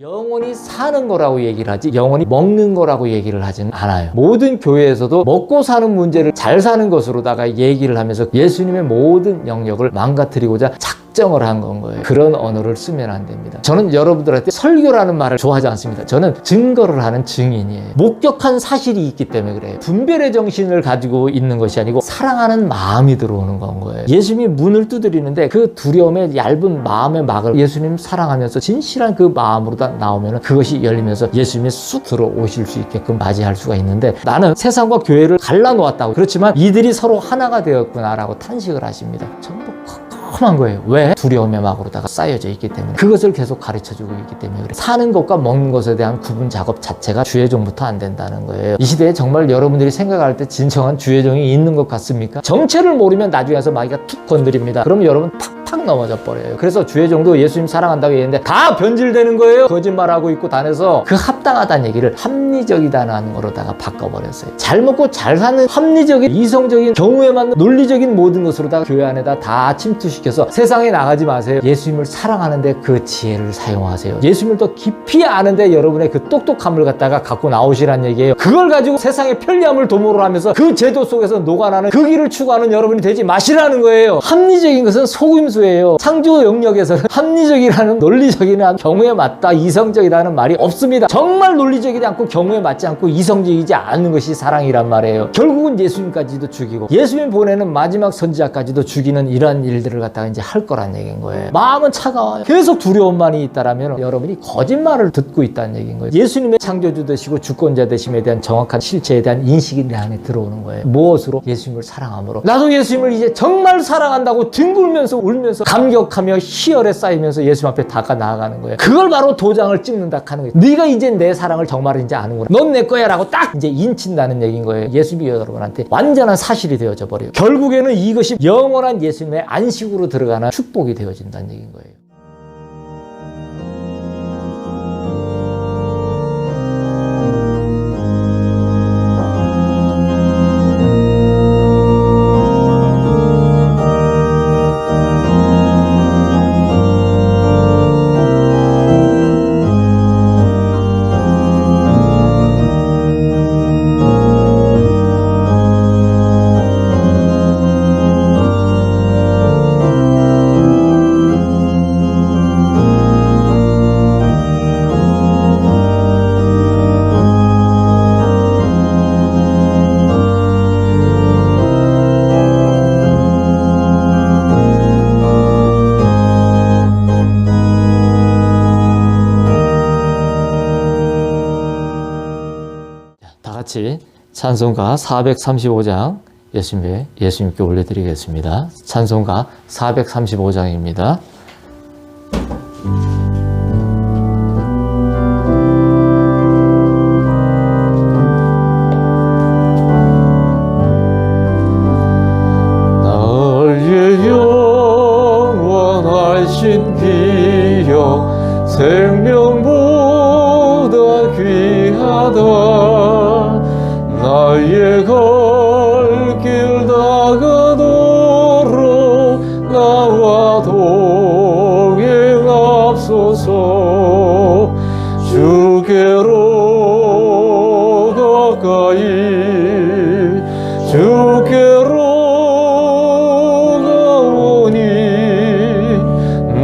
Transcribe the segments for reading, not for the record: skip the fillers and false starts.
영원히 사는 거라고 얘기를 하지 영원히 먹는 거라고 얘기를 하지는 않아요. 모든 교회에서도 먹고 사는 문제를 잘 사는 것으로다가 얘기를 하면서 예수님의 모든 영역을 망가뜨리고자 작정을 한 건 거예요. 그런 언어를 쓰면 안 됩니다. 저는 여러분들한테 설교라는 말을 좋아하지 않습니다. 저는 증거를 하는 증인이에요. 목격한 사실이 있기 때문에 그래요. 분별의 정신을 가지고 있는 것이 아니고 사랑하는 마음이 들어오는 건 거예요. 예수님이 문을 두드리는데 그 두려움의 얇은 마음의 막을 예수님 사랑하면서 진실한 그 마음으로 다 나오면 그것이 열리면서 예수님이 쑥 들어오실 수 있게끔 맞이할 수가 있는데, 나는 세상과 교회를 갈라놓았다고, 그렇지만 이들이 서로 하나가 되었구나라고 탄식을 하십니다. 전부 험한 거예요. 왜? 두려움의 막으로다가 쌓여져 있기 때문에. 그것을 계속 가르쳐주고 있기 때문에 그래. 사는 것과 먹는 것에 대한 구분 작업 자체가 주의종부터 안 된다는 거예요. 이 시대에 정말 여러분들이 생각할 때 진정한 주의종이 있는 것 같습니까? 정체를 모르면 나중에 와서 마귀가 툭 건드립니다. 그러면 여러분 팍팍 넘어져 버려요. 그래서 주의종도 예수님 사랑한다고 얘기했는데 다 변질되는 거예요. 거짓말하고 있고 다녀서 그 합당하다는 얘기를 합리적이다는 거로다가 바꿔버렸어요. 잘 먹고 잘 사는 합리적인 이성적인 경우에 맞는 논리적인 모든 것으로다가 교회 안에다 다 침투시켜서 세상에 나가지 마세요. 예수님을 사랑하는데 그 지혜를 사용하세요. 예수님을 더 깊이 아는데 여러분의 그 똑똑함을 갖다가 갖고 나오시란 얘기예요. 그걸 가지고 세상의 편리함을 도모를 하면서 그 제도 속에서 녹아나는 그 길을 추구하는 여러분이 되지 마시라는 거예요. 합리적인 것은 속임수예요. 창조 영역에서는 합리적이라는 논리적이나 경우에 맞다 이성적이라는 말이 없습니다. 정말 논리적이지 않고 경우에 맞지 않고 이성적이지 않은 것이 사랑이란 말이에요. 결국은 예수님까지도 죽이고 예수님 보내는 마지막 선지자까지도 죽이는 이러한 일들을 갖다가 이제 할 거란 얘기인 거예요. 마음은 차가워요. 계속 두려움만이 있다라면 여러분이 거짓말을 듣고 있다는 얘기인 거예요. 예수님의 창조주 되시고 주권자 되심에 대한 정확한 실체에 대한 인식이 내 안에 들어오는 거예요. 무엇으로? 예수님을 사랑함으로. 나도 예수님을 이제 정말 사랑한다고 뒹굴면서 울면서 감격하며 희열에 쌓이면서 예수님 앞에 다가 나아가는 거예요. 그걸 바로 도장을 찍는다 하는 거예요. 네가 이제 내 사랑을 정말 이제 아는구나. 넌 내 거야 라고 딱 이제 인친다는 얘기인 거예요. 예수님이 여러분한테 완전한 사실이 되어져 버려요. 결국에는 이것이 영원한 예수님의 안식으로 들어가는 축복이 되어진다는 얘기인 거예요. 같이 찬송가 435장 예수님께 올려드리겠습니다. 찬송가 435장입니다. 나의 영원하신 기억 생명보다 귀하다. 나의 갈 길 다가도록 나와 동행하소서. 주께로 가까이 주께로 가오니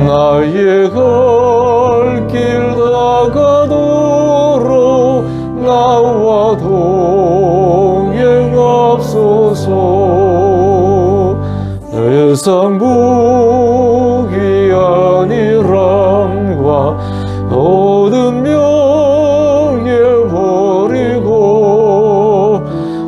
나의 갈 길 다가도록 나와 동행하소서. 세상 복이 아니람과 모든 명예 버리고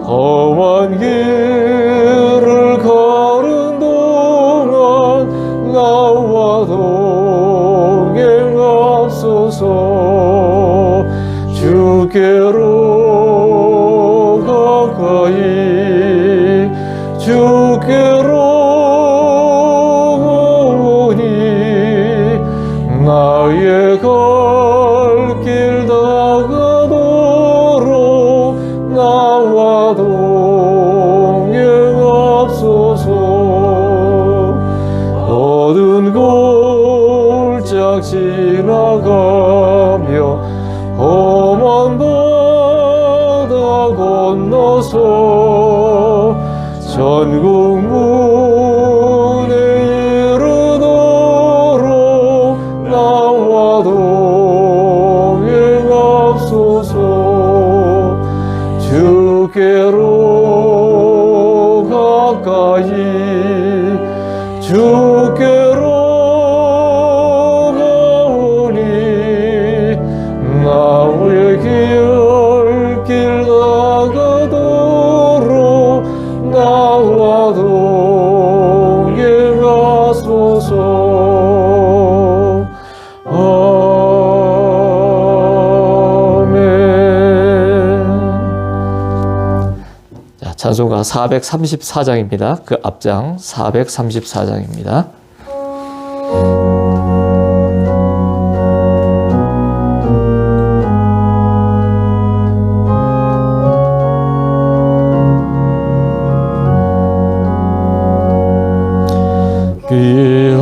험한 길을 가는 동안 나와 동행하소서. 주께로 가까이 주께로 오니 나의 갈 길 다가도록 나와 동행하소서. 모든 골 살짝 지나가며 전국 문에 이르도록 나와 동행하소서. 주께로 가까이 주께로 가오니 나의 길 나가도록 나와 동행하소서. 아멘. 자, 찬송가 434장입니다. 그 앞장 434장입니다.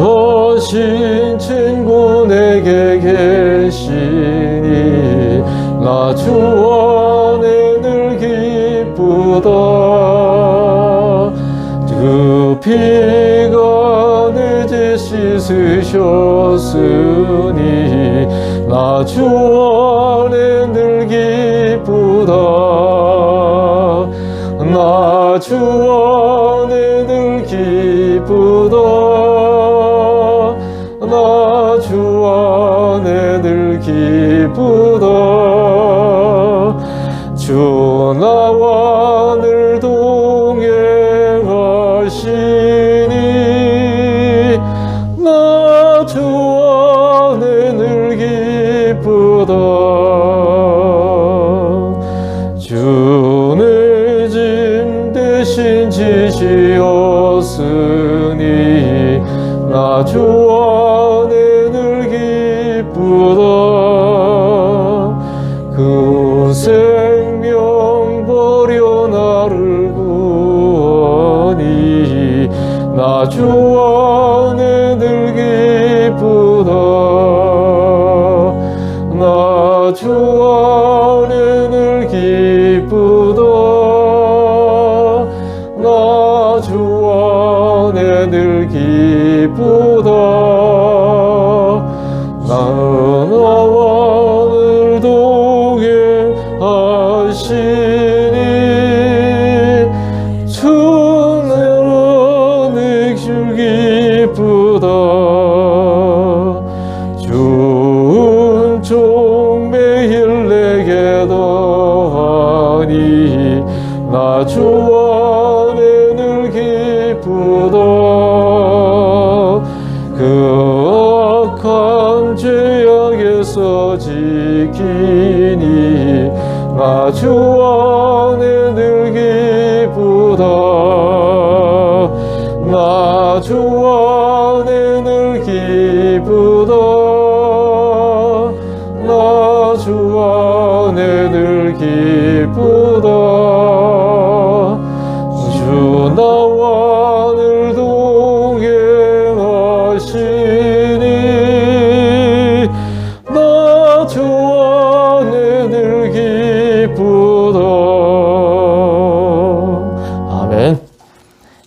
귀하신 친구 내게 계시니 나 주 안에 늘 기쁘다. 그 피가 내 죄 씻으셨으니 나 주 안에 늘 기쁘다. 나 주 안에 늘 기쁘다. 나 주 안에 늘 기쁘다. 주 나와 늘 동행하시니 나 주 안에 늘 기쁘다. 주의 짐 대신 지시었으니 나 주 안에 늘 기쁘다. 그 생명 버려 나를 구하니 나 주 안에 늘 기쁘다. 나 주 안에 늘 기쁘다. 나 주 안에 늘 기쁘다. 나와 늘 동행하시니 주 나와 늘 기쁘다. 주은 종 매일 내게 더하니 나 주 안에 늘 기쁘다. 그 악한 죄악에서 지키니 나 주 안에 늘 기쁘다. 나 주 안에 늘 기쁘다. 나 주 안에 늘 기쁘다. 주 나와 늘 동행하시니 나 주 안에 늘 기쁘다. 아멘.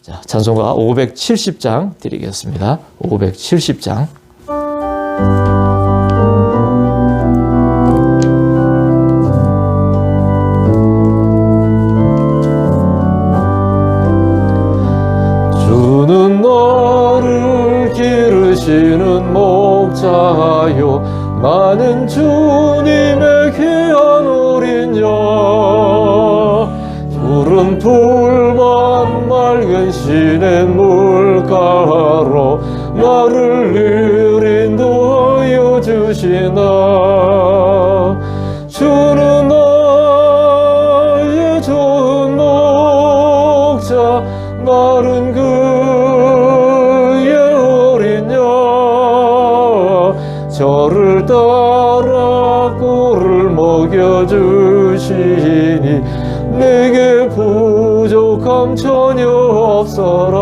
자, 찬송가 570장 드리겠습니다. 570장. 주는 너를 기르시는 목자요 나는 주님의 귀한 어린 양. 푸른 풀만 맑은 시냇물가로 나를 늘 인도하여 주시나. 주는 나의 좋은 목자 나는 그의 어린 양. 저를 따라 꿀을 먹여주시니 내게 부족함 전혀 없어라.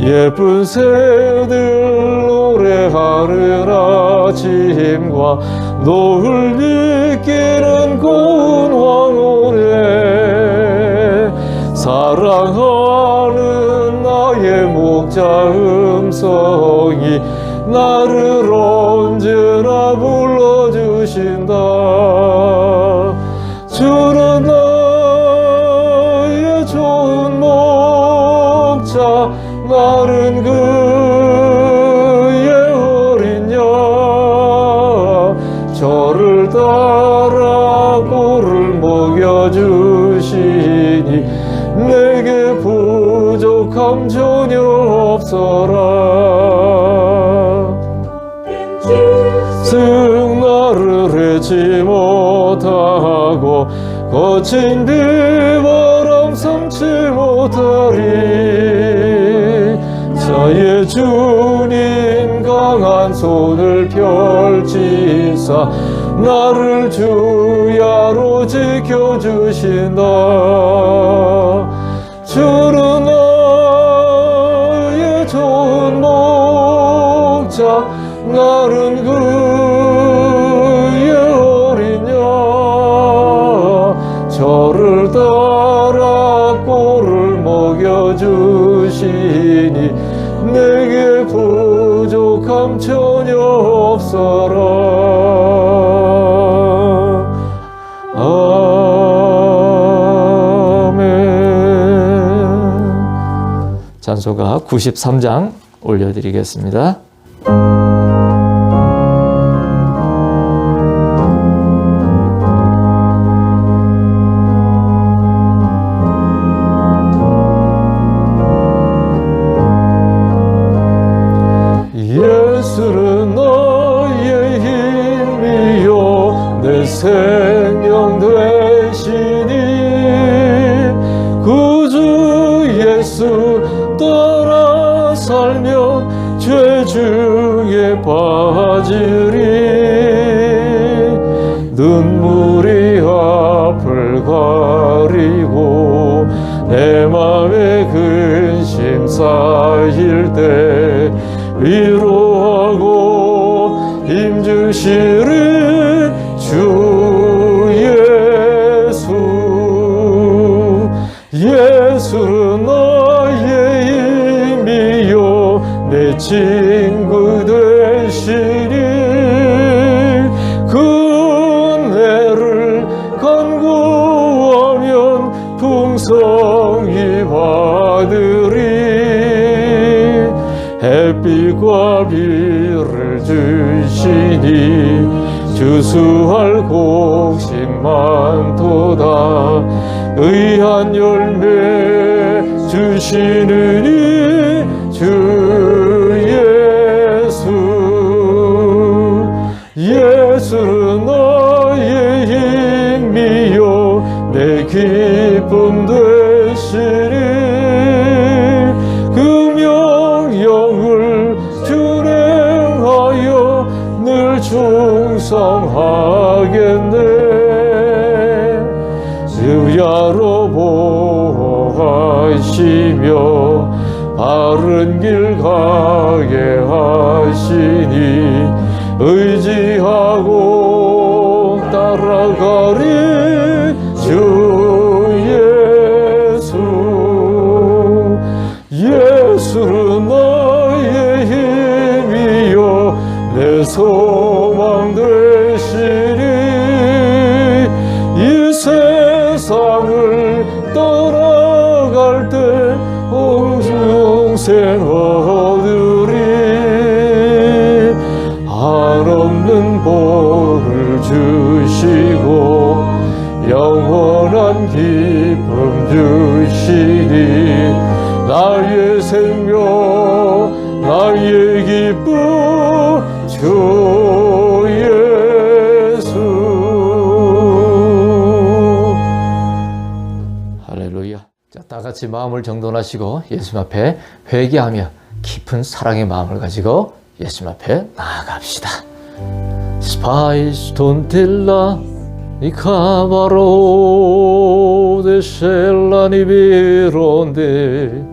예쁜 새들 노래하는 아침과 노을 이끼는 고운 황홀에 사랑하는 나의 목자 음성이 나를 언제나 불러주신다. 주는 나의 좋은 목자, 나는 그의 어린 양. 저를 따라 꼴을 먹여주시니 내게 부족함 전혀 없어라. 승나를 해치 못하고 거친 비바람 삼지 못하리. 자의 주님 강한 손을 펼치사 나를 주야로 지켜주신다. 주는 나의 좋은 목자, 나는 그의 어린 양. 저를 따라 꼴을 먹여주시니 내게 부족함 전혀 없어라. 아멘. 찬송가 93장 올려드리겠습니다. 예수는 나의 힘이요 내 생명 되시니 구주 예수 따라 살면 죄 중에 빠지리. 눈물이 앞을 가리고 내 맘에 근심 쌓일 때 위로하고 힘주시는 주 예수. 예수는 나의 힘이요 내 친구 되시니 그 은혜를 간구하면 풍성히 받으리. 햇빛과 비를 주시니 주수할 곡식 많도다. 의한 열매 주시느니 주 예수. 예수는 나의 힘이요 내 기쁨 되시니 충성하겠네. 주야로 보호하시며 바른 길 가게 하시니 의지하고 따라가리. 주 예수. 예수는 나의 힘이요 내 소망 되시니 이 세상을 떠나갈 때 영생 얻으리. 한없는 복을 주시고 영원한 기쁨 주시니 나의 생명 나의 기쁨 주 예수. 할렐루야. 자, 다 같이 마음을 정돈하시고 예수님 앞에 회개하며 깊은 사랑의 마음을 가지고 예수님 앞에 나아갑시다. 스파이스톤텔라 니카바로 데셀라니 비론데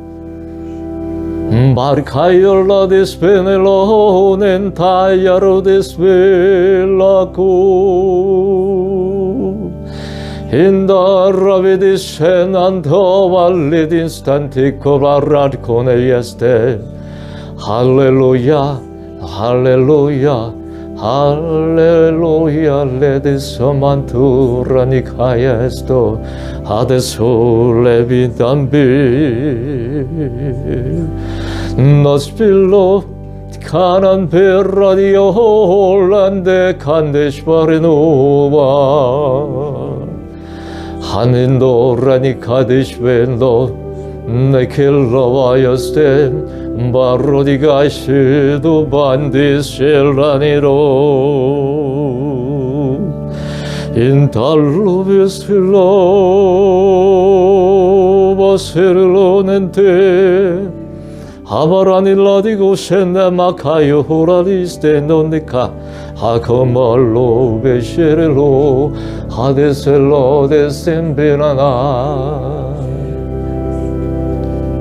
Barcaiola despenelo nentaiaro desvelaco Indarabidi senanto validin stantico vararcone este. Halleluja, halleluja, halleluja, ledis manturani caesto, adesso levitambi. Nos pillo canan per radio hollande candes parenova. Hanindorani kadesh vendo ne kellavayastem barodiga shidu bandis shelraniro intallo vestilo baserlonente Habarani ladigo shenne makayo horaliste nonika hakomallo besherelo hadeselo desemberana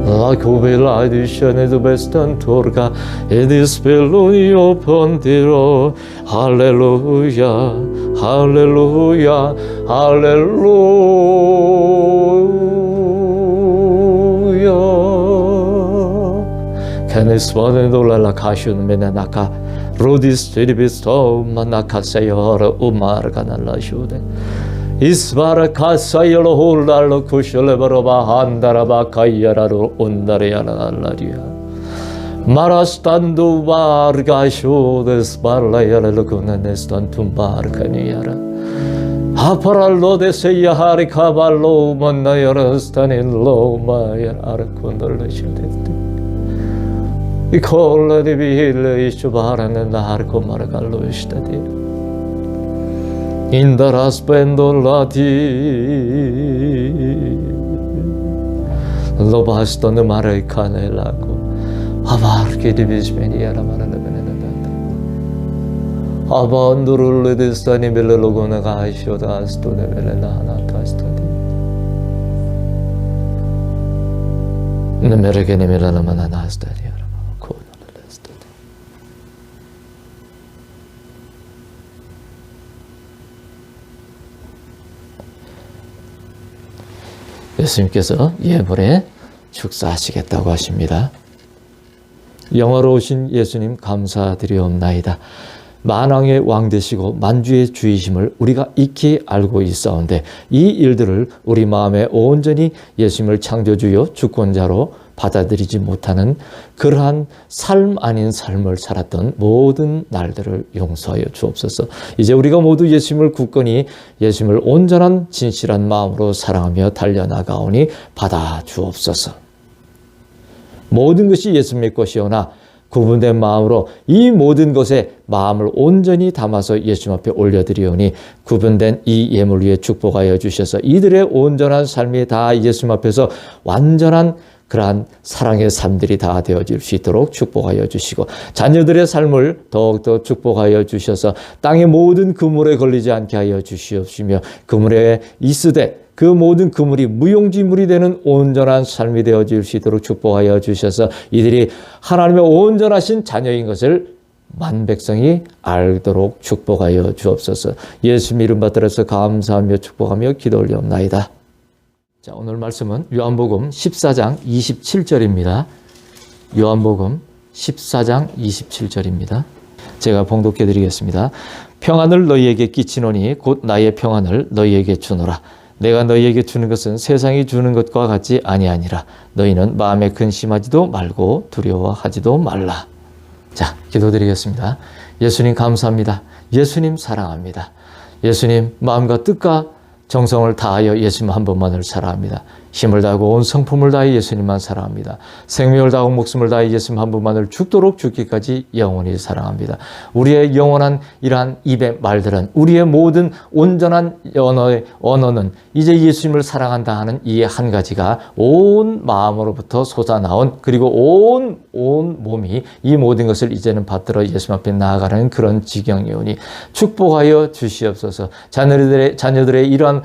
la covela edishane do bestan torga edis pelonio pontiro halleluja halleluja halleluja Canesvanendo la casciun menaca, rodis teribisto manacasayora umargana la shude. Isvara casayolo hulalo kusheleboroba handaraba kayararo undariana laria. Marastando varga shudes barlayara lukuna nestan tumbarcaniara. Aparallo de seyahari cavallo manayara stanin lo mayan arcundala shude. I kolla di ville isto barane narco margallo istadi. Indara spendo lati. Lo bastano mare canelago. Avarche di bismeni era marale benedetta. Abandurul de stani belle logona gaisho da sto de belle lana tastadi. Nemerege nemerala manana stadi. 예수님께서 예물에 축사하시겠다고 하십니다. 영화로 오신 예수님 감사드리옵나이다. 만왕의 왕 되시고 만주의 주이심을 우리가 익히 알고 있사온데 이 일들을 우리 마음에 온전히 예수님을 창조주요 주권자로 받아들이지 못하는 그러한 삶 아닌 삶을 살았던 모든 날들을 용서하여 주옵소서. 이제 우리가 모두 예수님을 굳건히 예수님을 온전한 진실한 마음으로 사랑하며 달려나가오니 받아 주옵소서. 모든 것이 예수님의 것이오나 구분된 마음으로 이 모든 것에 마음을 온전히 담아서 예수님 앞에 올려드리오니 구분된 이 예물 위에 축복하여 주셔서 이들의 온전한 삶이 다 예수님 앞에서 완전한 그러한 사랑의 삶들이 다 되어질 수 있도록 축복하여 주시고 자녀들의 삶을 더욱더 축복하여 주셔서 땅의 모든 그물에 걸리지 않게 하여 주시옵시며 그물에 있으되 그 모든 그물이 무용지물이 되는 온전한 삶이 되어질 수 있도록 축복하여 주셔서 이들이 하나님의 온전하신 자녀인 것을 만백성이 알도록 축복하여 주옵소서. 예수님 이름 받들어서 감사하며 축복하며 기도 올리옵나이다. 자, 오늘 말씀은 요한복음 14장 27절입니다. 요한복음 14장 27절입니다. 제가 봉독해 드리겠습니다. 평안을 너희에게 끼치노니 곧 나의 평안을 너희에게 주노라. 내가 너희에게 주는 것은 세상이 주는 것과 같지 아니하니라. 너희는 마음에 근심하지도 말고 두려워하지도 말라. 자, 기도드리겠습니다. 예수님 감사합니다. 예수님 사랑합니다. 예수님 마음과 뜻과 정성을 다하여 예수님 한 분만을 사랑합니다. 힘을 다하고 온 성품을 다해 예수님만 사랑합니다. 생명을 다하고 목숨을 다해 예수님 한 분만을 죽도록 죽기까지 영원히 사랑합니다. 우리의 영원한 이러한 입의 말들은 우리의 모든 온전한 언어는 이제 예수님을 사랑한다 하는 이 한 가지가 온 마음으로부터 솟아나온 그리고 온 몸이 이 모든 것을 이제는 받들어 예수님 앞에 나아가는 그런 지경이오니 축복하여 주시옵소서. 자녀들의 이러한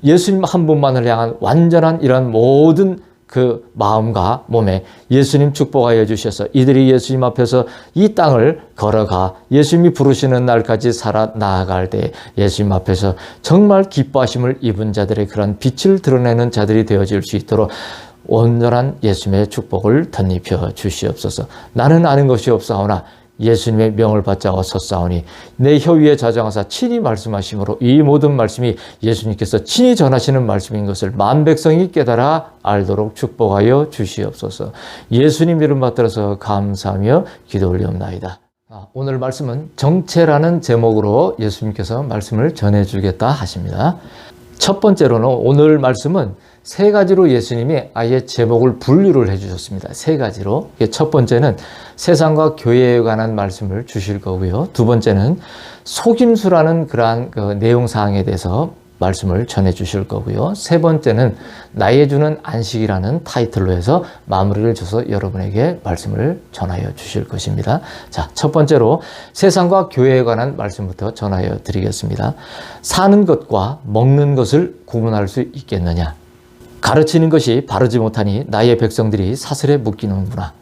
예수님 한 분만을 향한 완전한 이러한 모든 그 마음과 몸에 예수님 축복하여 주셔서 이들이 예수님 앞에서 이 땅을 걸어가 예수님이 부르시는 날까지 살아 나아갈 때 예수님 앞에서 정말 기뻐하심을 입은 자들의 그런 빛을 드러내는 자들이 되어질 수 있도록 온전한 예수님의 축복을 덧입혀 주시옵소서. 나는 아는 것이 없사오나 예수님의 명을 받자 섰사오니 내 혀 위에 자정하사 친히 말씀하심으로 이 모든 말씀이 예수님께서 친히 전하시는 말씀인 것을 만 백성이 깨달아 알도록 축복하여 주시옵소서. 예수님 이름 받들어서 감사하며 기도 올리옵나이다. 오늘 말씀은 정체라는 제목으로 예수님께서 말씀을 전해주겠다 하십니다. 첫 번째로는 오늘 말씀은 세 가지로 예수님이 아예 제목을 분류를 해주셨습니다. 세 가지로. 첫 번째는 세상과 교회에 관한 말씀을 주실 거고요. 두 번째는 속임수라는 그러한 그 내용사항에 대해서 말씀을 전해 주실 거고요. 세 번째는 나의 주는 안식이라는 타이틀로 해서 마무리를 줘서 여러분에게 말씀을 전하여 주실 것입니다. 자, 첫 번째로 세상과 교회에 관한 말씀부터 전하여 드리겠습니다. 사는 것과 먹는 것을 구분할 수 있겠느냐? 가르치는 것이 바르지 못하니 나의 백성들이 사슬에 묶이는구나.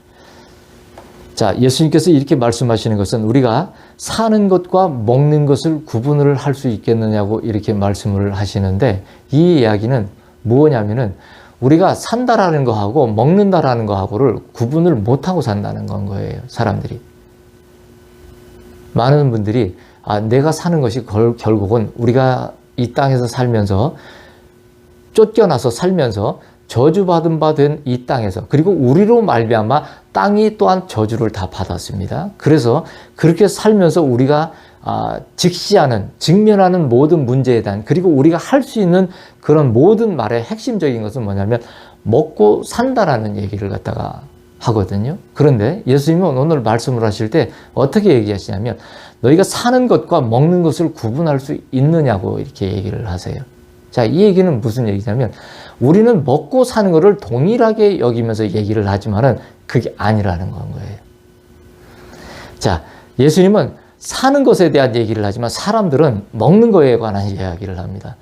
자, 예수님께서 이렇게 말씀하시는 것은 우리가 사는 것과 먹는 것을 구분을 할 수 있겠느냐고 이렇게 말씀을 하시는데 이 이야기는 뭐냐면은 우리가 산다라는 거하고 먹는다라는 거하고를 구분을 못하고 산다는 건 거예요. 사람들이. 많은 분들이 내가 사는 것이 결국은 우리가 이 땅에서 살면서 쫓겨나서 살면서 저주받은 바 된 이 땅에서 그리고 우리로 말미암아 땅이 또한 저주를 다 받았습니다. 그래서 그렇게 살면서 우리가 직면하는 모든 문제에 대한 그리고 우리가 할 수 있는 그런 모든 말의 핵심적인 것은 뭐냐면 먹고 산다라는 얘기를 갖다가 하거든요. 그런데 예수님은 오늘 말씀을 하실 때 어떻게 얘기하시냐면 너희가 사는 것과 먹는 것을 구분할 수 있느냐고 이렇게 얘기를 하세요. 자, 이 얘기는 무슨 얘기냐면 우리는 먹고 사는 것을 동일하게 여기면서 얘기를 하지만은 그게 아니라는 건 거예요. 자, 예수님은 사는 것에 대한 얘기를 하지만 사람들은 먹는 거에 관한 이야기를 합니다.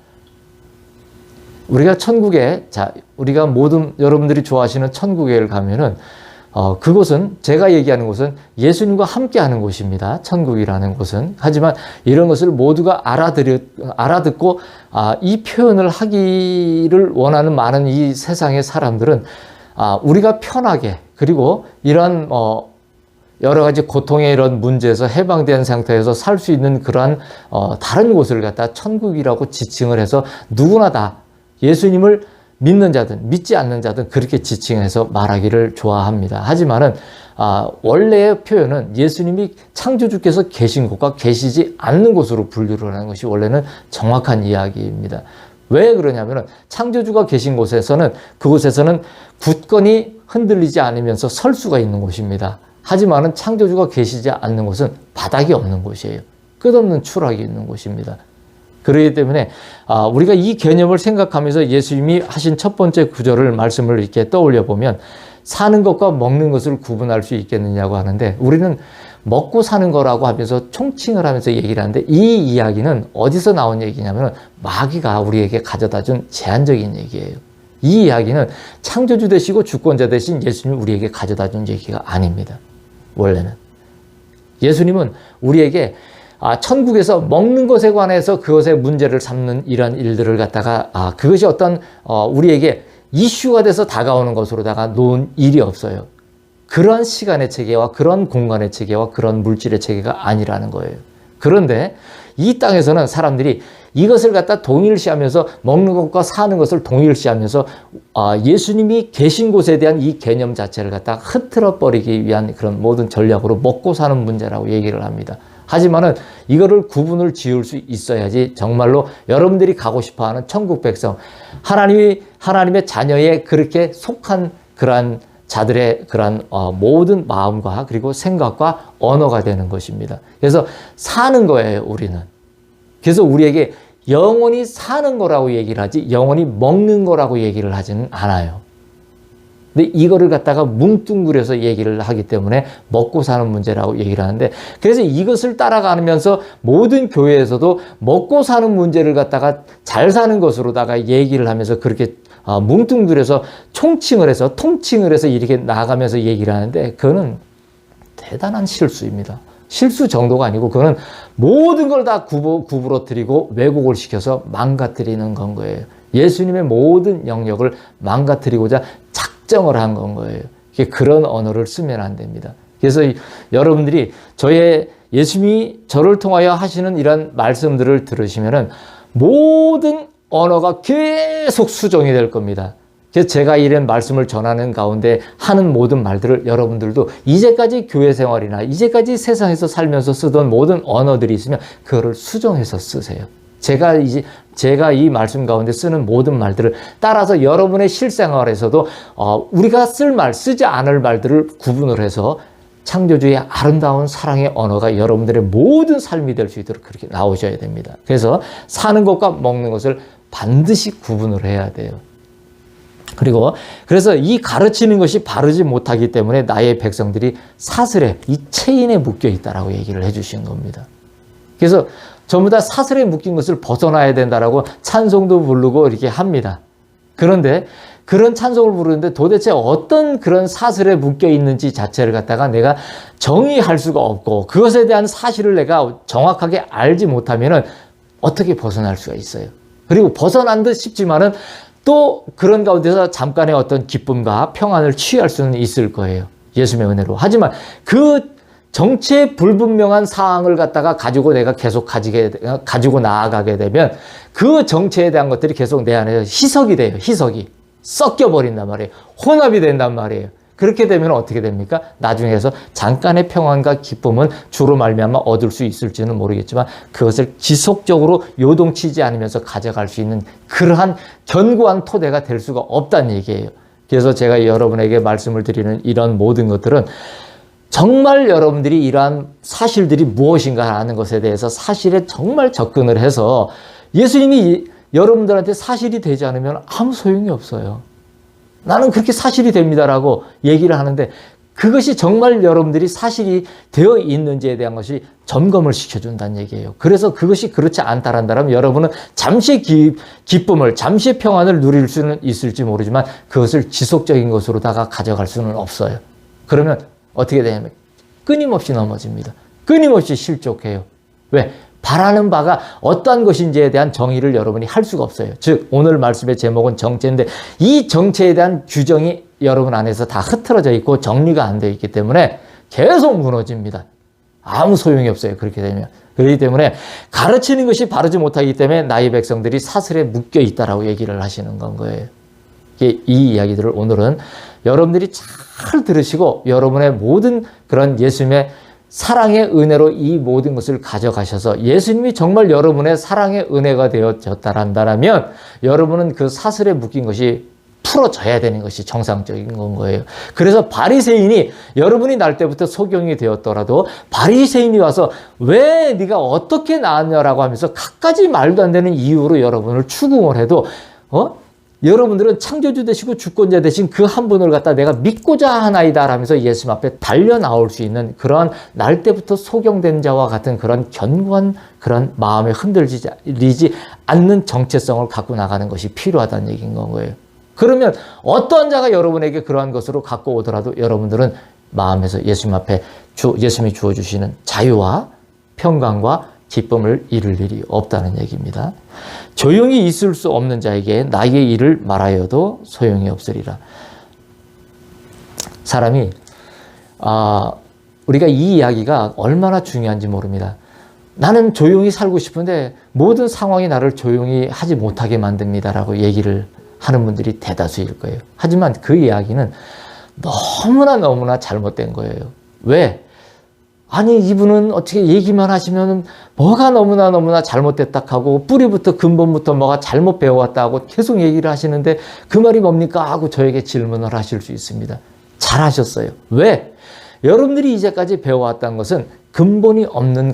우리가 천국에, 우리가 모든 여러분들이 좋아하시는 천국에 가면은 그곳은 제가 얘기하는 곳은 예수님과 함께 하는 곳입니다. 천국이라는 곳은. 하지만 이런 것을 모두가 알아듣고 이 표현을 하기를 원하는 많은 이 세상의 사람들은 우리가 편하게 그리고 이런 여러 가지 고통의 이런 문제에서 해방된 상태에서 살 수 있는 그러한 다른 곳을 갖다 천국이라고 지칭을 해서 누구나 다 예수님을 믿는 자든 믿지 않는 자든 그렇게 지칭해서 말하기를 좋아합니다. 하지만은 원래의 표현은 예수님이 창조주께서 계신 곳과 계시지 않는 곳으로 분류를 하는 것이 원래는 정확한 이야기입니다. 왜 그러냐면은 창조주가 계신 곳에서는 그곳에서는 굳건히 흔들리지 않으면서 설 수가 있는 곳입니다. 하지만은 창조주가 계시지 않는 곳은 바닥이 없는 곳이에요. 끝없는 추락이 있는 곳입니다. 그렇기 때문에 우리가 이 개념을 생각하면서 예수님이 하신 첫 번째 구절을 말씀을 이렇게 떠올려 보면 사는 것과 먹는 것을 구분할 수 있겠느냐고 하는데 우리는 먹고 사는 거라고 하면서 총칭을 하면서 얘기를 하는데 이 이야기는 어디서 나온 얘기냐면 마귀가 우리에게 가져다 준 제한적인 얘기예요. 이 이야기는 창조주 되시고 주권자 되신 예수님이 우리에게 가져다 준 얘기가 아닙니다. 원래는. 예수님은 우리에게 천국에서 먹는 것에 관해서 그것의 문제를 삼는 이런 일들을 갖다가 그것이 어떤 우리에게 이슈가 돼서 다가오는 것으로다가 놓은 일이 없어요. 그런 시간의 체계와 그런 공간의 체계와 그런 물질의 체계가 아니라는 거예요. 그런데 이 땅에서는 사람들이 이것을 갖다 동일시하면서 먹는 것과 사는 것을 동일시하면서 예수님이 계신 곳에 대한 이 개념 자체를 갖다 흐트러 버리기 위한 그런 모든 전략으로 먹고 사는 문제라고 얘기를 합니다. 하지만은 이거를 구분을 지을 수 있어야지 정말로 여러분들이 가고 싶어하는 천국 백성, 하나님의 자녀에 그렇게 속한 그러한 자들의 그러한 모든 마음과 그리고 생각과 언어가 되는 것입니다. 그래서 사는 거예요, 우리는. 그래서 우리에게 영원히 사는 거라고 얘기를 하지 영원히 먹는 거라고 얘기를 하지는 않아요. 근데 이거를 갖다가 뭉뚱그려서 얘기를 하기 때문에 먹고 사는 문제라고 얘기를 하는데 그래서 이것을 따라가면서 모든 교회에서도 먹고 사는 문제를 갖다가 잘 사는 것으로다가 얘기를 하면서 그렇게 뭉뚱그려서 총칭을 해서 통칭을 해서 이렇게 나가면서 얘기를 하는데 그거는 대단한 실수입니다. 실수 정도가 아니고 그거는 모든 걸 다 구부러뜨리고 왜곡을 시켜서 망가뜨리는 건 거예요. 예수님의 모든 영역을 망가뜨리고자 작정을 한 건 거예요. 그런 언어를 쓰면 안 됩니다. 그래서 여러분들이 예수님이 저를 통하여 하시는 이런 말씀들을 들으시면은 모든 언어가 계속 수정이 될 겁니다. 그래서 제가 이런 말씀을 전하는 가운데 하는 모든 말들을 여러분들도 이제까지 교회 생활이나 이제까지 세상에서 살면서 쓰던 모든 언어들이 있으면 그거를 수정해서 쓰세요. 제가 이 말씀 가운데 쓰는 모든 말들을 따라서 여러분의 실생활에서도 우리가 쓰지 않을 말들을 구분을 해서 창조주의 아름다운 사랑의 언어가 여러분들의 모든 삶이 될 수 있도록 그렇게 나오셔야 됩니다. 그래서 사는 것과 먹는 것을 반드시 구분을 해야 돼요. 그래서 이 가르치는 것이 바르지 못하기 때문에 나의 백성들이 사슬에, 이 체인에 묶여 있다라고 얘기를 해주신 겁니다. 그래서 전부 다 사슬에 묶인 것을 벗어나야 된다라고 찬송도 부르고 이렇게 합니다. 그런데 그런 찬송을 부르는데 도대체 어떤 그런 사슬에 묶여 있는지 자체를 갖다가 내가 정의할 수가 없고 그것에 대한 사실을 내가 정확하게 알지 못하면은 어떻게 벗어날 수가 있어요. 그리고 벗어난 듯 싶지만은 또 그런 가운데서 잠깐의 어떤 기쁨과 평안을 취할 수는 있을 거예요. 예수님의 은혜로. 하지만 그 정체 불분명한 사항을 갖다가 가지고 내가 계속 가지고 나아가게 되면 그 정체에 대한 것들이 계속 내 안에 희석이 돼요. 희석이. 섞여버린단 말이에요. 혼합이 된단 말이에요. 그렇게 되면 어떻게 됩니까? 나중에서 잠깐의 평안과 기쁨은 주로 말미암아 얻을 수 있을지는 모르겠지만 그것을 지속적으로 요동치지 않으면서 가져갈 수 있는 그러한 견고한 토대가 될 수가 없다는 얘기예요. 그래서 제가 여러분에게 말씀을 드리는 이런 모든 것들은 정말 여러분들이 이러한 사실들이 무엇인가 하는 것에 대해서 사실에 정말 접근을 해서 예수님이 여러분들한테 사실이 되지 않으면 아무 소용이 없어요. 나는 그렇게 사실이 됩니다라고 얘기를 하는데 그것이 정말 여러분들이 사실이 되어 있는지에 대한 것이 점검을 시켜준다는 얘기예요. 그래서 그것이 그렇지 않다란다면 여러분은 잠시의 기쁨을, 잠시의 평안을 누릴 수는 있을지 모르지만 그것을 지속적인 것으로다가 가져갈 수는 없어요. 그러면 어떻게 되냐면 끊임없이 넘어집니다. 끊임없이 실족해요. 왜? 바라는 바가 어떠한 것인지에 대한 정의를 여러분이 할 수가 없어요. 즉 오늘 말씀의 제목은 정체인데 이 정체에 대한 규정이 여러분 안에서 다 흐트러져 있고 정리가 안 되어 있기 때문에 계속 무너집니다. 아무 소용이 없어요. 그렇게 되면. 그렇기 때문에 가르치는 것이 바르지 못하기 때문에 나의 백성들이 사슬에 묶여 있다라고 얘기를 하시는 건 거예요. 이 이야기들을 오늘은 여러분들이 잘 들으시고 여러분의 모든 그런 예수님의 사랑의 은혜로 이 모든 것을 가져가셔서 예수님이 정말 여러분의 사랑의 은혜가 되어졌다란다면 여러분은 그 사슬에 묶인 것이 풀어져야 되는 것이 정상적인 건 거예요. 그래서 바리새인이 여러분이 날 때부터 소경이 되었더라도 바리새인이 와서 왜 네가 어떻게 나왔냐라고 하면서 갖가지 말도 안 되는 이유로 여러분을 추궁을 해도 여러분들은 창조주 되시고 주권자 되신 그 한 분을 갖다 내가 믿고자 하나이다 라면서 예수님 앞에 달려 나올 수 있는 그러한 날 때부터 소경된 자와 같은 그런 견고한 그런 마음에 흔들리지 않는 정체성을 갖고 나가는 것이 필요하다는 얘기인 건 거예요. 그러면 어떠한 자가 여러분에게 그러한 것으로 갖고 오더라도 여러분들은 마음에서 예수님 앞에 예수님이 주어주시는 자유와 평강과 기쁨을 이룰 일이 없다는 얘기입니다. 조용히 있을 수 없는 자에게 나의 일을 말하여도 소용이 없으리라. 사람이 우리가 이 이야기가 얼마나 중요한지 모릅니다. 나는 조용히 살고 싶은데 모든 상황이 나를 조용히 하지 못하게 만듭니다라고 얘기를 하는 분들이 대다수일 거예요. 하지만 그 이야기는 너무나 잘못된 거예요. 왜? 아니 이분은 어떻게 얘기만 하시면 뭐가 너무나 잘못됐다 하고 뿌리부터 근본부터 뭐가 잘못 배워왔다 하고 계속 얘기를 하시는데 그 말이 뭡니까 하고 저에게 질문을 하실 수 있습니다. 잘하셨어요. 왜? 여러분들이 이제까지 배워왔다는 것은 근본이 없는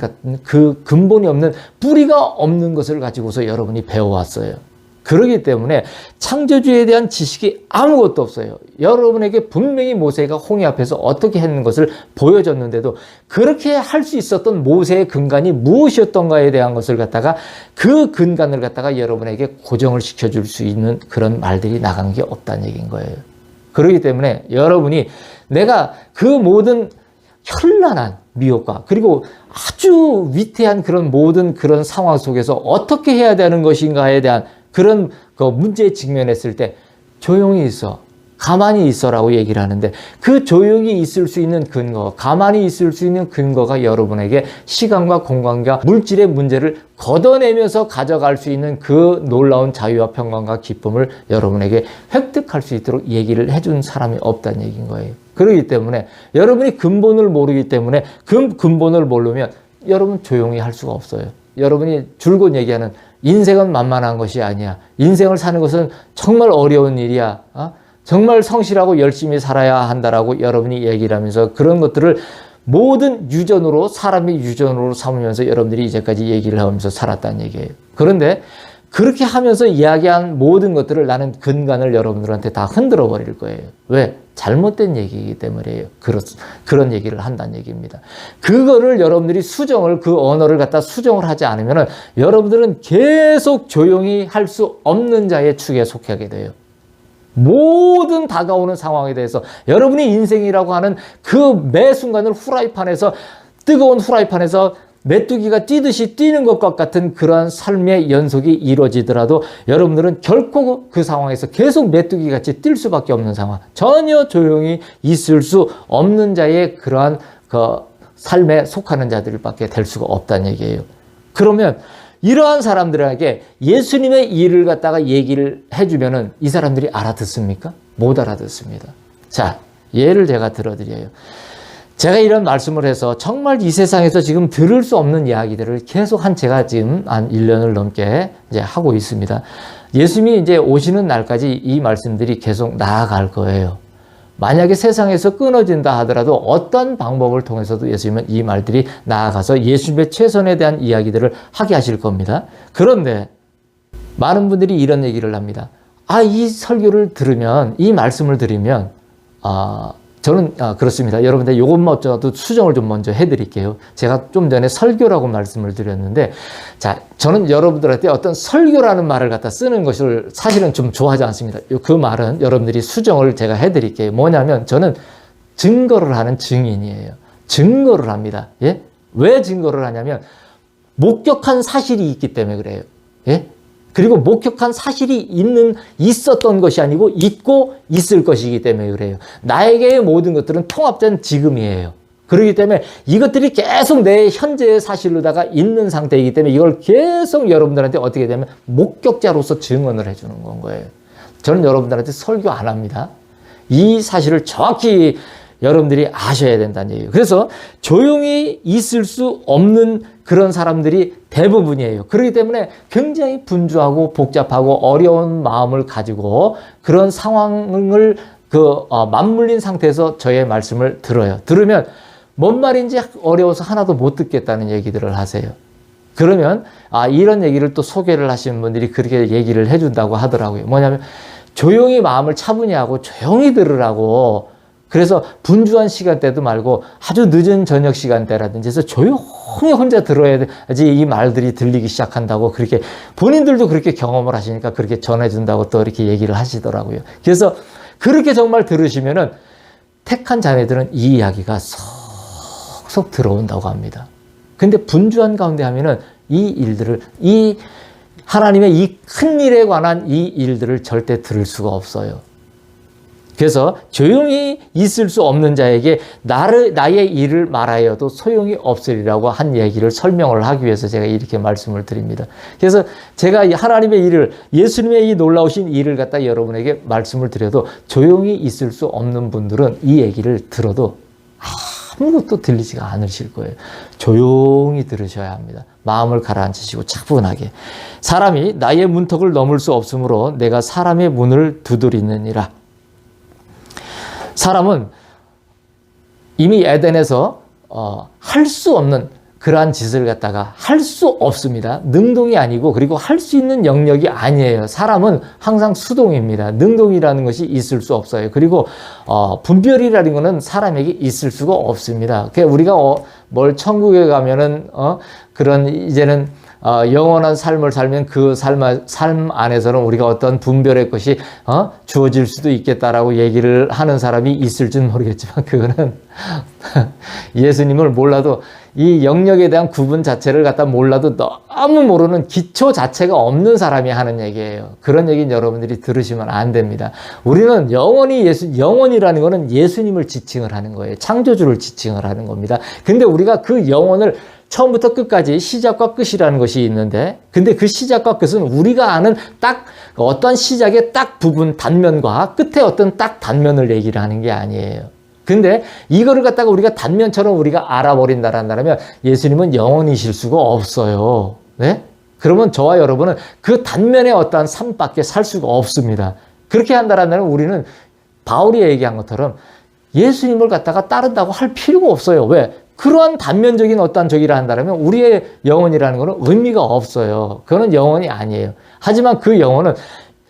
뿌리가 없는 것을 가지고서 여러분이 배워왔어요. 그렇기 때문에 창조주에 대한 지식이 아무것도 없어요. 여러분에게 분명히 모세가 홍해 앞에서 어떻게 했는 것을 보여줬는데도 그렇게 할 수 있었던 모세의 근간이 무엇이었던가에 대한 것을 갖다가 그 근간을 갖다가 여러분에게 고정을 시켜줄 수 있는 그런 말들이 나간 게 없다는 얘기인 거예요. 그렇기 때문에 여러분이 내가 그 모든 현란한 미혹과 그리고 아주 위태한 그런 모든 그런 상황 속에서 어떻게 해야 되는 것인가에 대한 그런 그 문제에 직면했을 때 조용히 있어, 가만히 있어라고 얘기를 하는데 그 조용히 있을 수 있는 근거, 가만히 있을 수 있는 근거가 여러분에게 시간과 공간과 물질의 문제를 걷어내면서 가져갈 수 있는 그 놀라운 자유와 평강과 기쁨을 여러분에게 획득할 수 있도록 얘기를 해준 사람이 없다는 얘기인 거예요. 그렇기 때문에 여러분이 근본을 모르기 때문에 그 근본을 모르면 여러분 조용히 할 수가 없어요. 여러분이 줄곧 얘기하는 인생은 만만한 것이 아니야. 인생을 사는 것은 정말 어려운 일이야. 정말 성실하고 열심히 살아야 한다라고 여러분이 얘기를 하면서 그런 것들을 모든 유전으로 사람이 유전으로 삼으면서 여러분들이 이제까지 얘기를 하면서 살았다는 얘기예요. 그런데 그렇게 하면서 이야기한 모든 것들을 나는 근간을 여러분들한테 다 흔들어 버릴 거예요. 왜? 잘못된 얘기이기 때문이에요. 그런 얘기를 한다는 얘기입니다. 그거를 여러분들이 수정을, 그 언어를 갖다 수정을 하지 않으면 여러분들은 계속 조용히 할 수 없는 자의 축에 속하게 돼요. 모든 다가오는 상황에 대해서 여러분이 인생이라고 하는 그 매 순간을 뜨거운 후라이팬에서 메뚜기가 뛰듯이 뛰는 것과 같은 그러한 삶의 연속이 이루어지더라도 여러분들은 결코 그 상황에서 계속 메뚜기 같이 뛸 수밖에 없는 상황, 전혀 조용히 있을 수 없는 자의 그러한 그 삶에 속하는 자들밖에 될 수가 없다는 얘기예요. 그러면 이러한 사람들에게 예수님의 일을 갖다가 얘기를 해주면은 이 사람들이 알아듣습니까? 못 알아듣습니다. 자, 예를 제가 들어드려요. 제가 이런 말씀을 해서 정말 이 세상에서 지금 들을 수 없는 이야기들을 계속 제가 지금 한 1년을 넘게 이제 하고 있습니다. 예수님이 이제 오시는 날까지 이 말씀들이 계속 나아갈 거예요. 만약에 세상에서 끊어진다 하더라도 어떤 방법을 통해서도 예수님은 이 말들이 나아가서 예수님의 최선에 대한 이야기들을 하게 하실 겁니다. 그런데 많은 분들이 이런 얘기를 합니다. 이 설교를 들으면, 이 말씀을 들으면, 저는 그렇습니다. 여러분들 이것마저도 수정을 좀 먼저 해드릴게요. 제가 좀 전에 설교라고 말씀을 드렸는데, 자, 저는 여러분들한테 어떤 설교라는 말을 갖다 쓰는 것을 사실은 좀 좋아하지 않습니다. 그 말은 여러분들이 수정을 제가 해드릴게요. 뭐냐면 저는 증거를 하는 증인이에요. 증거를 합니다. 예? 왜 증거를 하냐면 목격한 사실이 있기 때문에 그래요. 예? 그리고 목격한 사실이 있었던 것이 아니고 있고 있을 것이기 때문에 그래요. 나에게의 모든 것들은 통합된 지금이에요. 그렇기 때문에 이것들이 계속 내 현재의 사실로다가 있는 상태이기 때문에 이걸 계속 여러분들한테 어떻게 되면 목격자로서 증언을 해주는 건 거예요. 저는 여러분들한테 설교 안 합니다. 이 사실을 정확히 여러분들이 아셔야 된다는 얘기예요. 그래서 조용히 있을 수 없는 그런 사람들이 대부분이에요. 그렇기 때문에 굉장히 분주하고 복잡하고 어려운 마음을 가지고 그런 상황을 맞물린 상태에서 저의 말씀을 들어요. 들으면 뭔 말인지 어려워서 하나도 못 듣겠다는 얘기들을 하세요. 그러면 이런 얘기를 또 소개를 하시는 분들이 그렇게 얘기를 해준다고 하더라고요. 뭐냐면 조용히 마음을 차분히 하고 조용히 들으라고. 그래서 분주한 시간대도 말고 아주 늦은 저녁 시간대라든지 해서 조용히 혼자 들어야지 이 말들이 들리기 시작한다고 그렇게 본인들도 그렇게 경험을 하시니까 그렇게 전해준다고 또 이렇게 얘기를 하시더라고요. 그래서 그렇게 정말 들으시면은 택한 자네들은 이 이야기가 속속 들어온다고 합니다. 근데 분주한 가운데 하면은 이 하나님의 이 큰 일에 관한 이 일들을 절대 들을 수가 없어요. 그래서 조용히 있을 수 없는 자에게 나의 일을 말하여도 소용이 없으리라고 한 얘기를 설명을 하기 위해서 제가 이렇게 말씀을 드립니다. 그래서 제가 하나님의 일을, 예수님의 이 놀라우신 일을 갖다 여러분에게 말씀을 드려도 조용히 있을 수 없는 분들은 이 얘기를 들어도 아무것도 들리지가 않으실 거예요. 조용히 들으셔야 합니다. 마음을 가라앉히시고 차분하게. 사람이 나의 문턱을 넘을 수 없으므로 내가 사람의 문을 두드리느니라. 사람은 이미 에덴에서 할 수 없는 그러한 짓을 갖다가 할 수 없습니다. 능동이 아니고 그리고 할 수 있는 영역이 아니에요. 사람은 항상 수동입니다. 능동이라는 것이 있을 수 없어요. 그리고 분별이라는 것은 사람에게 있을 수가 없습니다. 그러니까 우리가 뭘 천국에 가면은 그런 이제는 영원한 삶을 살면 그 삶 안에서는 우리가 어떤 분별의 것이 주어질 수도 있겠다라고 얘기를 하는 사람이 있을지는 모르겠지만 그거는 예수님을 몰라도 이 영역에 대한 구분 자체를 갖다 몰라도 너무 모르는 기초 자체가 없는 사람이 하는 얘기예요. 그런 얘기는 여러분들이 들으시면 안 됩니다. 우리는 영원이라는 것은 예수님을 지칭을 하는 거예요. 창조주를 지칭을 하는 겁니다. 근데 우리가 그 영혼을 처음부터 끝까지 시작과 끝이라는 것이 있는데, 근데 그 시작과 끝은 우리가 아는 딱 어떤 시작의 딱 부분 단면과 끝에 어떤 딱 단면을 얘기를 하는 게 아니에요. 근데 이거를 갖다가 우리가 단면처럼 우리가 알아버린다라면 예수님은 영원이실 수가 없어요. 네? 그러면 저와 여러분은 그 단면의 어떠한 삶밖에 살 수가 없습니다. 그렇게 한다라면 우리는 바울이 얘기한 것처럼 예수님을 갖다가 따른다고 할 필요가 없어요. 왜? 그러한 단면적인 어떠한 적이라 한다면 우리의 영혼이라는 것은 의미가 없어요. 그거는 영혼이 아니에요. 하지만 그 영혼은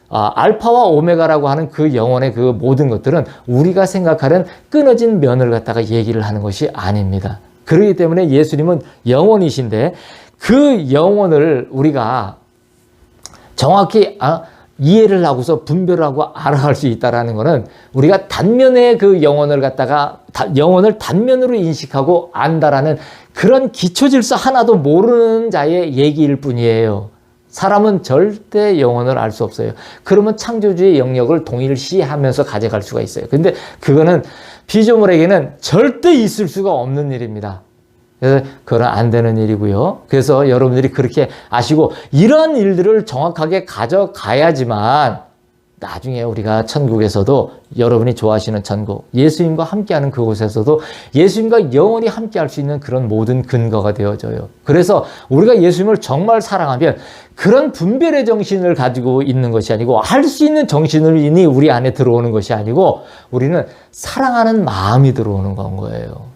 알파와 오메가라고 하는 그 영혼의 그 모든 것들은 우리가 생각하는 끊어진 면을 갖다가 얘기를 하는 것이 아닙니다. 그렇기 때문에 예수님은 영혼이신데 그 영혼을 우리가 정확히 이해를 하고서 분별하고 알아갈 수 있다라는 것은 우리가 단면의 그 영혼을 갖다가 영혼을 단면으로 인식하고 안다라는 그런 기초 질서 하나도 모르는 자의 얘기일 뿐이에요. 사람은 절대 영혼을 알 수 없어요. 그러면 창조주의 영역을 동일시하면서 가져갈 수가 있어요. 근데 그거는 피조물에게는 절대 있을 수가 없는 일입니다. 그래서 그건 안 되는 일이고요. 그래서 여러분들이 그렇게 아시고 이런 일들을 정확하게 가져가야지만 나중에 우리가 천국에서도 여러분이 좋아하시는 천국, 예수님과 함께하는 그곳에서도 예수님과 영원히 함께할 수 있는 그런 모든 근거가 되어져요. 그래서 우리가 예수님을 정말 사랑하면 그런 분별의 정신을 가지고 있는 것이 아니고 할 수 있는 정신이 우리 안에 들어오는 것이 아니고 우리는 사랑하는 마음이 들어오는 건 거예요.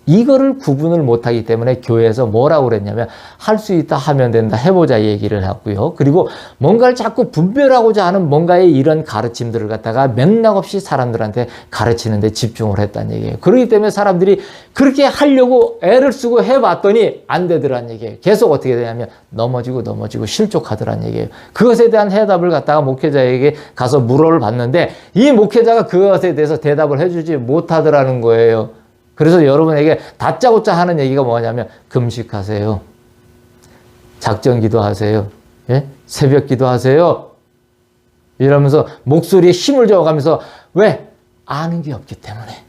이거를 구분을 못하기 때문에 교회에서 뭐라고 그랬냐면 할 수 있다 하면 된다 해보자 얘기를 했고요. 그리고 뭔가를 자꾸 분별하고자 하는 뭔가의 이런 가르침들을 갖다가 맥락 없이 사람들한테 가르치는 데 집중을 했다는 얘기예요. 그렇기 때문에 사람들이 그렇게 하려고 애를 쓰고 해봤더니 안 되더란 얘기예요. 계속 어떻게 되냐면 넘어지고 실족하더란 얘기예요. 그것에 대한 해답을 갖다가 목회자에게 가서 물어를 받는데 이 목회자가 그것에 대해서 대답을 해주지 못하더라는 거예요. 그래서 여러분에게 다짜고짜 하는 얘기가 뭐냐면 금식하세요. 작전 기도하세요. 예? 새벽 기도하세요. 이러면서 목소리에 힘을 줘가면서 왜? 아는 게 없기 때문에.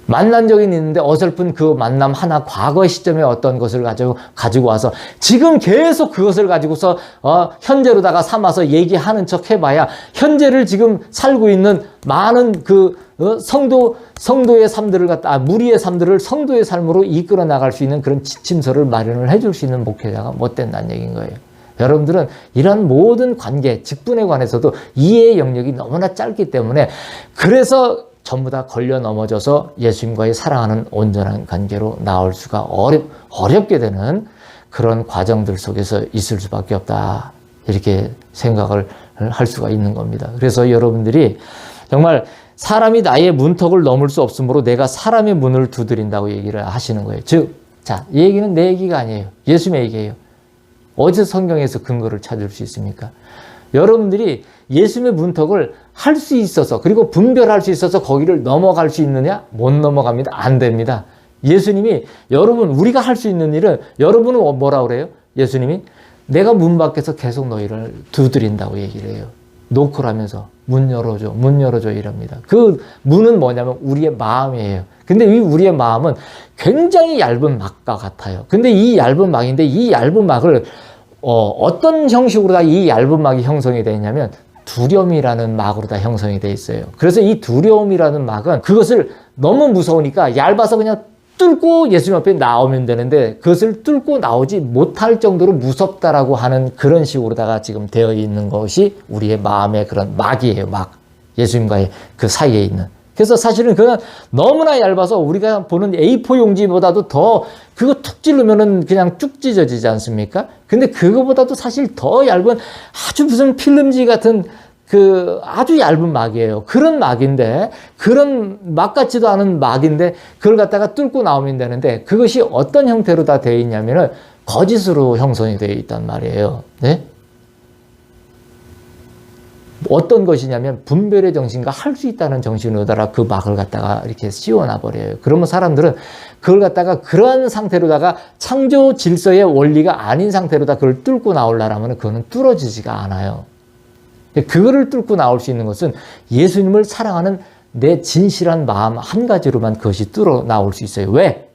만난 적이 있는데 어설픈 그 만남 하나 과거의 시점에 어떤 것을 가지고 와서 지금 계속 그것을 가지고서 현재로다가 삼아서 얘기하는 척 해봐야 현재를 지금 살고 있는 많은 그 성도의 삶들을 무리의 삶들을 성도의 삶으로 이끌어 나갈 수 있는 그런 지침서를 마련을 해줄 수 있는 목회자가 못 된다는 얘기인 거예요. 여러분들은 이런 모든 관계, 직분에 관해서도 이해의 영역이 너무나 짧기 때문에 그래서 전부 다 걸려 넘어져서 예수님과의 사랑하는 온전한 관계로 나올 수가 어렵게 되는 그런 과정들 속에서 있을 수밖에 없다. 이렇게 생각을 할 수가 있는 겁니다. 그래서 여러분들이 정말 사람이 나의 문턱을 넘을 수 없으므로 내가 사람의 문을 두드린다고 얘기를 하시는 거예요. 즉, 이 얘기는 내 얘기가 아니에요. 예수님의 얘기예요. 어디서 성경에서 근거를 찾을 수 있습니까? 여러분들이 예수님의 문턱을 할 수 있어서 그리고 분별할 수 있어서 거기를 넘어갈 수 있느냐? 못 넘어갑니다. 안 됩니다. 예수님이 우리가 할 수 있는 일은 여러분은 뭐라 그래요? 예수님이 내가 문 밖에서 계속 너희를 두드린다고 얘기를 해요. 노크라면서 문 열어줘 이럽니다. 그 문은 뭐냐면 우리의 마음이에요. 근데 이 우리의 마음은 굉장히 얇은 막과 같아요. 근데 이 얇은 막인데 이 얇은 막을 어떤 형식으로 다 이 얇은 막이 형성이 되냐면 두려움이라는 막으로 다 형성이 돼 있어요. 그래서 이 두려움이라는 막은 그것을 너무 무서우니까 얇아서 그냥 뚫고 예수님 앞에 나오면 되는데 그것을 뚫고 나오지 못할 정도로 무섭다라고 하는 그런 식으로다가 지금 되어 있는 것이 우리의 마음의 그런 막이에요. 막. 예수님과의 그 사이에 있는. 그래서 사실은 그건 너무나 얇아서 우리가 보는 A4 용지보다도 더 그거 툭 찌르면은 그냥 쭉 찢어지지 않습니까? 근데 그거보다도 사실 더 얇은 아주 무슨 필름지 같은 그 아주 얇은 막이에요. 그런 막인데, 그런 막 같지도 않은 막인데 그걸 갖다가 뚫고 나오면 되는데, 그것이 어떤 형태로 다 되어 있냐면은 거짓으로 형성이 되어 있단 말이에요. 네? 어떤 것이냐면 분별의 정신과 할 수 있다는 정신으로다가 그 막을 갖다가 이렇게 씌워놔 버려요. 그러면 사람들은 그걸 갖다가 그런 상태로다가 창조 질서의 원리가 아닌 상태로다 그걸 뚫고 나오려면 그거는 뚫어지지가 않아요. 그거를 뚫고 나올 수 있는 것은 예수님을 사랑하는 내 진실한 마음 한 가지로만 그것이 뚫어 나올 수 있어요. 왜?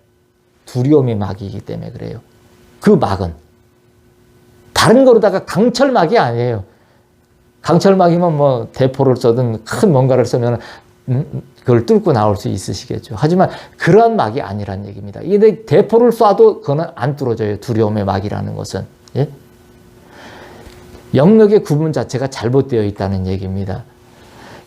두려움의 막이기 때문에 그래요. 그 막은 다른 거로다가 강철막이 아니에요. 강철막이면 뭐 대포를 쏘든 큰 뭔가를 쏘면 그걸 뚫고 나올 수 있으시겠죠. 하지만 그런 막이 아니란 얘기입니다. 근데 대포를 쏴도 그거는 안 뚫어져요. 두려움의 막이라는 것은. 예? 영역의 구분 자체가 잘못되어 있다는 얘기입니다.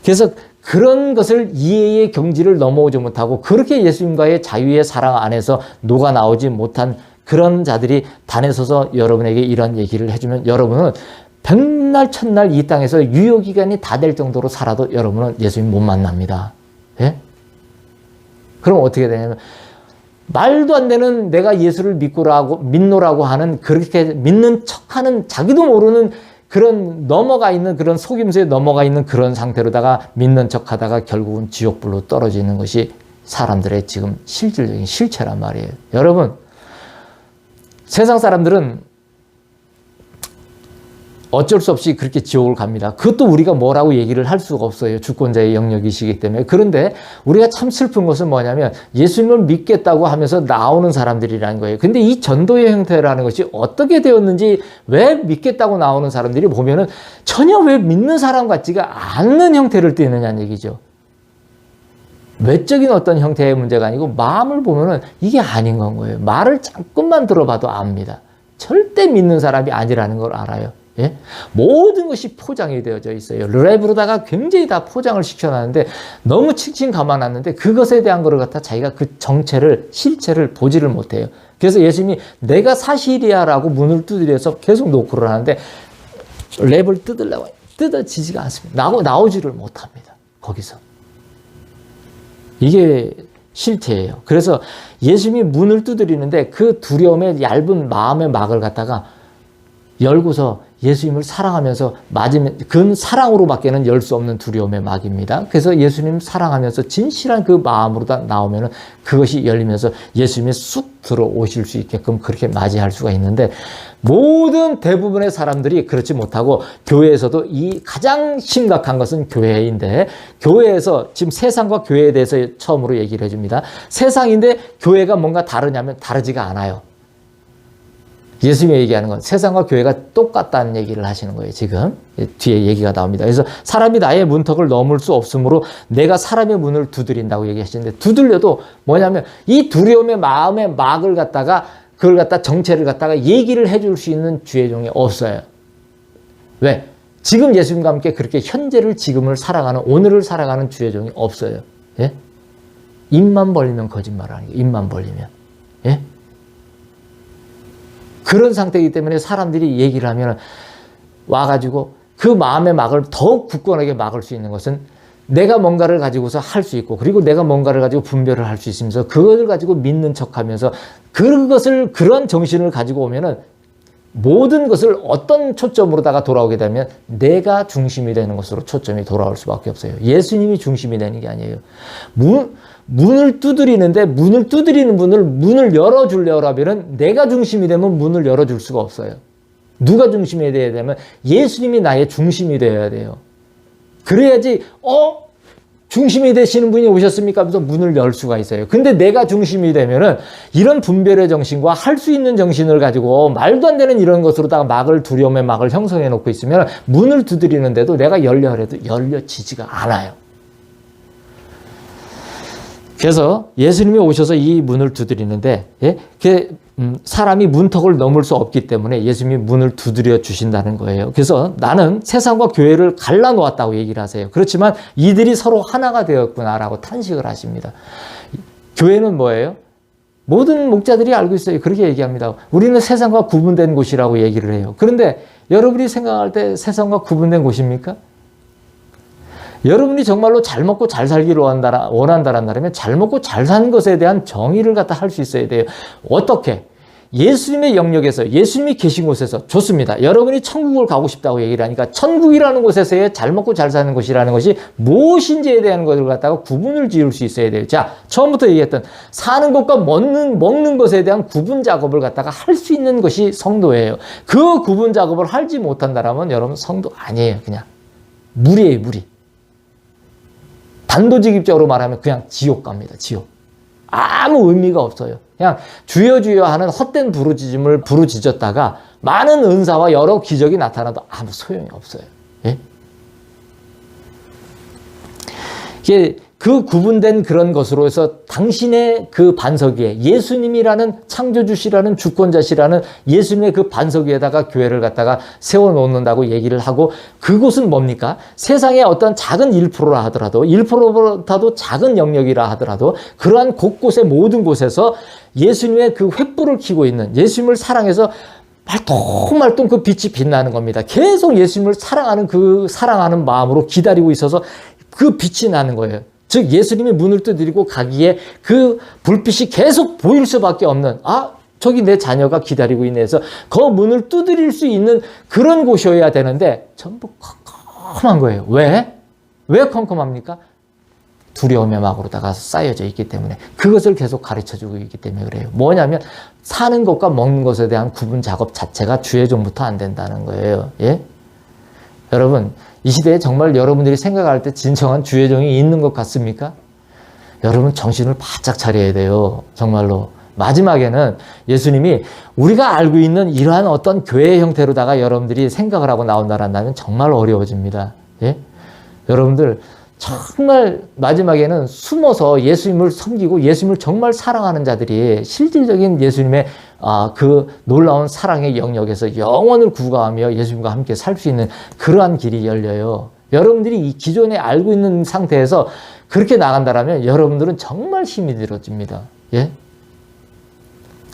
그래서 그런 것을 이해의 경지를 넘어오지 못하고 그렇게 예수님과의 자유의 사랑 안에서 녹아 나오지 못한 그런 자들이 단에 서서 여러분에게 이런 얘기를 해주면 여러분은 백날 천날 이 땅에서 유효기간이 다 될 정도로 살아도 여러분은 예수님 못 만납니다. 예? 그럼 어떻게 되냐면 말도 안 되는 내가 예수를 믿노라고 하는 그렇게 믿는 척하는 자기도 모르는 그런 넘어가 있는 그런 속임수에 넘어가 있는 그런 상태로다가 믿는 척하다가 결국은 지옥불로 떨어지는 것이 사람들의 지금 실질적인 실체란 말이에요. 여러분, 세상 사람들은 어쩔 수 없이 그렇게 지옥을 갑니다. 그것도 우리가 뭐라고 얘기를 할 수가 없어요. 주권자의 영역이시기 때문에. 그런데 우리가 참 슬픈 것은 뭐냐면 예수님을 믿겠다고 하면서 나오는 사람들이라는 거예요. 근데 이 전도의 형태라는 것이 어떻게 되었는지 왜 믿겠다고 나오는 사람들이 보면은 전혀 왜 믿는 사람 같지가 않는 형태를 띠느냐는 얘기죠. 외적인 어떤 형태의 문제가 아니고 마음을 보면은 이게 아닌 건 거예요. 말을 잠깐만 들어봐도 압니다. 절대 믿는 사람이 아니라는 걸 알아요. 예? 모든 것이 포장이 되어져 있어요. 랩으로다가 굉장히 다 포장을 시켜놨는데 너무 칭칭 감아놨는데 그것에 대한 거를 갖다 자기가 그 정체를 실체를 보지를 못해요. 그래서 예수님이 내가 사실이야 라고 문을 두드려서 계속 노크를 하는데 랩을 뜯으려고 뜯어지지가 않습니다. 나오지를 못합니다. 거기서. 이게 실체예요. 그래서 예수님이 문을 두드리는데 그 두려움의 얇은 마음의 막을 갖다가 열고서 예수님을 사랑하면서 맞으면 그건 사랑으로밖에는 열 수 없는 두려움의 막입니다. 그래서 예수님 사랑하면서 진실한 그 마음으로 다 나오면은 그것이 열리면서 예수님이 쑥 들어오실 수 있게끔 그렇게 맞이할 수가 있는데 모든 대부분의 사람들이 그렇지 못하고 교회에서도 이 가장 심각한 것은 교회인데 교회에서 지금 세상과 교회에 대해서 처음으로 얘기를 해줍니다. 세상인데 교회가 뭔가 다르냐면 다르지가 않아요. 예수님이 얘기하는 건 세상과 교회가 똑같다는 얘기를 하시는 거예요. 지금 뒤에 얘기가 나옵니다. 그래서 사람이 나의 문턱을 넘을 수 없으므로 내가 사람의 문을 두드린다고 얘기하시는데 두들려도 뭐냐면 이 두려움의 마음의 막을 갖다가 그걸 갖다 정체를 갖다가 얘기를 해줄 수 있는 주의 종이 없어요. 왜? 지금 예수님과 함께 그렇게 현재를 지금을 살아가는 오늘을 살아가는 주의 종이 없어요. 예? 입만 벌리면 거짓말하는 거예요. 입만 벌리면. 예? 그런 상태이기 때문에 사람들이 얘기를 하면 와가지고 그 마음의 막을 더욱 굳건하게 막을 수 있는 것은 내가 뭔가를 가지고서 할 수 있고 그리고 내가 뭔가를 가지고 분별을 할 수 있으면서 그것을 가지고 믿는 척하면서 그것을 그런 정신을 가지고 오면은 모든 것을 어떤 초점으로다가 돌아오게 되면 내가 중심이 되는 것으로 초점이 돌아올 수밖에 없어요. 예수님이 중심이 되는 게 아니에요. 문을 두드리는데 문을 두드리는 분을 문을 열어주려고 하면 내가 중심이 되면 문을 열어줄 수가 없어요. 누가 중심이 돼야 되면 예수님이 나의 중심이 되어야 돼요. 그래야지 중심이 되시는 분이 오셨습니까? 하면서 문을 열 수가 있어요. 근데 내가 중심이 되면은 이런 분별의 정신과 할 수 있는 정신을 가지고 말도 안 되는 이런 것으로다가 막을 두려움의 막을 형성해 놓고 있으면 문을 두드리는데도 내가 열려 해도 열려지지가 않아요. 그래서 예수님이 오셔서 이 문을 두드리는데 사람이 문턱을 넘을 수 없기 때문에 예수님이 문을 두드려 주신다는 거예요. 그래서 나는 세상과 교회를 갈라놓았다고 얘기를 하세요. 그렇지만 이들이 서로 하나가 되었구나라고 탄식을 하십니다. 교회는 뭐예요? 모든 목자들이 알고 있어요. 그렇게 얘기합니다. 우리는 세상과 구분된 곳이라고 얘기를 해요. 그런데 여러분이 생각할 때 세상과 구분된 곳입니까? 여러분이 정말로 잘 먹고 잘 살기를 원한다면 잘 먹고 잘 사는 것에 대한 정의를 갖다 할 수 있어야 돼요. 어떻게? 예수님의 영역에서, 예수님이 계신 곳에서 좋습니다. 여러분이 천국을 가고 싶다고 얘기를 하니까 천국이라는 곳에서의 잘 먹고 잘 사는 곳이라는 것이 무엇인지에 대한 것을 갖다가 구분을 지을 수 있어야 돼요. 자, 처음부터 얘기했던 사는 것과 먹는 것에 대한 구분 작업을 갖다가 할 수 있는 것이 성도예요. 그 구분 작업을 하지 못한다면 여러분 성도 아니에요. 그냥 무리예요, 무리. 단도직입적으로 말하면 그냥 지옥 갑니다. 지옥. 아무 의미가 없어요. 그냥 주여 주여 하는 헛된 부르짖음을 부르짖었다가 많은 은사와 여러 기적이 나타나도 아무 소용이 없어요. 예? 이게 그 구분된 그런 것으로 해서 당신의 그 반석 위에 예수님이라는 창조주시라는 주권자시라는 예수님의 그 반석 위에다가 교회를 갖다가 세워놓는다고 얘기를 하고 그곳은 뭡니까? 세상의 어떤 작은 1%라 하더라도 1%보다도 작은 영역이라 하더라도 그러한 곳곳의 모든 곳에서 예수님의 그 횃불을 켜고 있는 예수님을 사랑해서 말똥말똥 그 빛이 빛나는 겁니다. 계속 예수님을 사랑하는 마음으로 기다리고 있어서 그 빛이 나는 거예요. 즉 예수님이 문을 두드리고 가기에 그 불빛이 계속 보일 수밖에 없는 저기 내 자녀가 기다리고 있네 해서 그 문을 두드릴 수 있는 그런 곳이어야 되는데 전부 컴컴한 거예요. 왜? 왜 컴컴합니까? 두려움의 막으로다가 쌓여져 있기 때문에 그것을 계속 가르쳐주고 있기 때문에 그래요. 뭐냐면 사는 것과 먹는 것에 대한 구분 작업 자체가 주의종부터 안 된다는 거예요. 예? 여러분 이 시대에 정말 여러분들이 생각할 때 진정한 주의종이 있는 것 같습니까? 여러분 정신을 바짝 차려야 돼요. 정말로. 마지막에는 예수님이 우리가 알고 있는 이러한 어떤 교회의 형태로다가 여러분들이 생각을 하고 나온다면 정말 어려워집니다. 예? 여러분들 정말 마지막에는 숨어서 예수님을 섬기고 예수님을 정말 사랑하는 자들이 실질적인 예수님의 그 놀라운 사랑의 영역에서 영원을 구가하며 예수님과 함께 살 수 있는 그러한 길이 열려요. 여러분들이 이 기존에 알고 있는 상태에서 그렇게 나간다면 여러분들은 정말 힘이 들어집니다. 예?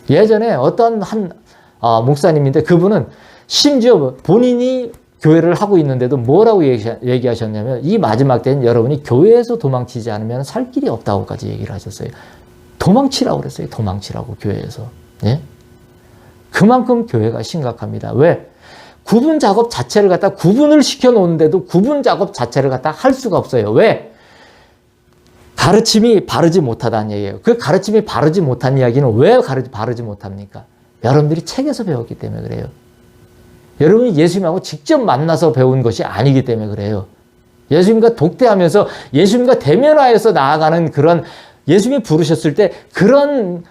예전에 어떤 한 목사님인데 그분은 심지어 본인이 교회를 하고 있는데도 뭐라고 얘기하셨냐면 이 마지막 때는 여러분이 교회에서 도망치지 않으면 살 길이 없다고까지 얘기를 하셨어요. 도망치라고 그랬어요. 도망치라고 교회에서. 예? 그만큼 교회가 심각합니다. 왜? 구분 작업 자체를 갖다 구분을 시켜놓는데도 구분 작업 자체를 갖다 할 수가 없어요. 왜? 가르침이 바르지 못하다는 얘기예요. 그 가르침이 바르지 못한 이야기는 왜 바르지 못합니까? 여러분들이 책에서 배웠기 때문에 그래요. 여러분이 예수님하고 직접 만나서 배운 것이 아니기 때문에 그래요. 예수님과 독대하면서 예수님과 대면하여서 나아가는 그런 예수님이 부르셨을 때 그런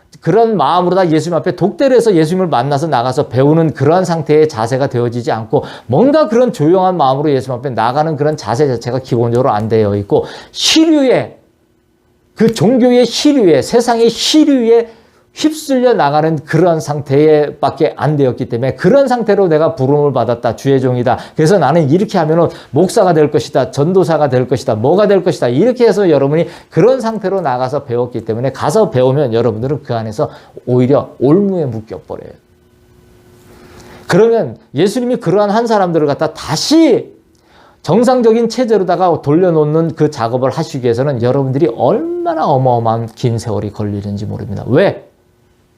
마음으로 다 예수님 앞에 독대를 해서 예수님을 만나서 나가서 배우는 그러한 상태의 자세가 되어지지 않고 뭔가 그런 조용한 마음으로 예수님 앞에 나가는 그런 자세 자체가 기본적으로 안 되어 있고 시류에 그 종교의 시류에 세상의 시류에 휩쓸려 나가는 그런 상태에 밖에 안 되었기 때문에 그런 상태로 내가 부름을 받았다. 주의 종이다. 그래서 나는 이렇게 하면은 목사가 될 것이다. 전도사가 될 것이다. 뭐가 될 것이다. 이렇게 해서 여러분이 그런 상태로 나가서 배웠기 때문에 가서 배우면 여러분들은 그 안에서 오히려 올무에 묶여버려요. 그러면 예수님이 그러한 한 사람들을 갖다 다시 정상적인 체제로다가 돌려놓는 그 작업을 하시기 위해서는 여러분들이 얼마나 어마어마한 긴 세월이 걸리는지 모릅니다. 왜?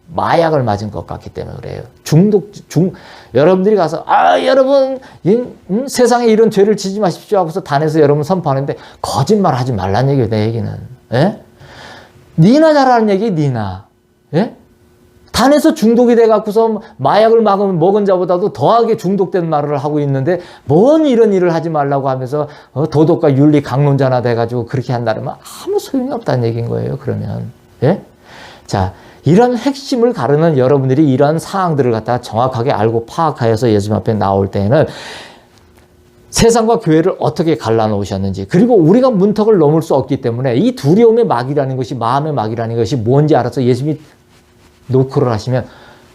마약을 맞은 것 같기 때문에 그래요. 여러분들이 가서 여러분 세상에 이런 죄를 지지 마십시오 하고서 단에서 여러분 선포하는데 거짓말 하지 말란 얘기예요. 내 얘기는. 예? 니나 잘하는 얘기 니나. 예? 단에서 중독이 돼갖고서 마약을 먹은 자보다도 더하게 중독된 말을 하고 있는데 뭔 이런 일을 하지 말라고 하면서 도덕과 윤리 강론자나 돼가지고 그렇게 한다면 아무 소용이 없다는 얘기인 거예요. 그러면. 예? 자, 이런 핵심을 가르는 여러분들이 이런 사항들을 갖다가 정확하게 알고 파악하여서 예수님 앞에 나올 때에는 세상과 교회를 어떻게 갈라놓으셨는지 그리고 우리가 문턱을 넘을 수 없기 때문에 이 두려움의 막이라는 것이 마음의 막이라는 것이 뭔지 알아서 예수님이 노크를 하시면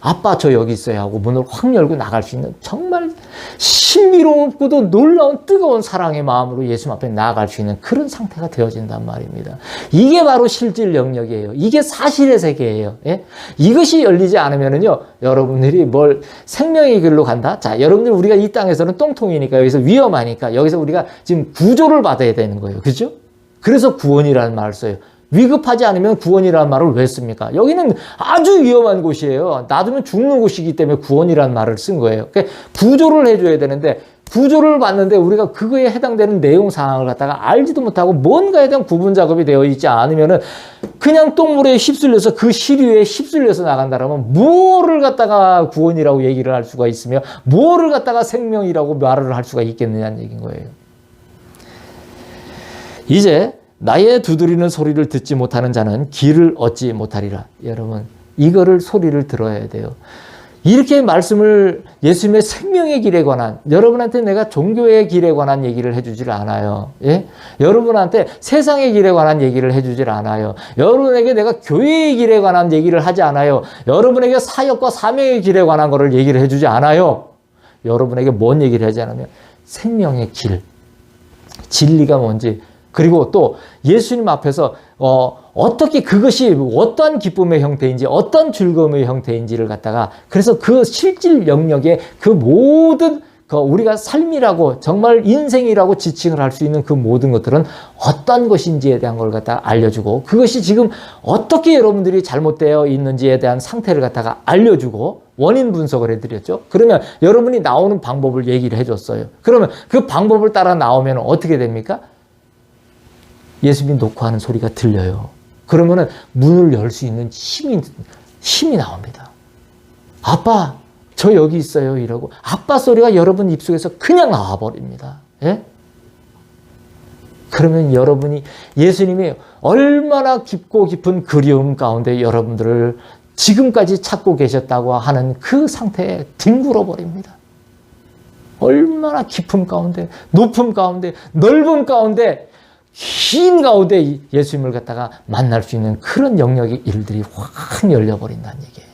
아빠 저 여기 있어요 하고 문을 확 열고 나갈 수 있는 정말 신비롭고도 놀라운 뜨거운 사랑의 마음으로 예수님 앞에 나아갈 수 있는 그런 상태가 되어진단 말입니다. 이게 바로 실질 영역이에요. 이게 사실의 세계예요. 예? 이것이 열리지 않으면은요, 여러분들이 뭘 생명의 길로 간다? 자, 여러분들 우리가 이 땅에서는 똥통이니까 여기서 위험하니까 여기서 우리가 지금 구조를 받아야 되는 거예요. 그죠? 그래서 구원이라는 말을 써요. 위급하지 않으면 구원이라는 말을 왜 씁니까? 여기는 아주 위험한 곳이에요. 놔두면 죽는 곳이기 때문에 구원이라는 말을 쓴 거예요. 그러니까 구조를 해줘야 되는데 구조를 봤는데 우리가 그거에 해당되는 내용 사항을 갖다가 알지도 못하고 뭔가에 대한 구분 작업이 되어 있지 않으면은 그냥 똥물에 휩쓸려서 그 시류에 휩쓸려서 나간다라면 뭐를 갖다가 구원이라고 얘기를 할 수가 있으며 뭐를 갖다가 생명이라고 말을 할 수가 있겠느냐는 얘기인 거예요. 이제 나의 두드리는 소리를 듣지 못하는 자는 길을 얻지 못하리라. 여러분, 이거를 소리를 들어야 돼요. 이렇게 말씀을 예수님의 생명의 길에 관한, 여러분한테 내가 종교의 길에 관한 얘기를 해주질 않아요. 예? 여러분한테 세상의 길에 관한 얘기를 해주질 않아요. 여러분에게 내가 교회의 길에 관한 얘기를 하지 않아요. 여러분에게 사역과 사명의 길에 관한 거를 얘기를 해주지 않아요. 여러분에게 뭔 얘기를 하지 않으면 생명의 길, 진리가 뭔지, 그리고 또 예수님 앞에서 어떻게 그것이 어떠한 기쁨의 형태인지 어떤 즐거움의 형태인지를 갖다가 그래서 그 실질 영역에 그 모든 우리가 삶이라고 정말 인생이라고 지칭을 할 수 있는 그 모든 것들은 어떤 것인지에 대한 걸 갖다가 알려주고 그것이 지금 어떻게 여러분들이 잘못되어 있는지에 대한 상태를 갖다가 알려주고 원인 분석을 해드렸죠. 그러면 여러분이 나오는 방법을 얘기를 해줬어요. 그러면 그 방법을 따라 나오면 어떻게 됩니까? 예수님이 놓고 하는 소리가 들려요. 그러면은 문을 열 수 있는 힘이 나옵니다. 아빠, 저 여기 있어요. 이러고 아빠 소리가 여러분 입속에서 그냥 나와버립니다. 예? 그러면 여러분이 예수님이 얼마나 깊고 깊은 그리움 가운데 여러분들을 지금까지 찾고 계셨다고 하는 그 상태에 뒹굴어 버립니다. 얼마나 깊음 가운데, 높음 가운데, 넓음 가운데 긴 가운데 예수님을 갖다가 만날 수 있는 그런 영역의 일들이 확 열려버린다는 얘기예요.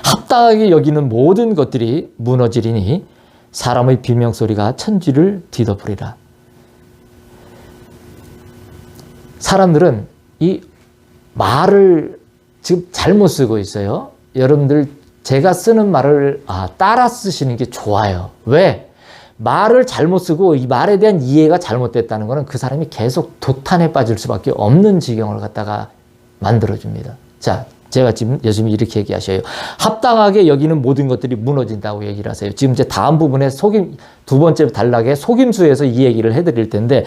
합당하게 여기는 모든 것들이 무너지리니 사람의 비명소리가 천지를 뒤덮으리라. 사람들은 이 말을 지금 잘못 쓰고 있어요. 여러분들 제가 쓰는 말을 따라 쓰시는 게 좋아요. 왜? 말을 잘못 쓰고 이 말에 대한 이해가 잘못됐다는 것은 그 사람이 계속 도탄에 빠질 수밖에 없는 지경을 갖다가 만들어줍니다. 자, 제가 지금 예수님이 이렇게 얘기하셔요. 합당하게 여기는 모든 것들이 무너진다고 얘기를 하세요. 지금 이제 다음 부분에 두 번째 단락에 속임수에서 이 얘기를 해드릴 텐데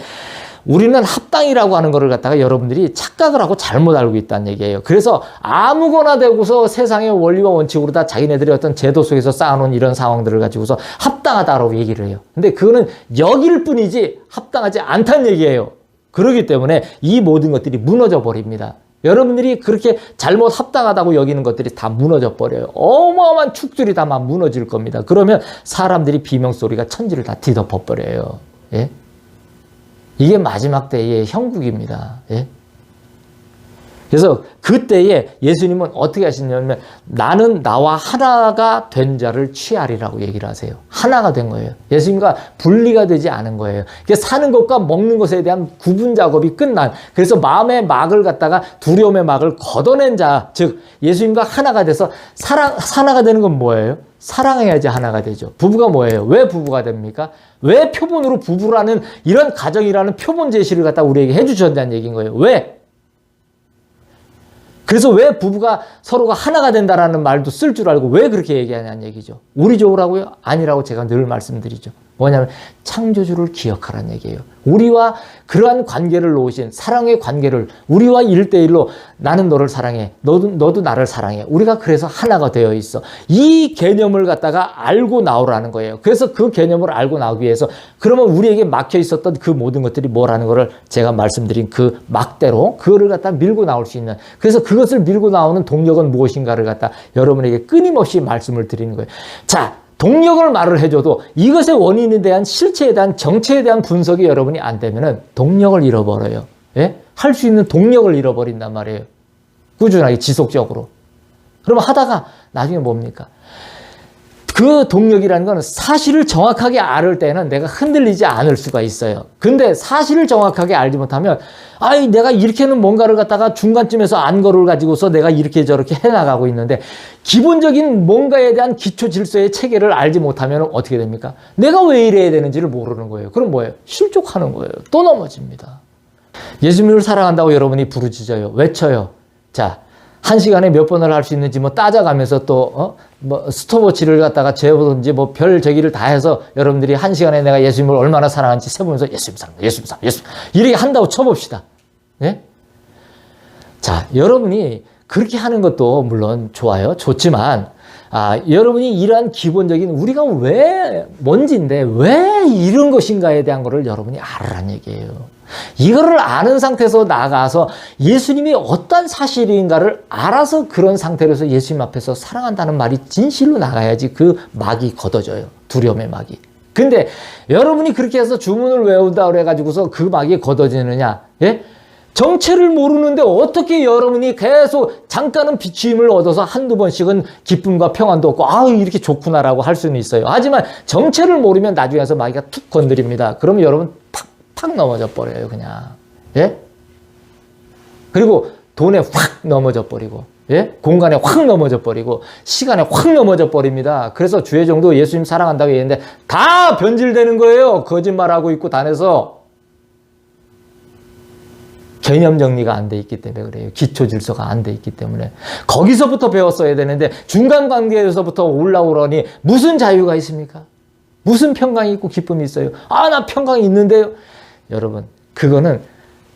우리는 합당이라고 하는 것을 갖다가 여러분들이 착각을 하고 잘못 알고 있다는 얘기예요. 그래서 아무거나 되고서 세상의 원리와 원칙으로 다 자기네들이 어떤 제도 속에서 쌓아놓은 이런 상황들을 가지고서 합당하다라고 얘기를 해요. 근데 그거는 여길 뿐이지 합당하지 않다는 얘기예요. 그렇기 때문에 이 모든 것들이 무너져 버립니다. 여러분들이 그렇게 잘못 합당하다고 여기는 것들이 다 무너져 버려요. 어마어마한 축들이 다 막 무너질 겁니다. 그러면 사람들이 비명소리가 천지를 다 뒤덮어 버려요. 예? 이게 마지막 때의 형국입니다. 예? 그래서 그때에 예수님은 어떻게 하시냐면 나는 나와 하나가 된 자를 취하리라고 얘기를 하세요. 하나가 된 거예요. 예수님과 분리가 되지 않은 거예요. 사는 것과 먹는 것에 대한 구분 작업이 끝난, 그래서 마음의 막을 갖다가 두려움의 막을 걷어낸 자, 즉 예수님과 하나가 돼서 하나가 되는 건 뭐예요? 사랑해야지 하나가 되죠. 부부가 뭐예요? 왜 부부가 됩니까? 왜 표본으로 부부라는 이런 가정이라는 표본 제시를 갖다 우리에게 해주셨다는 얘기인 거예요. 왜? 그래서 왜 부부가 서로가 하나가 된다라는 말도 쓸 줄 알고 왜 그렇게 얘기하냐는 얘기죠. 우리 좋으라고요? 아니라고 제가 늘 말씀드리죠. 뭐냐면 창조주를 기억하라는 얘기예요. 우리와 그러한 관계를 놓으신 사랑의 관계를 우리와 1대1로 나는 너를 사랑해. 너도 나를 사랑해. 우리가 그래서 하나가 되어 있어. 이 개념을 갖다가 알고 나오라는 거예요. 그래서 그 개념을 알고 나오기 위해서 그러면 우리에게 막혀 있었던 그 모든 것들이 뭐라는 거를 제가 말씀드린 그 막대로 그거를 갖다 밀고 나올 수 있는, 그래서 그것을 밀고 나오는 동력은 무엇인가를 갖다 여러분에게 끊임없이 말씀을 드리는 거예요. 자, 동력을 말을 해줘도 이것의 원인에 대한 실체에 대한 정체에 대한 분석이 여러분이 안 되면은 동력을 잃어버려요. 예? 할 수 있는 동력을 잃어버린단 말이에요. 꾸준하게 지속적으로. 그럼 하다가 나중에 뭡니까? 그 동력이라는 건 사실을 정확하게 알을 때는 내가 흔들리지 않을 수가 있어요. 근데 사실을 정확하게 알지 못하면 아이 내가 이렇게는 뭔가를 갖다가 중간쯤에서 안 거를 가지고서 내가 이렇게 저렇게 해나가고 있는데 기본적인 뭔가에 대한 기초 질서의 체계를 알지 못하면 어떻게 됩니까? 내가 왜 이래야 되는지를 모르는 거예요. 그럼 뭐예요? 실족하는 거예요. 또 넘어집니다. 예수님을 사랑한다고 여러분이 부르짖어요. 외쳐요. 자, 한 시간에 몇 번을 할 수 있는지 뭐 따져가면서 또 스톱워치를 갖다가 재보든지 뭐 별 제기를 다 해서 여러분들이 한 시간에 내가 예수님을 얼마나 사랑하는지 세보면서 예수님 사랑한다, 예수님 사랑한다, 예수님 이렇게 한다고 쳐봅시다. 예? 자, 여러분이 그렇게 하는 것도 물론 좋아요. 좋지만 여러분이 이러한 기본적인 우리가 왜 뭔지인데 왜 이런 것인가에 대한 거를 여러분이 알으란 얘기예요. 이거를 아는 상태에서 나가서 예수님이 어떤 사실인가를 알아서 그런 상태로서 예수님 앞에서 사랑한다는 말이 진실로 나가야지 그 막이 걷어져요. 두려움의 막이. 근데 여러분이 그렇게 해서 주문을 외운다 그래가지고서 그 막이 걷어지느냐? 예? 정체를 모르는데 어떻게 여러분이 계속 잠깐은 비추임을 얻어서 한두 번씩은 기쁨과 평안도 얻고 이렇게 좋구나라고 할 수는 있어요. 하지만 정체를 모르면 나중에서 마귀가 툭 건드립니다. 그러면 여러분 팍 넘어져 버려요, 그냥. 예? 그리고 돈에 확 넘어져 버리고, 예? 공간에 확 넘어져 버리고, 시간에 확 넘어져 버립니다. 그래서 주의 종도 예수님 사랑한다고 얘기했는데 다 변질되는 거예요. 거짓말하고 있고 다녀서. 개념 정리가 안 돼 있기 때문에 그래요. 기초 질서가 안 돼 있기 때문에. 거기서부터 배웠어야 되는데 중간 관계에서부터 올라오려니 무슨 자유가 있습니까? 무슨 평강이 있고 기쁨이 있어요? 나 평강이 있는데요. 여러분, 그거는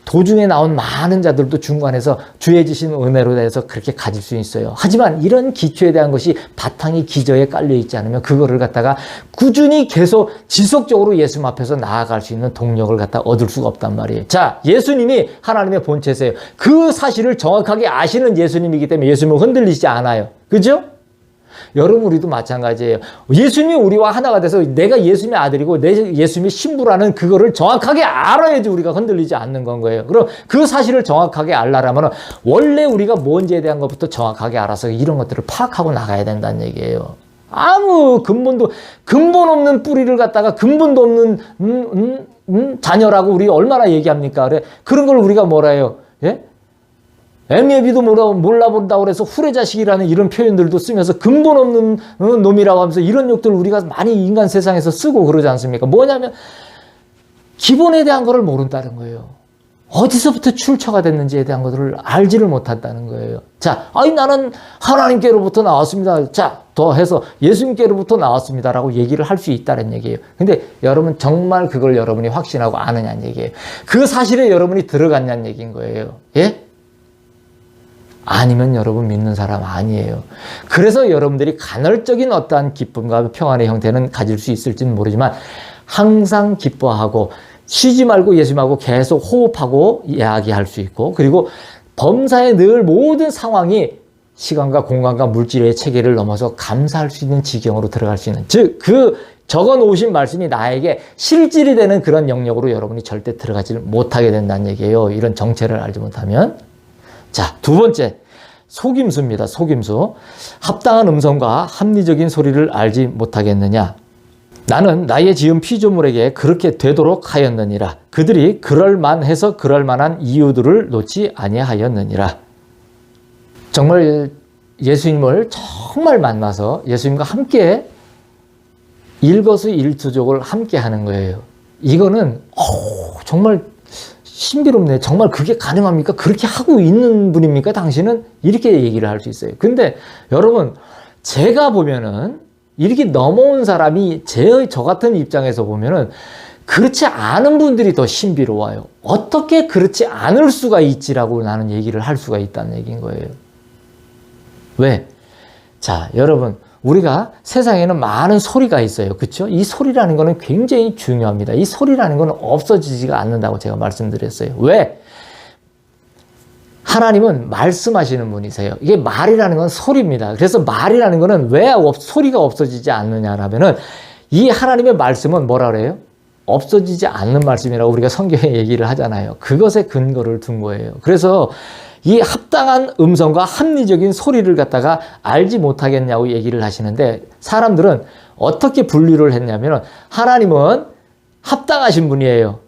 도중에 나온 많은 자들도 중간에서 주의 주신 은혜로 대해서 그렇게 가질 수 있어요. 하지만 이런 기초에 대한 것이 바탕이 기저에 깔려 있지 않으면 그거를 갖다가 꾸준히 계속 지속적으로 예수님 앞에서 나아갈 수 있는 동력을 갖다 얻을 수가 없단 말이에요. 자, 예수님이 하나님의 본체세요. 그 사실을 정확하게 아시는 예수님이기 때문에 예수님은 흔들리지 않아요. 그죠? 여러분, 우리도 마찬가지예요. 예수님이 우리와 하나가 돼서 내가 예수님의 아들이고 내 예수님의 신부라는 그거를 정확하게 알아야지 우리가 흔들리지 않는 건 거예요. 그럼 그 사실을 정확하게 알려면 원래 우리가 뭔지에 대한 것부터 정확하게 알아서 이런 것들을 파악하고 나가야 된다는 얘기예요. 아무 근본 없는 뿌리를 갖다가 근본도 없는 자녀라고 우리 얼마나 얘기합니까? 그런 걸 우리가 뭐라 해요? 예? 애미애비도 몰라본다고 그래서 후레자식이라는 이런 표현들도 쓰면서 근본 없는 놈이라고 하면서 이런 욕들을 우리가 많이 인간 세상에서 쓰고 그러지 않습니까? 뭐냐면 기본에 대한 거를 모른다는 거예요. 어디서부터 출처가 됐는지에 대한 것들을 알지를 못한다는 거예요. 자, 나는 하나님께로부터 나왔습니다. 자, 더 해서 예수님께로부터 나왔습니다라고 얘기를 할 수 있다는 얘기예요. 근데 여러분 정말 그걸 여러분이 확신하고 아느냐는 얘기예요. 그 사실에 여러분이 들어갔냐는 얘기인 거예요. 예? 아니면 여러분 믿는 사람 아니에요. 그래서 여러분들이 간헐적인 어떠한 기쁨과 평안의 형태는 가질 수 있을지는 모르지만 항상 기뻐하고 쉬지 말고 예수님하고 계속 호흡하고 이야기할 수 있고 그리고 범사에 늘 모든 상황이 시간과 공간과 물질의 체계를 넘어서 감사할 수 있는 지경으로 들어갈 수 있는 즉 그 적어 놓으신 말씀이 나에게 실질이 되는 그런 영역으로 여러분이 절대 들어가지 못하게 된다는 얘기예요. 이런 정체를 알지 못하면. 자, 두 번째, 속임수입니다. 속임수. 합당한 음성과 합리적인 소리를 알지 못하겠느냐. 나는 나의 지은 피조물에게 그렇게 되도록 하였느니라. 그들이 그럴만해서 그럴만한 이유들을 놓지 아니하였느니라. 정말 예수님을 정말 만나서 예수님과 함께 일거수일투족을 함께 하는 거예요. 이거는 정말 신비롭네. 정말 그게 가능합니까? 그렇게 하고 있는 분입니까? 당신은? 이렇게 얘기를 할 수 있어요. 근데 여러분, 제가 보면은 이렇게 넘어온 사람이 저 같은 입장에서 보면은 그렇지 않은 분들이 더 신비로워요. 어떻게 그렇지 않을 수가 있지라고 나는 얘기를 할 수가 있다는 얘기인 거예요. 왜? 자, 여러분, 우리가 세상에는 많은 소리가 있어요. 그렇죠? 이 소리라는 거는 굉장히 중요합니다. 이 소리라는 거는 없어지지가 않는다고 제가 말씀드렸어요. 왜? 하나님은 말씀하시는 분이세요. 이게 말이라는 건 소리입니다. 그래서 말이라는 거는 왜 소리가 없어지지 않느냐라면은 이 하나님의 말씀은 뭐라 그래요? 없어지지 않는 말씀이라고 우리가 성경에 얘기를 하잖아요. 그것에 근거를 둔 거예요. 그래서 이 합당한 음성과 합리적인 소리를 갖다가 알지 못하겠냐고 얘기를 하시는데, 사람들은 어떻게 분류를 했냐면 하나님은 합당하신 분이에요.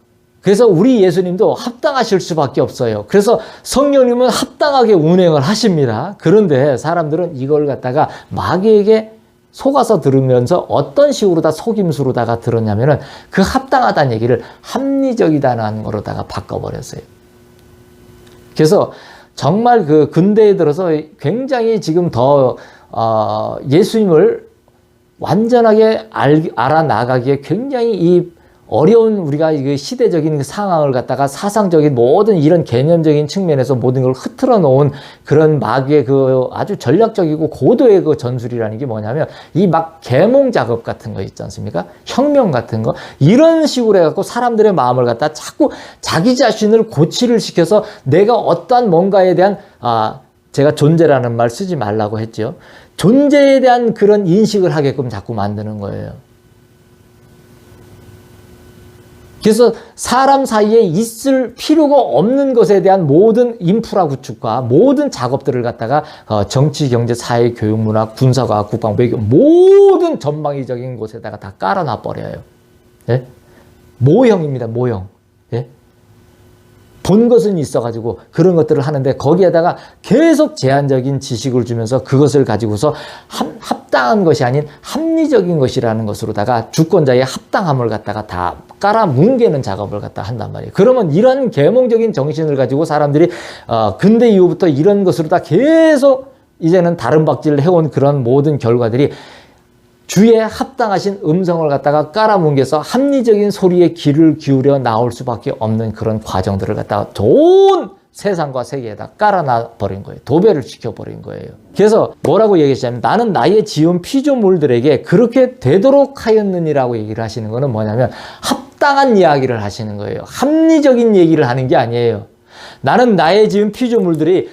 그래서 우리 예수님도 합당하실 수밖에 없어요. 그래서 성령님은 합당하게 운행을 하십니다. 그런데 사람들은 이걸 갖다가 마귀에게 속아서 들으면서 어떤 식으로 다 속임수로다가 들었냐면은 그 합당하다는 얘기를 합리적이다는 거로다가 바꿔버렸어요. 그래서 정말 그 근대에 들어서 굉장히 지금 더 예수님을 완전하게 알아나가기에 굉장히 이 어려운 우리가 시대적인 상황을 갖다가 사상적인 모든 이런 개념적인 측면에서 모든 걸 흐트러 놓은 그런 마귀의 그 아주 전략적이고 고도의 그 전술이라는 게 뭐냐면 이 막 계몽 작업 같은 거 있지 않습니까? 혁명 같은 거 이런 식으로 해갖고 사람들의 마음을 갖다 자꾸 자기 자신을 고치를 시켜서 내가 어떠한 뭔가에 대한 제가 존재라는 말 쓰지 말라고 했죠. 존재에 대한 그런 인식을 하게끔 자꾸 만드는 거예요. 그래서 사람 사이에 있을 필요가 없는 것에 대한 모든 인프라 구축과 모든 작업들을 갖다가 정치, 경제, 사회, 교육, 문화, 군사과학, 국방, 외교 모든 전방위적인 곳에다가 다 깔아놔 버려요. 예? 모형입니다. 모형. 예? 본 것은 있어가지고 그런 것들을 하는데 거기에다가 계속 제한적인 지식을 주면서 그것을 가지고서 합당한 것이 아닌 합리적인 것이라는 것으로다가 주권자의 합당함을 갖다가 다 깔아 뭉개는 작업을 갖다 한단 말이에요. 그러면 이런 계몽적인 정신을 가지고 사람들이 근대 이후부터 이런 것으로 다 계속 이제는 다른 박질을 해온 그런 모든 결과들이 주의 합당하신 음성을 갖다가 깔아뭉개서 합리적인 소리에 귀를 기울여 나올 수밖에 없는 그런 과정들을 갖다가 좋은 세상과 세계에다 깔아놔 버린 거예요. 도배를 시켜버린 거예요. 그래서 뭐라고 얘기했냐면 나는 나의 지은 피조물들에게 그렇게 되도록 하였느니라고 얘기를 하시는 거는 뭐냐면 합당한 이야기를 하시는 거예요. 합리적인 얘기를 하는 게 아니에요. 나는 나의 지은 피조물들이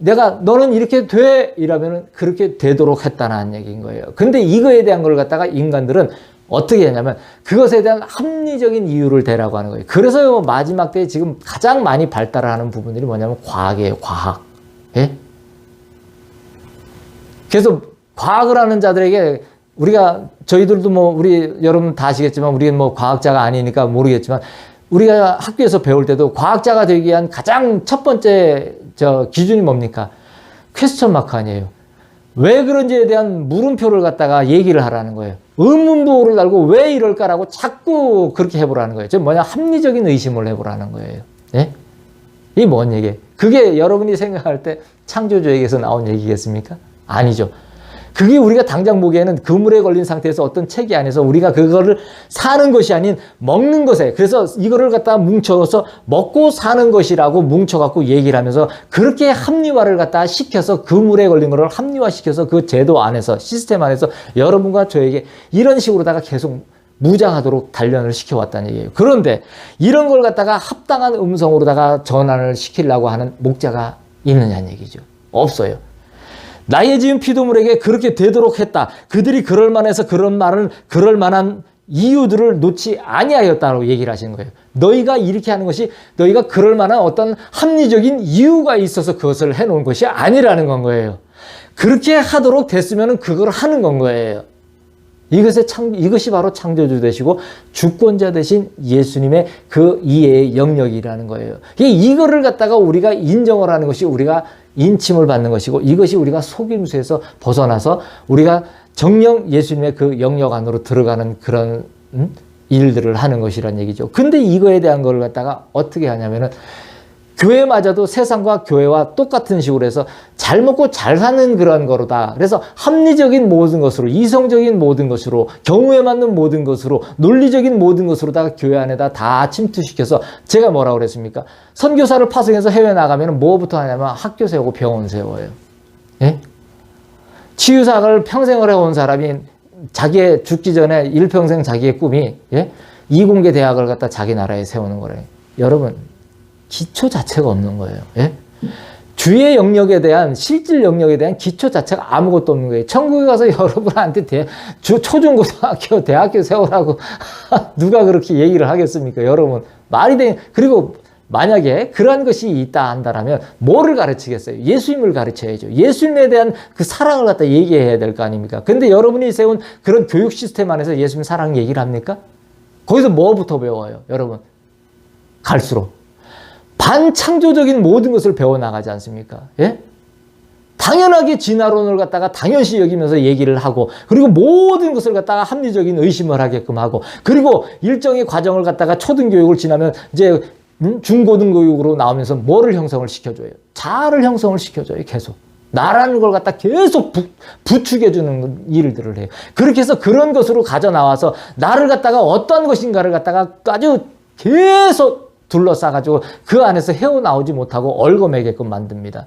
내가 너는 이렇게 돼 이러면 그렇게 되도록 했다는 얘기인 거예요. 근데 이거에 대한 걸 갖다가 인간들은 어떻게 했냐면 그것에 대한 합리적인 이유를 대라고 하는 거예요. 그래서 마지막 때에 지금 가장 많이 발달하는 부분들이 뭐냐면 과학이에요. 과학. 예? 그래서 과학을 하는 자들에게 저희들도 뭐 우리 여러분 다 아시겠지만 우리는 뭐 과학자가 아니니까 모르겠지만 우리가 학교에서 배울 때도 과학자가 되기 위한 가장 첫 번째 기준이 뭡니까? 퀘스천 마크 아니에요. 왜 그런지에 대한 물음표를 갖다가 얘기를 하라는 거예요. 의문부호를 달고 왜 이럴까라고 자꾸 그렇게 해보라는 거예요. 즉 뭐냐 합리적인 의심을 해보라는 거예요. 예? 이게 뭔 얘기예요? 그게 여러분이 생각할 때 창조주에게서 나온 얘기겠습니까? 아니죠. 그게 우리가 당장 보기에는 그물에 걸린 상태에서 어떤 체계 안에서 우리가 그거를 사는 것이 아닌 먹는 것에, 그래서 이거를 갖다가 뭉쳐서 먹고 사는 것이라고 뭉쳐갖고 얘기를 하면서 그렇게 합리화를 갖다가 시켜서 그물에 걸린 거를 합리화시켜서 그 제도 안에서 시스템 안에서 여러분과 저에게 이런 식으로다가 계속 무장하도록 단련을 시켜왔다는 얘기예요. 그런데 이런 걸 갖다가 합당한 음성으로다가 전환을 시키려고 하는 목자가 있느냐는 얘기죠. 없어요. 나의 지은 피조물에게 그렇게 되도록 했다. 그들이 그럴 만해서 그럴 만한 이유들을 놓지 아니하였다고 얘기를 하시는 거예요. 너희가 이렇게 하는 것이 너희가 그럴 만한 어떤 합리적인 이유가 있어서 그것을 해놓은 것이 아니라는 건 거예요. 그렇게 하도록 됐으면 그걸 하는 건 거예요. 이것이 바로 창조주 되시고 주권자 되신 예수님의 그 이해의 영역이라는 거예요. 이거를 갖다가 우리가 인정을 하는 것이 우리가 인침을 받는 것이고 이것이 우리가 속임수에서 벗어나서 우리가 정령 예수님의 그 영역 안으로 들어가는 그런 일들을 하는 것이란 얘기죠. 근데 이거에 대한 걸 갖다가 어떻게 하냐면은 교회마저도 세상과 교회와 똑같은 식으로 해서 잘 먹고 잘 사는 그런 거로다. 그래서 합리적인 모든 것으로, 이성적인 모든 것으로, 경우에 맞는 모든 것으로, 논리적인 모든 것으로다가 교회 안에다 다 침투시켜서 제가 뭐라고 그랬습니까? 선교사를 파송해서 해외 나가면 뭐부터 하냐면 학교 세우고 병원 세워요. 예? 치유사를 평생을 해온 사람이 자기의 죽기 전에 일평생 자기의 꿈이 이공계 대학을 갖다 자기 나라에 세우는 거래요. 여러분, 기초 자체가 없는 거예요. 예? 주의 영역에 대한 실질 영역에 대한 기초 자체가 아무것도 없는 거예요. 천국에 가서 여러분한테 초중고등학교 대학교 세우라고 누가 그렇게 얘기를 하겠습니까? 여러분 말이 돼. 그리고 만약에 그러한 것이 있다 한다면 뭐를 가르치겠어요? 예수님을 가르쳐야죠. 예수님에 대한 그 사랑을 갖다 얘기해야 될 거 아닙니까? 근데 여러분이 세운 그런 교육 시스템 안에서 예수님 사랑 얘기를 합니까? 거기서 뭐부터 배워요? 여러분, 갈수록 반창조적인 모든 것을 배워나가지 않습니까? 예? 당연하게 진화론을 갖다가 당연시 여기면서 얘기를 하고, 그리고 모든 것을 갖다가 합리적인 의심을 하게끔 하고, 그리고 일정의 과정을 갖다가 초등교육을 지나면 이제 중고등교육으로 나오면서 뭐를 형성을 시켜줘요? 자아를 형성을 시켜줘요. 계속. 나라는 걸 갖다 계속 부추겨주는 일들을 해요. 그렇게 해서 그런 것으로 가져 나와서 나를 갖다가 어떤 것인가를 갖다가 아주 계속 둘러싸가지고 그 안에서 헤어나오지 못하고 얽어매게끔 만듭니다.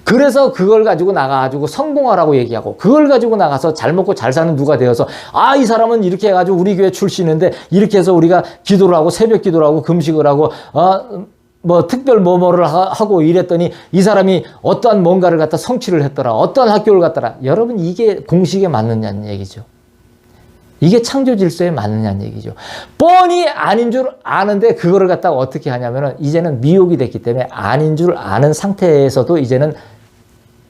그래서 그걸 가지고 나가가지고 성공하라고 얘기하고, 그걸 가지고 나가서 잘 먹고 잘 사는 누가 되어서, 아, 이 사람은 이렇게 해가지고 우리 교회 출신인데 이렇게 해서 우리가 기도를 하고 새벽 기도를 하고 금식을 하고 뭐 특별 뭐뭐를 하고 이랬더니 이 사람이 어떠한 뭔가를 갖다 성취를 했더라, 어떠한 학교를 갔더라. 여러분, 이게 공식에 맞느냐는 얘기죠. 이게 창조 질서에 맞느냐는 얘기죠. 뻔히 아닌 줄 아는데 그거를 갖다가 어떻게 하냐면은 이제는 미혹이 됐기 때문에 아닌 줄 아는 상태에서도 이제는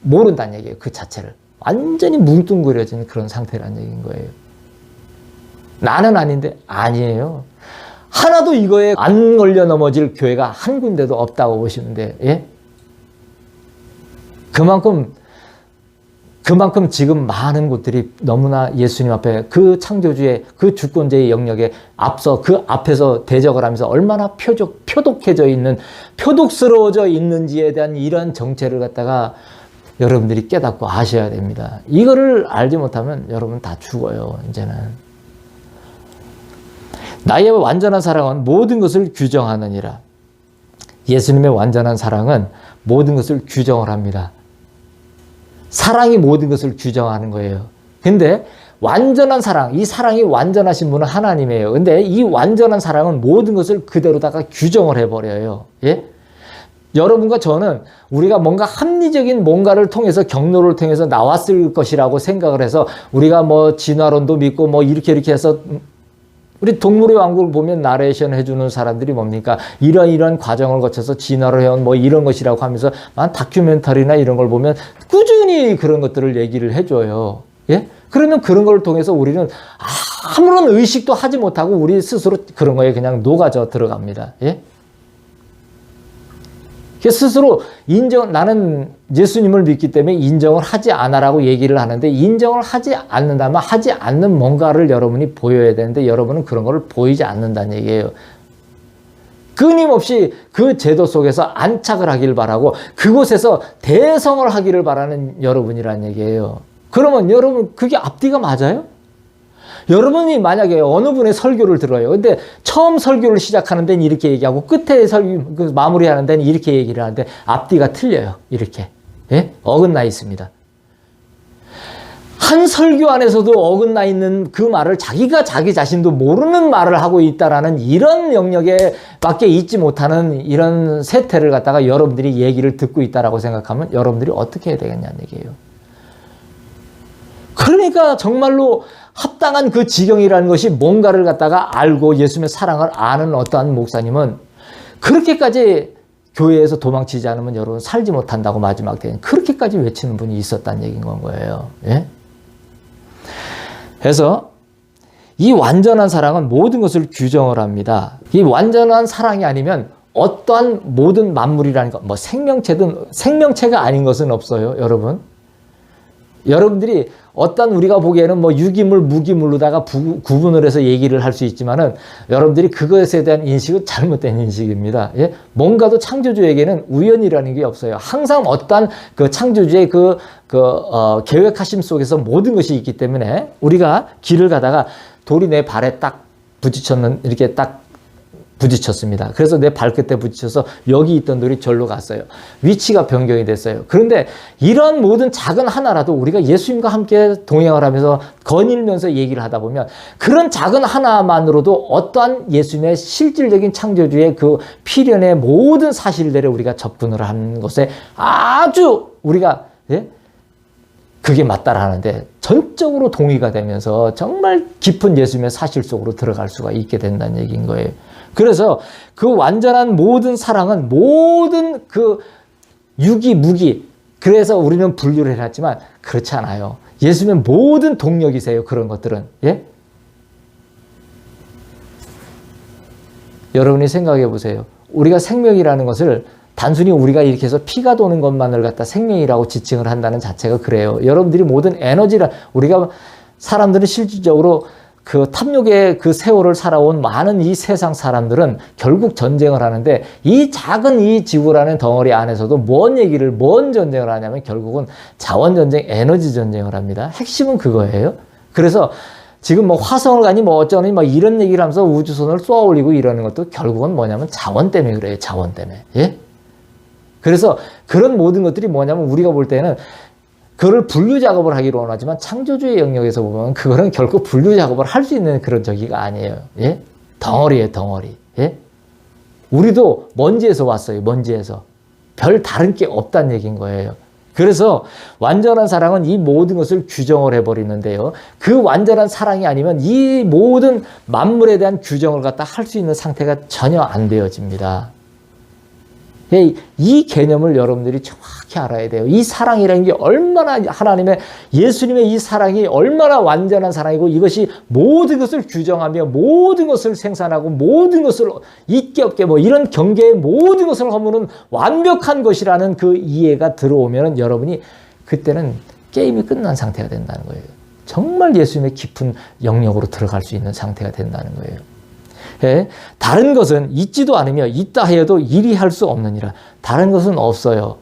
모른다는 얘기예요. 그 자체를. 완전히 뭉뚱그려진 그런 상태라는 얘기인 거예요. 나는 아닌데 아니에요. 하나도 이거에 안 걸려 넘어질 교회가 한 군데도 없다고 보시면 돼요. 예? 그만큼 지금 많은 곳들이 너무나 예수님 앞에 그 창조주의 그 주권자의 영역에 앞서 그 앞에서 대적을 하면서 얼마나 표독해져 있는, 표독스러워져 있는지에 대한 이러한 정체를 갖다가 여러분들이 깨닫고 아셔야 됩니다. 이거를 알지 못하면 여러분 다 죽어요. 이제는. 나의 완전한 사랑은 모든 것을 규정하느니라. 예수님의 완전한 사랑은 모든 것을 규정을 합니다. 사랑이 모든 것을 규정하는 거예요. 근데 완전한 사랑, 이 사랑이 완전하신 분은 하나님이에요. 근데 이 완전한 사랑은 모든 것을 그대로다가 규정을 해버려요. 예? 여러분과 저는 우리가 뭔가 합리적인 뭔가를 통해서 경로를 통해서 나왔을 것이라고 생각을 해서 우리가 뭐 진화론도 믿고 뭐 이렇게 해서 우리 동물의 왕국을 보면 나레이션 해주는 사람들이 뭡니까? 이런 과정을 거쳐서 진화를 해온 뭐 이런 것이라고 하면서 다큐멘터리나 이런 걸 보면 꾸준히 그런 것들을 얘기를 해줘요. 예? 그러면 그런 걸 통해서 우리는 아무런 의식도 하지 못하고 우리 스스로 그런 거에 그냥 녹아져 들어갑니다. 예? 스스로 나는 예수님을 믿기 때문에 인정을 하지 않아라고 얘기를 하는데, 인정을 하지 않는다면 하지 않는 뭔가를 여러분이 보여야 되는데 여러분은 그런 걸 보이지 않는다는 얘기예요. 끊임없이 그 제도 속에서 안착을 하길 바라고 그곳에서 대성을 하기를 바라는 여러분이라는 얘기예요. 그러면 여러분, 그게 앞뒤가 맞아요? 여러분이 만약에 어느 분의 설교를 들어요. 근데 처음 설교를 시작하는 데는 이렇게 얘기하고 끝에 마무리하는 데는 이렇게 얘기를 하는데 앞뒤가 틀려요. 이렇게. 예? 어긋나 있습니다. 한 설교 안에서도 어긋나 있는 그 말을 자기가 자기 자신도 모르는 말을 하고 있다라는 이런 영역에 밖에 있지 못하는 이런 세태를 갖다가 여러분들이 얘기를 듣고 있다라고 생각하면 여러분들이 어떻게 해야 되겠냐는 얘기예요. 그러니까 정말로 합당한 그 지경이라는 것이 뭔가를 갖다가 알고 예수님의 사랑을 아는 어떠한 목사님은 그렇게까지 교회에서 도망치지 않으면 여러분 살지 못한다고 마지막 때는 그렇게까지 외치는 분이 있었다는 얘기인 건 거예요. 예? 그래서 이 완전한 사랑은 모든 것을 규정을 합니다. 이 완전한 사랑이 아니면 어떠한 모든 만물이라는 것, 뭐 생명체가 아닌 것은 없어요, 여러분. 여러분들이 어떤 우리가 보기에는 뭐 유기물, 무기물로다가 구분을 해서 얘기를 할 수 있지만은 여러분들이 그것에 대한 인식은 잘못된 인식입니다. 예? 뭔가도 창조주에게는 우연이라는 게 없어요. 항상 어떠한 그 창조주의 계획하심 속에서 모든 것이 있기 때문에 우리가 길을 가다가 돌이 내 발에 딱 이렇게 딱 부딪혔습니다. 그래서 내 발끝에 부딪혀서 여기 있던 돌이 절로 갔어요. 위치가 변경이 됐어요. 그런데 이런 모든 작은 하나라도 우리가 예수님과 함께 동행을 하면서 거닐면서 얘기를 하다 보면 그런 작은 하나만으로도 어떠한 예수님의 실질적인 창조주의 그 필연의 모든 사실들에 우리가 접근을 하는 것에 아주 우리가 그게 맞다라는데 전적으로 동의가 되면서 정말 깊은 예수님의 사실 속으로 들어갈 수가 있게 된다는 얘기인 거예요. 그래서 그 완전한 모든 사랑은 모든 그 유기, 무기, 그래서 우리는 분류를 해놨지만 그렇지 않아요. 예수님의 모든 동력이세요. 그런 것들은. 예? 여러분이 생각해 보세요. 우리가 생명이라는 것을 단순히 우리가 이렇게 해서 피가 도는 것만을 갖다 생명이라고 지칭을 한다는 자체가 그래요. 여러분들이 모든 에너지를, 우리가 사람들은 실질적으로 그 탐욕의 그 세월을 살아온 많은 이 세상 사람들은 결국 전쟁을 하는데, 이 작은 이 지구라는 덩어리 안에서도 뭔 전쟁을 하냐면 결국은 자원 전쟁, 에너지 전쟁을 합니다. 핵심은 그거예요. 그래서 지금 뭐 화성을 가니 뭐 어쩌니 막 이런 얘기를 하면서 우주선을 쏘아 올리고 이러는 것도 결국은 뭐냐면 자원 때문에 그래요. 자원 때문에. 예? 그래서 그런 모든 것들이 뭐냐면 우리가 볼 때는 그걸 분류 작업을 하기로 원하지만 창조주의 영역에서 보면 그거는 결국 분류 작업을 할 수 있는 그런 저기가 아니에요. 예? 덩어리예요, 덩어리. 예? 우리도 먼지에서 왔어요. 먼지에서. 별 다른 게 없다는 얘기인 거예요. 그래서 완전한 사랑은 이 모든 것을 규정을 해버리는데요. 그 완전한 사랑이 아니면 이 모든 만물에 대한 규정을 갖다 할 수 있는 상태가 전혀 안 되어집니다. 이 개념을 여러분들이 정확히 알아야 돼요. 이 사랑이라는 게 얼마나 하나님의, 예수님의 이 사랑이 얼마나 완전한 사랑이고, 이것이 모든 것을 규정하며 모든 것을 생산하고 모든 것을 있게 없게 뭐 이런 경계의 모든 것을 허무는 완벽한 것이라는 그 이해가 들어오면 여러분이 그때는 게임이 끝난 상태가 된다는 거예요. 정말 예수님의 깊은 영역으로 들어갈 수 있는 상태가 된다는 거예요. 예? 다른 것은 있지도 않으며 있다 하여도 이리 할 수 없느니라. 다른 것은 없어요.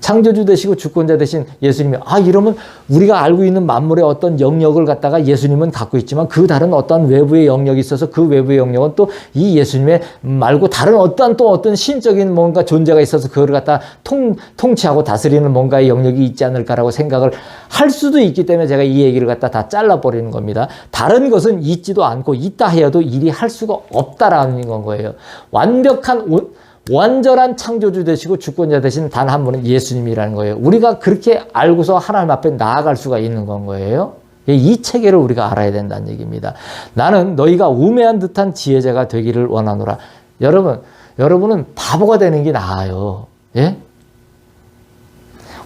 창조주 되시고 주권자 되신 예수님이, 이러면 우리가 알고 있는 만물의 어떤 영역을 갖다가 예수님은 갖고 있지만 그 다른 어떤 외부의 영역이 있어서 그 외부의 영역은 또 이 예수님의 말고 다른 어떤 신적인 뭔가 존재가 있어서 그걸 갖다 통치하고 다스리는 뭔가의 영역이 있지 않을까라고 생각을 할 수도 있기 때문에 제가 이 얘기를 갖다 다 잘라버리는 겁니다. 다른 것은 있지도 않고 있다 하여도 이리 할 수가 없다라는 건 거예요. 완전한 창조주 되시고 주권자 되신 단 한 분은 예수님이라는 거예요. 우리가 그렇게 알고서 하나님 앞에 나아갈 수가 있는 건 거예요. 이 체계를 우리가 알아야 된다는 얘기입니다. 나는 너희가 우매한 듯한 지혜자가 되기를 원하노라. 여러분은 바보가 되는 게 나아요. 예?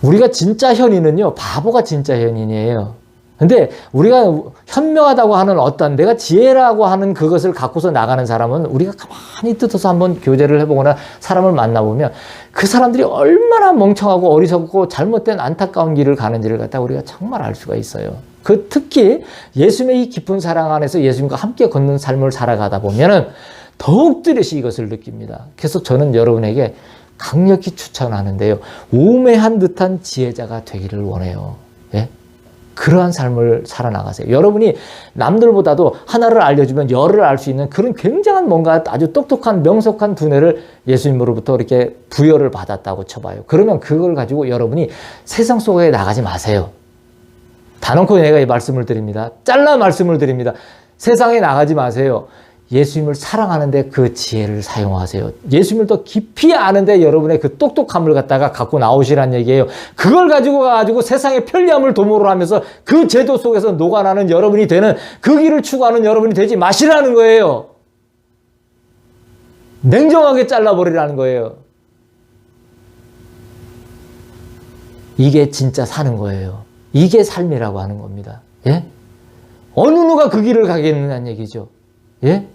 우리가 진짜 현인은요, 바보가 진짜 현인이에요. 근데 우리가 현명하다고 하는 어떤 내가 지혜라고 하는 그것을 갖고서 나가는 사람은 우리가 가만히 뜯어서 한번 교제를 해보거나 사람을 만나보면 그 사람들이 얼마나 멍청하고 어리석고 잘못된 안타까운 길을 가는지를 갖다 우리가 정말 알 수가 있어요. 특히 예수님의 이 깊은 사랑 안에서 예수님과 함께 걷는 삶을 살아가다 보면은 더욱 뚜렷이 이것을 느낍니다. 그래서 저는 여러분에게 강력히 추천하는데요. 우매한 듯한 지혜자가 되기를 원해요. 예? 그러한 삶을 살아나가세요. 여러분이 남들보다도 하나를 알려주면 열을 알 수 있는 그런 굉장한 뭔가 아주 똑똑한 명석한 두뇌를 예수님으로부터 이렇게 부여를 받았다고 쳐봐요. 그러면 그걸 가지고 여러분이 세상 속에 나가지 마세요. 단언코 내가 이 말씀을 드립니다. 잘라 말씀을 드립니다. 세상에 나가지 마세요. 예수님을 사랑하는데 그 지혜를 사용하세요. 예수님을 더 깊이 아는데 여러분의 그 똑똑함을 갖고 나오시란 얘기예요. 그걸 가지고 세상의 편리함을 도모를 하면서 그 제도 속에서 녹아나는 여러분이 되는, 그 길을 추구하는 여러분이 되지 마시라는 거예요. 냉정하게 잘라버리라는 거예요. 이게 진짜 사는 거예요. 이게 삶이라고 하는 겁니다. 예? 어느 누가 그 길을 가겠느냐는 얘기죠. 예?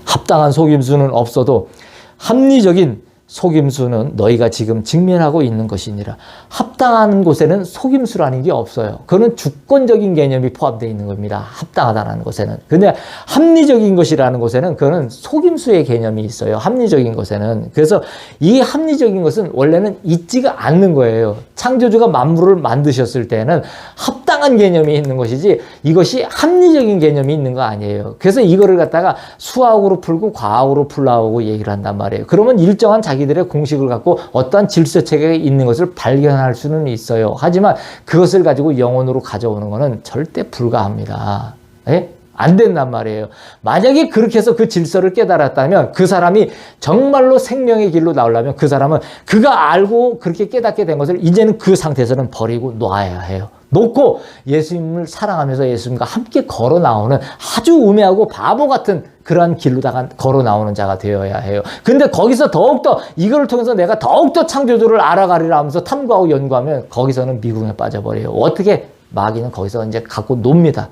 합당한 속임수는 없어도 합리적인 속임수는 너희가 지금 직면하고 있는 것이니라. 합당한 곳에는 속임수라는 게 없어요. 그거는 주권적인 개념이 포함되어 있는 겁니다. 합당하다는 곳에는. 근데 합리적인 것이라는 곳에는 그거는 속임수의 개념이 있어요. 합리적인 것에는. 그래서 이 합리적인 것은 원래는 있지가 않는 거예요. 창조주가 만물을 만드셨을 때는 합당한 개념이 있는 것이지 이것이 합리적인 개념이 있는 거 아니에요. 그래서 이거를 갖다가 수학으로 풀고 과학으로 풀라고 얘기를 한단 말이에요. 그러면 일정한 자기들의 공식을 갖고 어떠한 질서 체계가 있는 것을 발견할 수는 있어요. 하지만 그것을 가지고 영혼으로 가져오는 것은 절대 불가합니다. 예? 안 된단 말이에요. 만약에 그렇게 해서 그 질서를 깨달았다면 그 사람이 정말로 생명의 길로 나오려면 그 사람은 그가 알고 그렇게 깨닫게 된 것을 이제는 그 상태에서는 버리고 놔야 해요. 놓고 예수님을 사랑하면서 예수님과 함께 걸어 나오는 아주 우매하고 바보 같은 그러한 길로다가 걸어 나오는 자가 되어야 해요. 근데 거기서 더욱더 이걸 통해서 내가 더욱더 창조주를 알아가리라 하면서 탐구하고 연구하면 거기서는 미궁에 빠져버려요. 어떻게? 마귀는 거기서 이제 갖고 놉니다.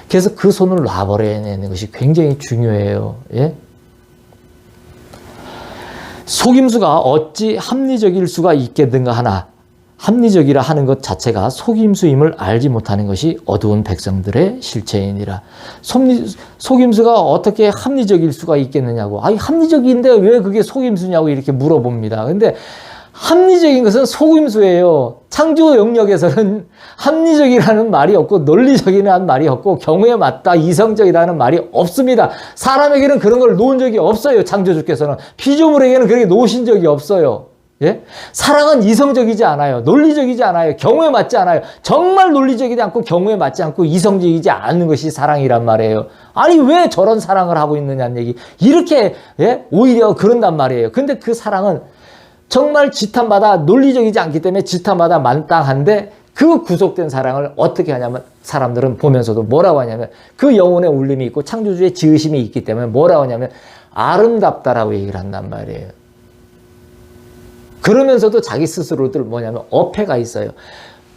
그래서 그 손을 놔버려야 되는 것이 굉장히 중요해요. 예? 속임수가 어찌 합리적일 수가 있겠는가 하나 합리적이라 하는 것 자체가 속임수임을 알지 못하는 것이 어두운 백성들의 실체이니라. 속임수가 어떻게 합리적일 수가 있겠느냐고. 아니 합리적인데 왜 그게 속임수냐고 이렇게 물어봅니다. 근데 합리적인 것은 속임수예요. 창조 영역에서는 합리적이라는 말이 없고 논리적이라는 말이 없고 경우에 맞다 이성적이라는 말이 없습니다. 사람에게는 그런 걸 놓은 적이 없어요. 창조주께서는 피조물에게는 그렇게 놓으신 적이 없어요. 예? 사랑은 이성적이지 않아요. 논리적이지 않아요. 경우에 맞지 않아요. 정말 논리적이지 않고 경우에 맞지 않고 이성적이지 않는 것이 사랑이란 말이에요. 아니 왜 저런 사랑을 하고 있느냐는 얘기. 이렇게 예? 오히려 그런단 말이에요. 근데 그 사랑은 정말 지탄받아 논리적이지 않기 때문에 지탄받아 마땅한데 그 구속된 사랑을 어떻게 하냐면 사람들은 보면서도 뭐라고 하냐면 그 영혼의 울림이 있고 창조주의 지으심이 있기 때문에 뭐라고 하냐면 아름답다라고 얘기를 한단 말이에요. 그러면서도 자기 스스로들 뭐냐면 어폐가 있어요.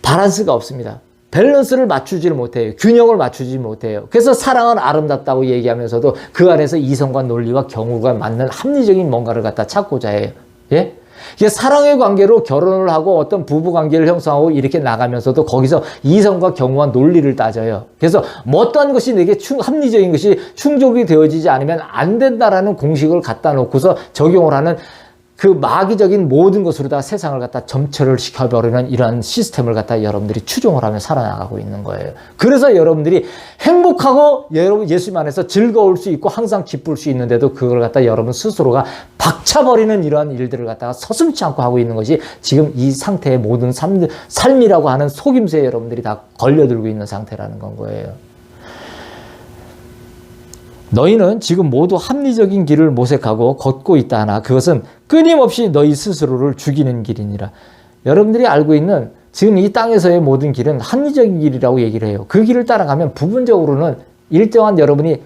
바란스가 없습니다. 밸런스를 맞추지를 못해요. 균형을 맞추지 못해요. 그래서 사랑은 아름답다고 얘기하면서도 그 안에서 이성과 논리와 경우가 맞는 합리적인 뭔가를 갖다 찾고자 해요. 예? 이게 사랑의 관계로 결혼을 하고 어떤 부부 관계를 형성하고 이렇게 나가면서도 거기서 이성과 경우와 논리를 따져요. 그래서 어떠한 것이 내게 합리적인 것이 충족이 되어지지 않으면 안 된다라는 공식을 갖다 놓고서 적용을 하는 그 마귀적인 모든 것으로다 세상을 갖다 점철을 시켜버리는 이러한 시스템을 갖다 여러분들이 추종을 하며 살아나가고 있는 거예요. 그래서 여러분들이 행복하고 예수님 안에서 즐거울 수 있고 항상 기쁠 수 있는데도 그걸 갖다 여러분 스스로가 박차버리는 이러한 일들을 갖다가 서슴지 않고 하고 있는 것이 지금 이 상태의 모든 삶이라고 하는 속임수에 여러분들이 다 걸려들고 있는 상태라는 건 거예요. 너희는 지금 모두 합리적인 길을 모색하고 걷고 있다 하나 그것은 끊임없이 너희 스스로를 죽이는 길이니라. 여러분들이 알고 있는 지금 이 땅에서의 모든 길은 합리적인 길이라고 얘기를 해요. 그 길을 따라가면 부분적으로는 일정한 여러분이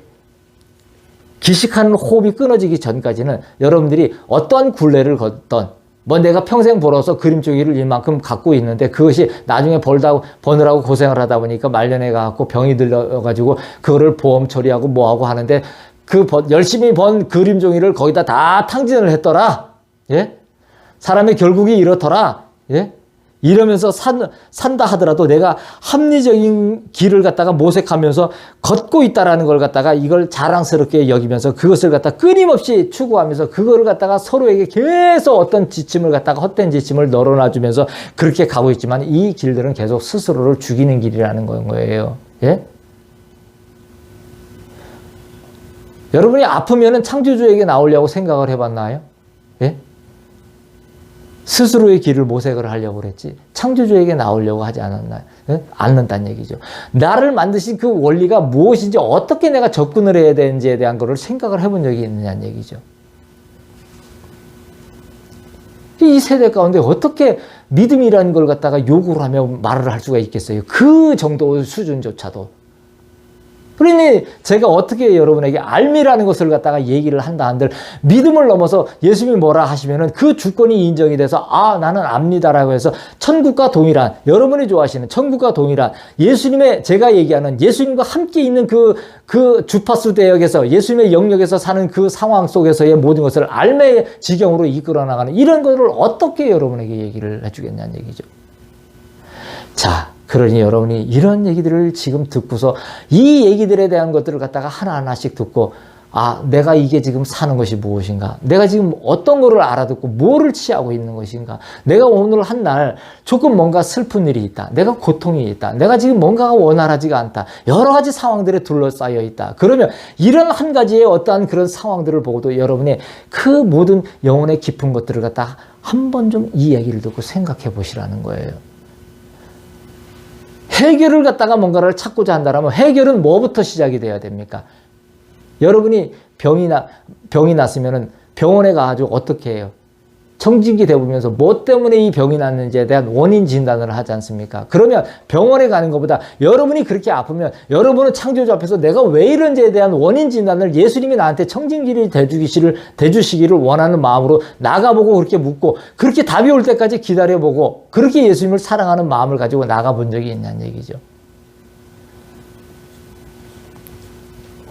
기식하는 호흡이 끊어지기 전까지는 여러분들이 어떠한 굴레를 걷던 뭐 내가 평생 벌어서 그림종이를 이만큼 갖고 있는데 그것이 나중에 버느라고 고생을 하다 보니까 말년에 가고 병이 들려가지고 그거를 보험 처리하고 뭐하고 하는데 그 열심히 번 그림종이를 거기다 다 탕진을 했더라. 예? 사람의 결국이 이렇더라. 예? 이러면서 산다 하더라도 내가 합리적인 길을 갖다가 모색하면서 걷고 있다라는 걸 갖다가 이걸 자랑스럽게 여기면서 그것을 갖다 끊임없이 추구하면서 그거를 갖다가 서로에게 계속 어떤 지침을 갖다가 헛된 지침을 널어놔주면서 그렇게 가고 있지만 이 길들은 계속 스스로를 죽이는 길이라는 거예요. 예? 여러분이 아프면은 창조주에게 나오려고 생각을 해봤나요? 예? 스스로의 길을 모색을 하려고 그랬지 창조주에게 나오려고 하지 않았나요? 않는다는 얘기죠. 나를 만드신 그 원리가 무엇인지 어떻게 내가 접근을 해야 되는지에 대한 것을 생각을 해본 적이 있느냐는 얘기죠. 이 세대 가운데 어떻게 믿음이라는 걸 갖다가 요구를 하며 말을 할 수가 있겠어요? 그 정도 수준조차도. 그러니 제가 어떻게 여러분에게 알미라는 것을 갖다가 얘기를 한다 한들 믿음을 넘어서 예수님이 뭐라 하시면은 그 주권이 인정이 돼서 아 나는 압니다라고 해서 천국과 동일한 여러분이 좋아하시는 천국과 동일한 예수님의 제가 얘기하는 예수님과 함께 있는 그 주파수 대역에서 예수님의 영역에서 사는 그 상황 속에서의 모든 것을 알매의 지경으로 이끌어 나가는 이런 것을 어떻게 여러분에게 얘기를 해주겠냐는 얘기죠. 자. 그러니 여러분이 이런 얘기들을 지금 듣고서 이 얘기들에 대한 것들을 갖다가 하나하나씩 듣고 아 내가 이게 지금 사는 것이 무엇인가 내가 지금 어떤 거를 알아듣고 뭐를 취하고 있는 것인가 내가 오늘 한 날 조금 뭔가 슬픈 일이 있다 내가 고통이 있다 내가 지금 뭔가가 원활하지가 않다 여러 가지 상황들에 둘러싸여 있다 그러면 이런 한 가지의 어떠한 그런 상황들을 보고도 여러분의 그 모든 영혼의 깊은 것들을 갖다 한 번 좀 이 얘기를 듣고 생각해 보시라는 거예요. 해결을 갖다가 뭔가를 찾고자 한다면 해결은 뭐부터 시작이 돼야 됩니까? 여러분이 병이 났으면은 병원에 가가지고 어떻게 해요? 청진기 대보면서 뭐 때문에 이 병이 났는지에 대한 원인 진단을 하지 않습니까? 그러면 병원에 가는 것보다 여러분이 그렇게 아프면 여러분은 창조주 앞에서 내가 왜 이런지에 대한 원인 진단을 예수님이 나한테 청진기를 대주시기를 원하는 마음으로 나가보고 그렇게 묻고 그렇게 답이 올 때까지 기다려보고 그렇게 예수님을 사랑하는 마음을 가지고 나가본 적이 있냐는 얘기죠.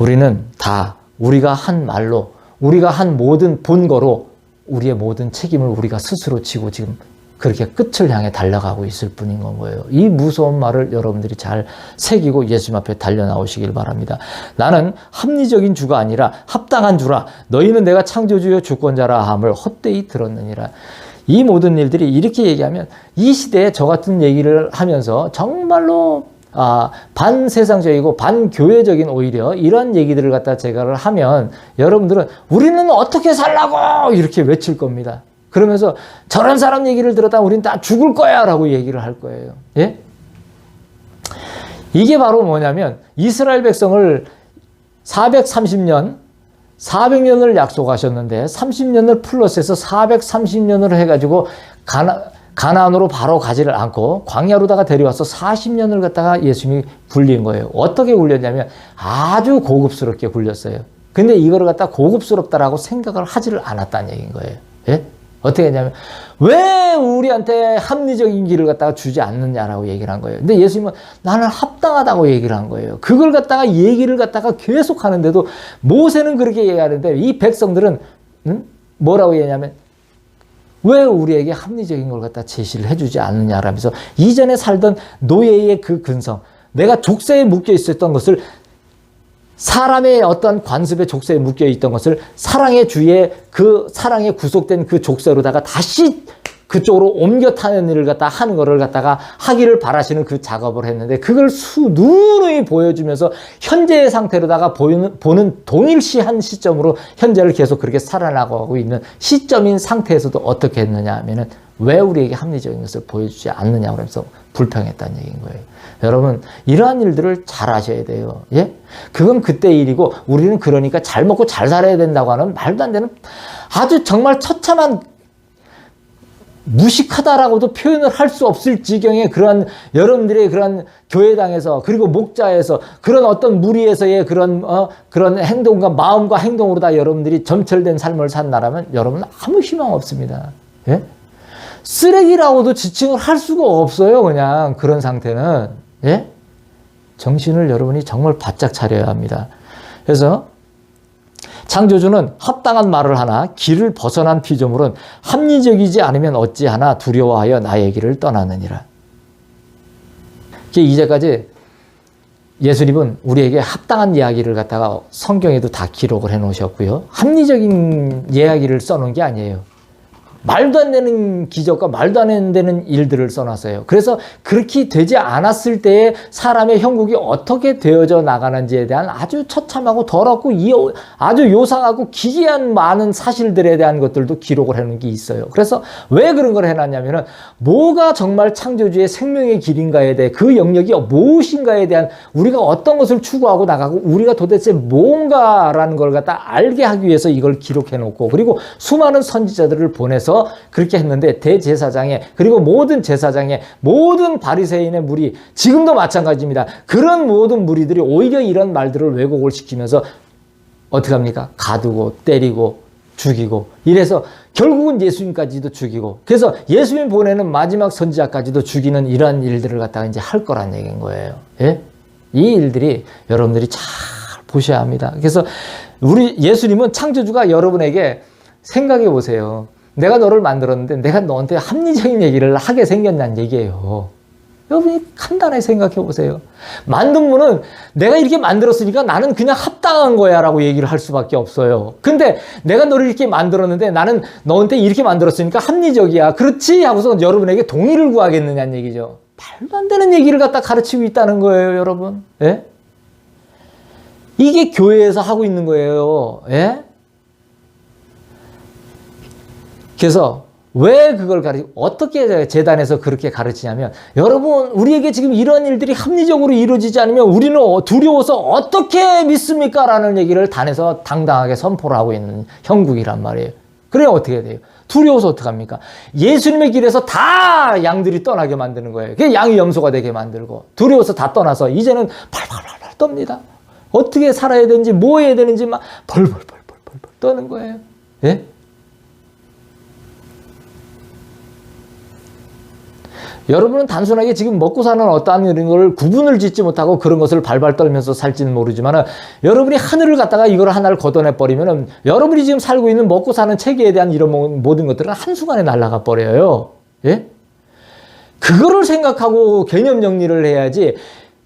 우리는 다 우리가 한 말로 우리가 한 모든 본거로 우리의 모든 책임을 우리가 스스로 지고 지금 그렇게 끝을 향해 달려가고 있을 뿐인 거예요. 이 무서운 말을 여러분들이 잘 새기고 예수님 앞에 달려나오시길 바랍니다. 나는 합리적인 주가 아니라 합당한 주라. 너희는 내가 창조주여 주권자라 함을 헛되이 들었느니라. 이 모든 일들이 이렇게 얘기하면 이 시대에 저 같은 얘기를 하면서 정말로 반세상적이고 반교회적인 오히려 이런 얘기들을 갖다 제가 하면 여러분들은 우리는 어떻게 살라고 이렇게 외칠 겁니다. 그러면서 저런 사람 얘기를 들었다 우리는 다 죽을 거야 라고 얘기를 할 거예요. 예? 이게 바로 뭐냐면 이스라엘 백성을 430년 400년을 약속하셨는데 30년을 플러스해서 430년을 해가지고 가나안으로 바로 가지를 않고 광야로다가 데려와서 40년을 갖다가 예수님이 굴린 거예요. 어떻게 굴렸냐면 아주 고급스럽게 굴렸어요. 근데 이거를 갖다 고급스럽다라고 생각을 하지를 않았다는 얘기인 거예요. 예? 어떻게 했냐면 왜 우리한테 합리적인 길을 갖다가 주지 않느냐라고 얘기를 한 거예요. 근데 예수님은 나는 합당하다고 얘기를 한 거예요. 그걸 갖다가 얘기를 갖다가 계속 하는데도 모세는 그렇게 얘기하는데 이 백성들은 뭐라고 얘기하냐면 왜 우리에게 합리적인 걸 갖다 제시를 해주지 않느냐라면서 이전에 살던 노예의 그 근성, 내가 족쇄에 묶여 있었던 것을 사람의 어떤 관습의 족쇄에 묶여 있던 것을 사랑의 주의 그 사랑에 구속된 그 족쇄로다가 다시 그쪽으로 옮겨 타는 일을 갖다 하는 거를 갖다가 하기를 바라시는 그 작업을 했는데 그걸 누누이 보여주면서 현재의 상태로다가 보는 동일시한 시점으로 현재를 계속 그렇게 살아나가고 있는 시점인 상태에서도 어떻게 했느냐 하면은 왜 우리에게 합리적인 것을 보여주지 않느냐 그러면서 불평했다는 얘기인 거예요. 여러분 이러한 일들을 잘 아셔야 돼요. 예? 그건 그때 일이고 우리는 그러니까 잘 먹고 잘 살아야 된다고 하는 말도 안 되는 아주 정말 처참한 무식하다라고도 표현을 할 수 없을 지경의 그런 여러분들의 그런 교회당에서 그리고 목자에서 그런 어떤 무리에서의 그런 행동과 마음과 행동으로 다 여러분들이 점철된 삶을 산다라면 여러분은 아무 희망 없습니다. 예? 쓰레기라고도 지칭을 할 수가 없어요. 그냥 그런 상태는. 예? 정신을 여러분이 정말 바짝 차려야 합니다. 그래서 창조주는 합당한 말을 하나 길을 벗어난 피조물은 합리적이지 않으면 어찌하나 두려워하여 나의 길을 떠나느니라. 이제까지 예수님은 우리에게 합당한 이야기를 갖다가 성경에도 다 기록을 해 놓으셨고요. 합리적인 이야기를 써놓은 게 아니에요. 말도 안 되는 기적과 말도 안 되는 일들을 써놨어요. 그래서 그렇게 되지 않았을 때에 사람의 형국이 어떻게 되어져 나가는지에 대한 아주 처참하고 더럽고 아주 요상하고 기이한 많은 사실들에 대한 것들도 기록을 해놓은 게 있어요. 그래서 왜 그런 걸 해놨냐면은 뭐가 정말 창조주의 생명의 길인가에 대해 그 영역이 무엇인가에 대한 우리가 어떤 것을 추구하고 나가고 우리가 도대체 뭔가라는 걸 갖다 알게 하기 위해서 이걸 기록해놓고 그리고 수많은 선지자들을 보내서 그렇게 했는데 대제사장에 그리고 모든 제사장에 모든 바리새인의 무리 지금도 마찬가지입니다. 그런 모든 무리들이 오히려 이런 말들을 왜곡을 시키면서 어떻게 합니까? 가두고 때리고 죽이고 이래서 결국은 예수님까지도 죽이고 그래서 예수님 보내는 마지막 선지자까지도 죽이는 이런 일들을 갖다가 이제 할 거란 얘기인 거예요. 예? 이 일들이 여러분들이 잘 보셔야 합니다. 그래서 우리 예수님은 창조주가 여러분에게 생각해 보세요. 내가 너를 만들었는데 내가 너한테 합리적인 얘기를 하게 생겼다는 얘기예요. 여러분이 간단하게 생각해 보세요. 만든 분은 내가 이렇게 만들었으니까 나는 그냥 합당한 거야 라고 얘기를 할 수밖에 없어요. 근데 내가 너를 이렇게 만들었는데 나는 너한테 이렇게 만들었으니까 합리적이야. 그렇지? 하고서 여러분에게 동의를 구하겠느냐는 얘기죠. 말도 안 되는 얘기를 갖다 가르치고 있다는 거예요, 여러분. 예? 이게 교회에서 하고 있는 거예요. 예? 그래서 왜 그걸 어떻게 재단에서 그렇게 가르치냐면, 여러분, 우리에게 지금 이런 일들이 합리적으로 이루어지지 않으면 우리는 두려워서 어떻게 믿습니까? 라는 얘기를 단에서 당당하게 선포를 하고 있는 형국이란 말이에요. 그래, 어떻게 돼요? 두려워서 어떡합니까? 예수님의 길에서 다 양들이 떠나게 만드는 거예요. 그게 양이 염소가 되게 만들고, 두려워서 다 떠나서 이제는 팔팔팔팔 떱니다. 어떻게 살아야 되는지, 뭐 해야 되는지 막 벌벌벌벌벌 떠는 거예요. 예? 여러분은 단순하게 지금 먹고 사는 어떠한 이런 걸 구분을 짓지 못하고 그런 것을 발발 떨면서 살지는 모르지만, 여러분이 하늘을 갖다가 이걸 하나를 걷어내 버리면 여러분이 지금 살고 있는 먹고 사는 체계에 대한 이런 모든 것들은 한순간에 날아가 버려요. 예? 그거를 생각하고 개념 정리를 해야지,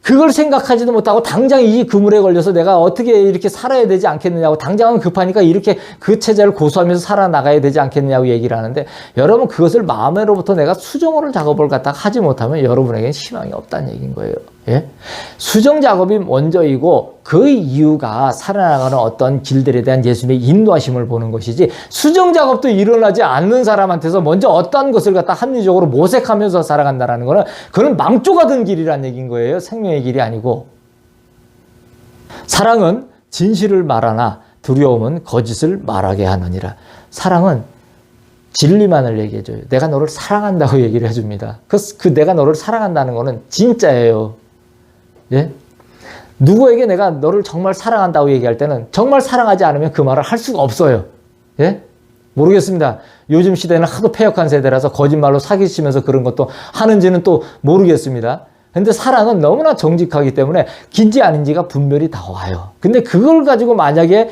그걸 생각하지도 못하고 당장 이 그물에 걸려서 내가 어떻게 이렇게 살아야 되지 않겠느냐고, 당장은 급하니까 이렇게 그 체제를 고수하면서 살아나가야 되지 않겠느냐고 얘기를 하는데, 여러분 그것을 마음으로부터 내가 수정을 작업을 갖다가 하지 못하면 여러분에게는 희망이 없다는 얘기인 거예요. 예? 수정 작업이 먼저이고 그 이유가 살아나가는 어떤 길들에 대한 예수님의 인도하심을 보는 것이지, 수정 작업도 일어나지 않는 사람한테서 먼저 어떤 것을 갖다 합리적으로 모색하면서 살아간다는 거는, 그건 망조가 든 길이란 얘기인 거예요. 생명의 길이 아니고. 사랑은 진실을 말하나 두려움은 거짓을 말하게 하느니라. 사랑은 진리만을 얘기해줘요. 내가 너를 사랑한다고 얘기를 해줍니다. 그 내가 너를 사랑한다는 거는 진짜예요. 예? 누구에게 내가 너를 정말 사랑한다고 얘기할 때는 정말 사랑하지 않으면 그 말을 할 수가 없어요. 예? 모르겠습니다. 요즘 시대는 하도 패역한 세대라서 거짓말로 사기치면서 그런 것도 하는지는 또 모르겠습니다. 근데 사랑은 너무나 정직하기 때문에 긴지 아닌지가 분별이 다 와요. 근데 그걸 가지고 만약에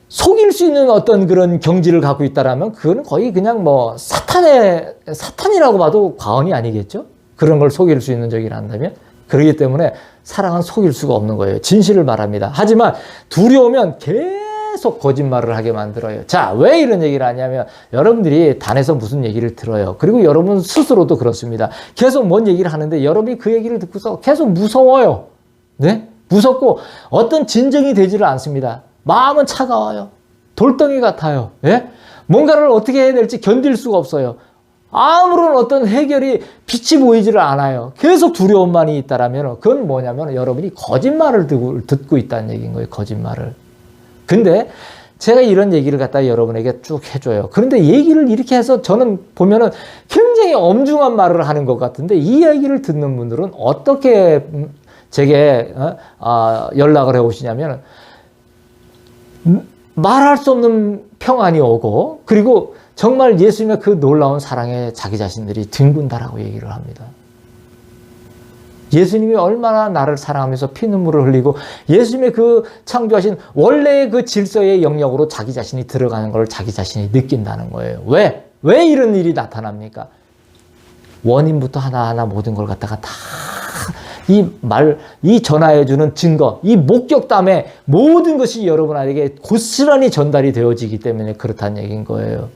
속일 수 있는 어떤 그런 경지를 갖고 있다라면 그건 거의 그냥 뭐 사탄이라고 봐도 과언이 아니겠죠? 그런 걸 속일 수 있는 적이 한다면. 그렇기 때문에 사랑은 속일 수가 없는 거예요. 진실을 말합니다. 하지만 두려우면 계속 거짓말을 하게 만들어요. 자, 왜 이런 얘기를 하냐면, 여러분들이 단에서 무슨 얘기를 들어요. 그리고 여러분 스스로도 그렇습니다. 계속 뭔 얘기를 하는데 여러분이 그 얘기를 듣고서 계속 무서워요. 네? 무섭고 어떤 진정이 되지를 않습니다. 마음은 차가워요. 돌덩이 같아요. 예? 뭔가를 어떻게 해야 될지 견딜 수가 없어요. 아무런 어떤 해결이 빛이 보이지를 않아요. 계속 두려움만이 있다라면, 그건 뭐냐면 여러분이 거짓말을 듣고 있다는 얘기인 거예요. 거짓말을. 근데 제가 이런 얘기를 갖다 여러분에게 쭉 해줘요. 그런데 얘기를 이렇게 해서 저는 보면은 굉장히 엄중한 말을 하는 것 같은데, 이 얘기를 듣는 분들은 어떻게 제게 연락을 해 오시냐면, 말할 수 없는 평안이 오고, 그리고 정말 예수님의 그 놀라운 사랑에 자기 자신들이 뒹군다라고 얘기를 합니다. 예수님이 얼마나 나를 사랑하면서 피눈물을 흘리고 예수님의 그 창조하신 원래의 그 질서의 영역으로 자기 자신이 들어가는 걸 자기 자신이 느낀다는 거예요. 왜? 왜 이런 일이 나타납니까? 원인부터 하나하나 모든 걸 갖다가 다 이 전하해주는 증거, 이 목격담에 모든 것이 여러분에게 고스란히 전달이 되어지기 때문에 그렇다는 얘기인 거예요.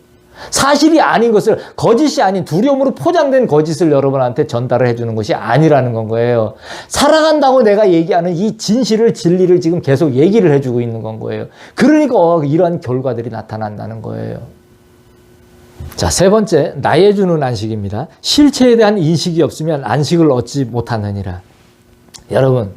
사실이 아닌 것을, 거짓이 아닌 두려움으로 포장된 거짓을 여러분한테 전달을 해주는 것이 아니라는 건 거예요. 사랑한다고 내가 얘기하는 이 진실을, 진리를 지금 계속 얘기를 해주고 있는 건 거예요. 그러니까 이러한 결과들이 나타난다는 거예요. 자, 세 번째, 나의 주는 안식입니다. 실체에 대한 인식이 없으면 안식을 얻지 못하느니라. 여러분,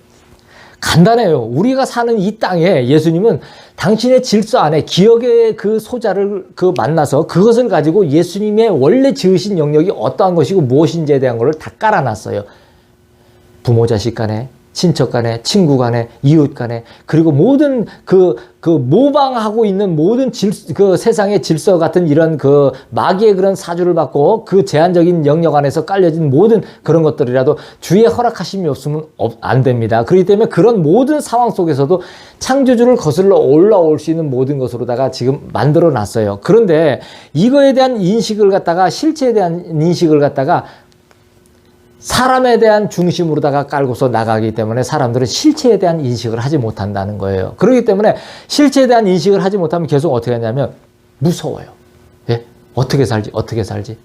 간단해요. 우리가 사는 이 땅에 예수님은 당신의 질서 안에 기억의 그 소자를 만나서 그것을 가지고 예수님의 원래 지으신 영역이 어떠한 것이고 무엇인지에 대한 것을 다 깔아놨어요. 부모 자식 간에, 친척 간에, 친구 간에, 이웃 간에, 그리고 모든 그 모방하고 있는 모든 그 세상의 질서 같은 이런 그 마귀의 그런 사주를 받고 그 제한적인 영역 안에서 깔려진 모든 그런 것들이라도 주의 허락하심이 없으면 안 됩니다. 그렇기 때문에 그런 모든 상황 속에서도 창조주를 거슬러 올라올 수 있는 모든 것으로다가 지금 만들어 놨어요. 그런데 이거에 대한 인식을 갖다가, 실체에 대한 인식을 갖다가 사람에 대한 중심으로다가 깔고서 나가기 때문에 사람들은 실체에 대한 인식을 하지 못한다는 거예요. 그렇기 때문에 실체에 대한 인식을 하지 못하면 계속 어떻게 하냐면 무서워요. 예? 어떻게 살지?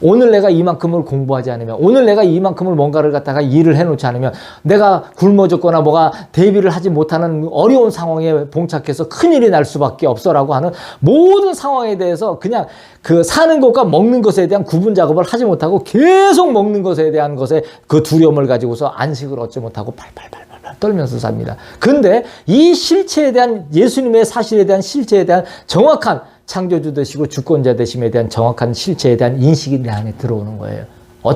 오늘 내가 이만큼을 공부하지 않으면, 오늘 내가 이만큼을 뭔가를 갖다가 일을 해놓지 않으면, 내가 굶어 죽거나 뭐가 대비를 하지 못하는 어려운 상황에 봉착해서 큰일이 날 수밖에 없어라고 하는 모든 상황에 대해서 그냥 그 사는 것과 먹는 것에 대한 구분 작업을 하지 못하고 계속 먹는 것에 대한 것에 그 두려움을 가지고서 안식을 얻지 못하고 팔팔팔팔 떨면서 삽니다. 근데 이 실체에 대한, 예수님의 사실에 대한 실체에 대한 정확한 창조주 되시고 주권자 되심에 대한 정확한 실체에 대한 인식이 내 안에 들어오는 거예요.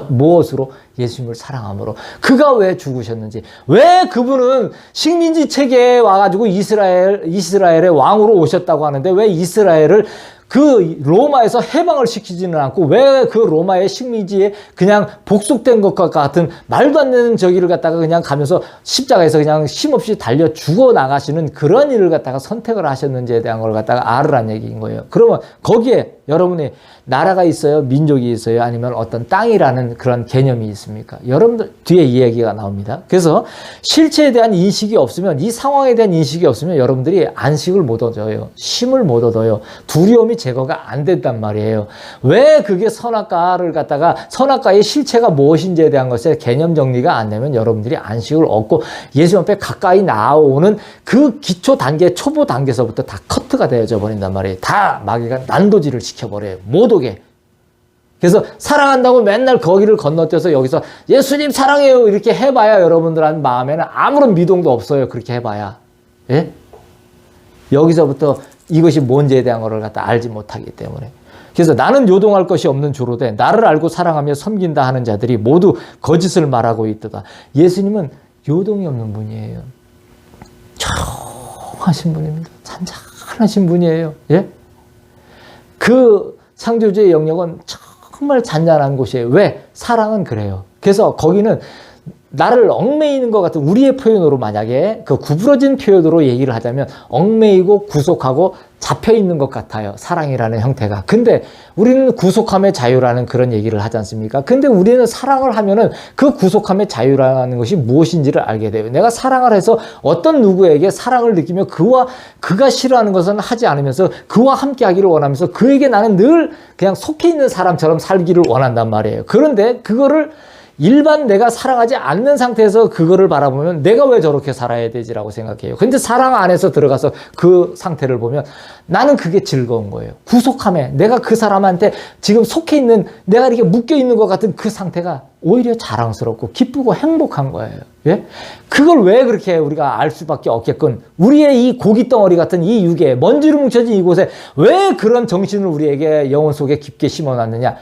무엇으로? 예수님을 사랑함으로. 그가 왜 죽으셨는지, 왜 그분은 식민지 체계에 와가지고 이스라엘의 왕으로 오셨다고 하는데 왜 이스라엘을 그 로마에서 해방을 시키지는 않고 왜 그 로마의 식민지에 그냥 복속된 것과 같은 말도 안 되는 저기를 갖다가 그냥 가면서 십자가에서 그냥 쉼없이 달려 죽어 나가시는 그런 일을 갖다가 선택을 하셨는지에 대한 걸 갖다가 알으란 얘기인 거예요. 그러면 거기에 여러분이 나라가 있어요? 민족이 있어요? 아니면 어떤 땅이라는 그런 개념이 있습니까? 여러분들 뒤에 이 얘기가 나옵니다. 그래서 실체에 대한 인식이 없으면, 이 상황에 대한 인식이 없으면 여러분들이 안식을 못 얻어요. 쉼을 못 얻어요. 두려움이 제거가 안 된단 말이에요. 왜 그게 선악과를 갖다가, 선악과의 실체가 무엇인지에 대한 것에 개념 정리가 안 되면 여러분들이 안식을 얻고 예수 앞에 가까이 나오는 그 기초 단계, 초보 단계에서부터 다 커트가 되어져 버린단 말이에요. 다 마귀가 난도질을 시켜버려요. 못 오게. 그래서 사랑한다고 맨날 거기를 건너뛰어서 여기서 예수님 사랑해요 이렇게 해봐야 여러분들한 마음에는 아무런 미동도 없어요. 그렇게 해봐야. 예? 여기서부터 이것이 뭔지에 대한 것을 갖다 알지 못하기 때문에. 그래서 나는 요동할 것이 없는 주로되 나를 알고 사랑하며 섬긴다 하는 자들이 모두 거짓을 말하고 있도다. 예수님은 요동이 없는 분이에요. 조용하신 분입니다. 잔잔하신 분이에요. 예? 그 창조주의 영역은 정말 잔잔한 곳이에요. 왜? 사랑은 그래요. 그래서 거기는 나를 얽매이는 것 같은, 우리의 표현으로 만약에 그 구부러진 표현으로 얘기를 하자면 얽매이고 구속하고 잡혀있는 것 같아요. 사랑이라는 형태가. 근데 우리는 구속함의 자유라는 그런 얘기를 하지 않습니까? 근데 우리는 사랑을 하면은 그 구속함의 자유라는 것이 무엇인지를 알게 돼요. 내가 사랑을 해서 어떤 누구에게 사랑을 느끼며 그가 싫어하는 것은 하지 않으면서 그와 함께 하기를 원하면서 그에게 나는 늘 그냥 속해 있는 사람처럼 살기를 원한단 말이에요. 그런데 그거를 일반 내가 사랑하지 않는 상태에서 그거를 바라보면 내가 왜 저렇게 살아야 되지라고 생각해요. 근데 사랑 안에서 들어가서 그 상태를 보면 나는 그게 즐거운 거예요. 구속함에 내가 그 사람한테 지금 속해 있는, 내가 이렇게 묶여 있는 것 같은 그 상태가 오히려 자랑스럽고 기쁘고 행복한 거예요. 예? 그걸 왜 그렇게 우리가 알 수밖에 없겠군. 우리의 이 고기 덩어리 같은 이 육에, 먼지로 뭉쳐진 이곳에 왜 그런 정신을 우리에게 영혼 속에 깊게 심어놨느냐.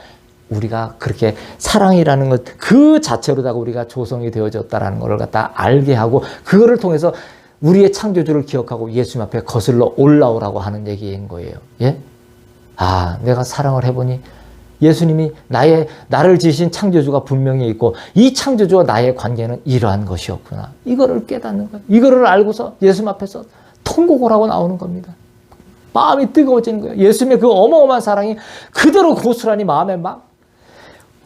우리가 그렇게 사랑이라는 것 그 자체로다가 우리가 조성이 되어졌다라는 것을 갖다 알게 하고, 그거를 통해서 우리의 창조주를 기억하고 예수님 앞에 거슬러 올라오라고 하는 얘기인 거예요. 예? 아, 내가 사랑을 해보니 예수님이 나를 지으신 창조주가 분명히 있고 이 창조주와 나의 관계는 이러한 것이었구나. 이거를 깨닫는 거예요. 이거를 알고서 예수님 앞에서 통곡을 하고 나오는 겁니다. 마음이 뜨거워지는 거예요. 예수님의 그 어마어마한 사랑이 그대로 고스란히 마음에 막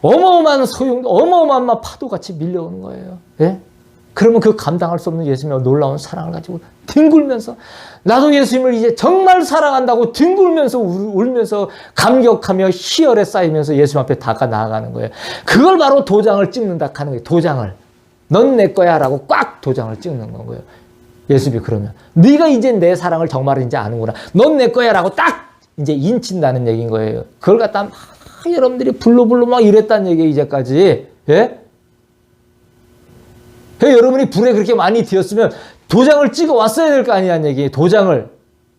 어마어마한 어마어마한 파도같이 밀려오는 거예요. 예? 그러면 그 감당할 수 없는 예수님의 놀라운 사랑을 가지고 뒹굴면서, 나도 예수님을 이제 정말 사랑한다고 뒹굴면서 울면서 감격하며 희열에 쌓이면서 예수님 앞에 나아가는 거예요. 그걸 바로 도장을 찍는다 하는 거예요. 도장을. 넌 내 거야 라고 꽉 도장을 찍는 거예요. 예수님이 그러면 네가 이제 내 사랑을 정말 이제 아는구나. 넌 내 거야 라고 딱 이제 인친다는 얘기인 거예요. 그걸 갖다 막 여러분들이 불로 막 이랬다는 얘기예요. 이제까지. 예? 여러분이 불에 그렇게 많이 튀었으면 도장을 찍어 왔어야 될 거 아니냐는 얘기예요. 도장을.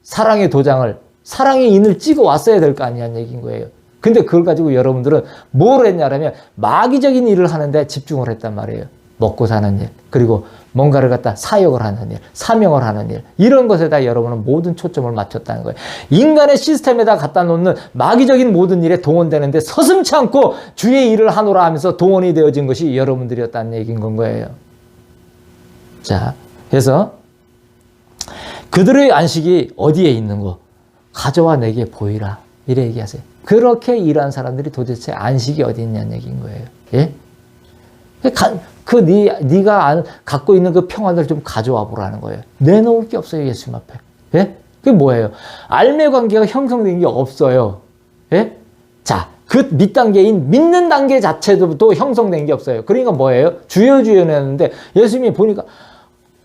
사랑의 도장을. 사랑의 인을 찍어 왔어야 될 거 아니냐는 얘기인 거예요. 근데 그걸 가지고 여러분들은 뭘 했냐면 마귀적인 일을 하는데 집중을 했단 말이에요. 먹고 사는 일, 그리고 뭔가를 갖다 사역을 하는 일, 사명을 하는 일, 이런 것에다 여러분은 모든 초점을 맞췄다는 거예요. 인간의 시스템에다 갖다 놓는 마귀적인 모든 일에 동원되는데 서슴지 않고 주의 일을 하노라 하면서 동원이 되어진 것이 여러분들이었다는 얘기인 건 거예요. 자, 그래서 그들의 안식이 어디에 있는 거? 가져와 내게 보이라. 이래 얘기하세요. 그렇게 일한 사람들이 도대체 안식이 어디 있냐는 얘기인 거예요. 예? 네가 갖고 있는 그 평안을 좀 가져와 보라는 거예요. 내놓을 게 없어요, 예수님 앞에. 예? 그게 뭐예요? 알매 관계가 형성된 게 없어요. 예? 자, 그 밑단계인 믿는 단계 자체도 형성된 게 없어요. 그러니까 뭐예요? 주여 주여는 했는데 예수님이 보니까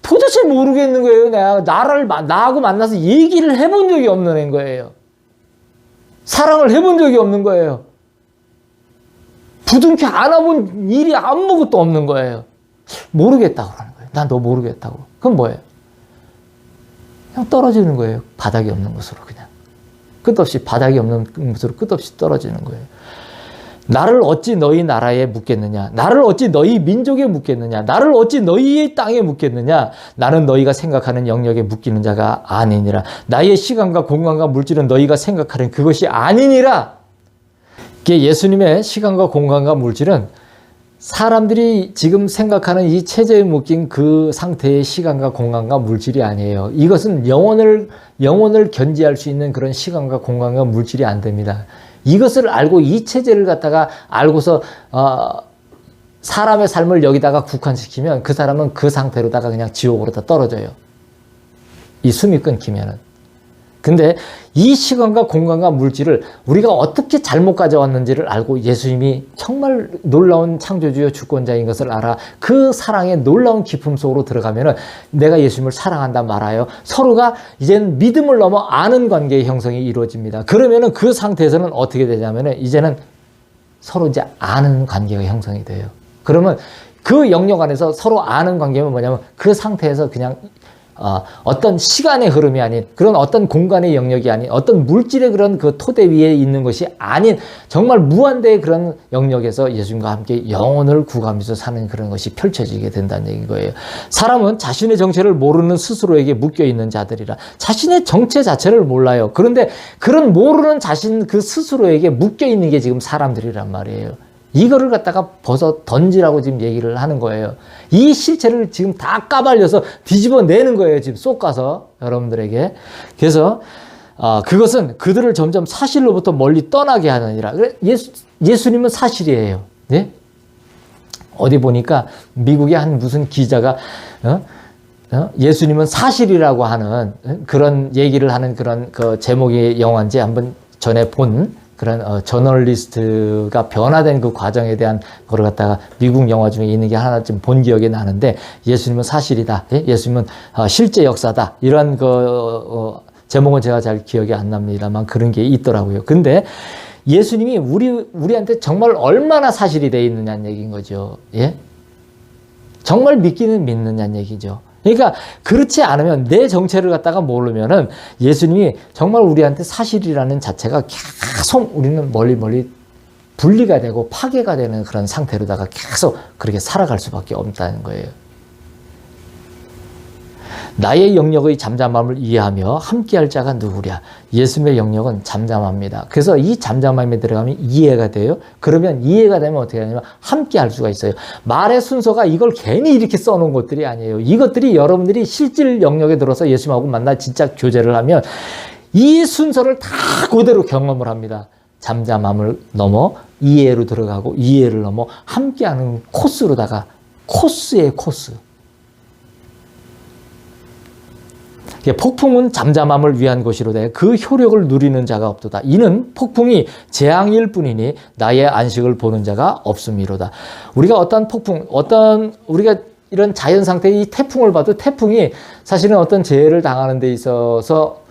도대체 모르겠는 거예요. 나하고 만나서 얘기를 해본 적이 없는 거예요. 사랑을 해본 적이 없는 거예요. 부둥켜 안아본 일이 아무것도 없는 거예요. 모르겠다고 하는 거예요. 난 너 모르겠다고. 그럼 뭐예요? 그냥 떨어지는 거예요. 바닥이 없는 곳으로 그냥. 끝없이 바닥이 없는 곳으로 끝없이 떨어지는 거예요. 나를 어찌 너희 나라에 묻겠느냐? 나를 어찌 너희 민족에 묻겠느냐? 나를 어찌 너희의 땅에 묻겠느냐? 나는 너희가 생각하는 영역에 묻기는 자가 아니니라. 나의 시간과 공간과 물질은 너희가 생각하는 그것이 아니니라. 예수님의 시간과 공간과 물질은 사람들이 지금 생각하는 이 체제에 묶인 그 상태의 시간과 공간과 물질이 아니에요. 이것은 영혼을 견지할 수 있는 그런 시간과 공간과 물질이 안 됩니다. 이것을 알고 이 체제를 갖다가 알고서 사람의 삶을 여기다가 국한시키면 그 사람은 그 상태로다가 그냥 지옥으로 다 떨어져요. 이 숨이 끊기면은. 근데 이 시간과 공간과 물질을 우리가 어떻게 잘못 가져왔는지를 알고 예수님이 정말 놀라운 창조주요 주권자인 것을 알아 그 사랑의 놀라운 기품 속으로 들어가면은 내가 예수님을 사랑한다 말아요. 서로가 이제는 믿음을 넘어 아는 관계의 형성이 이루어집니다. 그러면은 그 상태에서는 어떻게 되냐면은 이제는 서로 이제 아는 관계가 형성이 돼요. 그러면 그 영역 안에서 서로 아는 관계는 뭐냐면 그 상태에서 그냥 어떤 시간의 흐름이 아닌 그런 어떤 공간의 영역이 아닌 어떤 물질의 그런 그 토대 위에 있는 것이 아닌 정말 무한대의 그런 영역에서 예수님과 함께 영혼을 구가면서 사는 그런 것이 펼쳐지게 된다는 얘기인 거예요. 사람은 자신의 정체를 모르는 스스로에게 묶여있는 자들이라. 자신의 정체 자체를 몰라요. 그런데 그런 모르는 자신 그 스스로에게 묶여있는 게 지금 사람들이란 말이에요. 이거를 갖다가 벗어 던지라고 지금 얘기를 하는 거예요. 이 실체를 지금 다 까발려서 뒤집어 내는 거예요. 지금 쏙 가서 여러분들에게. 그래서 그것은 그들을 점점 사실로부터 멀리 떠나게 하느니라. 예수님은 사실이에요. 네? 어디 보니까 미국의 한 무슨 기자가 예수님은 사실이라고 하는 그런 얘기를 하는 그런 그 제목의 영화인지 한번 전에 본 그런 저널리스트가 변화된 그 과정에 대한 거를 갖다가 미국 영화 중에 있는 게 하나쯤 본 기억이 나는데 예수님은 사실이다. 예수님은 실제 역사다. 이런 제목은 제가 잘 기억이 안 납니다만 그런 게 있더라고요. 근데 예수님이 우리한테 정말 얼마나 사실이 되어 있느냐는 얘기인 거죠. 예? 정말 믿기는 믿느냐는 얘기죠. 그러니까 그렇지 않으면 내 정체를 갖다가 모르면은 예수님이 정말 우리한테 사실이라는 자체가 계속 우리는 멀리 분리가 되고 파괴가 되는 그런 상태로다가 계속 그렇게 살아갈 수밖에 없다는 거예요. 나의 영역의 잠잠함을 이해하며 함께할 자가 누구랴. 예수님의 영역은 잠잠합니다. 그래서 이 잠잠함에 들어가면 이해가 돼요. 그러면 이해가 되면 어떻게 하냐면 함께할 수가 있어요. 말의 순서가 이걸 괜히 이렇게 써놓은 것들이 아니에요. 이것들이 여러분들이 실질 영역에 들어서 예수님하고 만나 진짜 교제를 하면 이 순서를 다 그대로 경험을 합니다. 잠잠함을 넘어 이해로 들어가고 이해를 넘어 함께하는 코스로다가 코스예요. 코스. 폭풍은 잠잠함을 위한 것이로되 그 효력을 누리는 자가 없도다. 이는 폭풍이 재앙일 뿐이니 나의 안식을 보는 자가 없음이로다. 우리가 우리가 이런 자연 상태의 이 태풍을 봐도 태풍이 사실은 어떤 재해를 당하는 데 있어서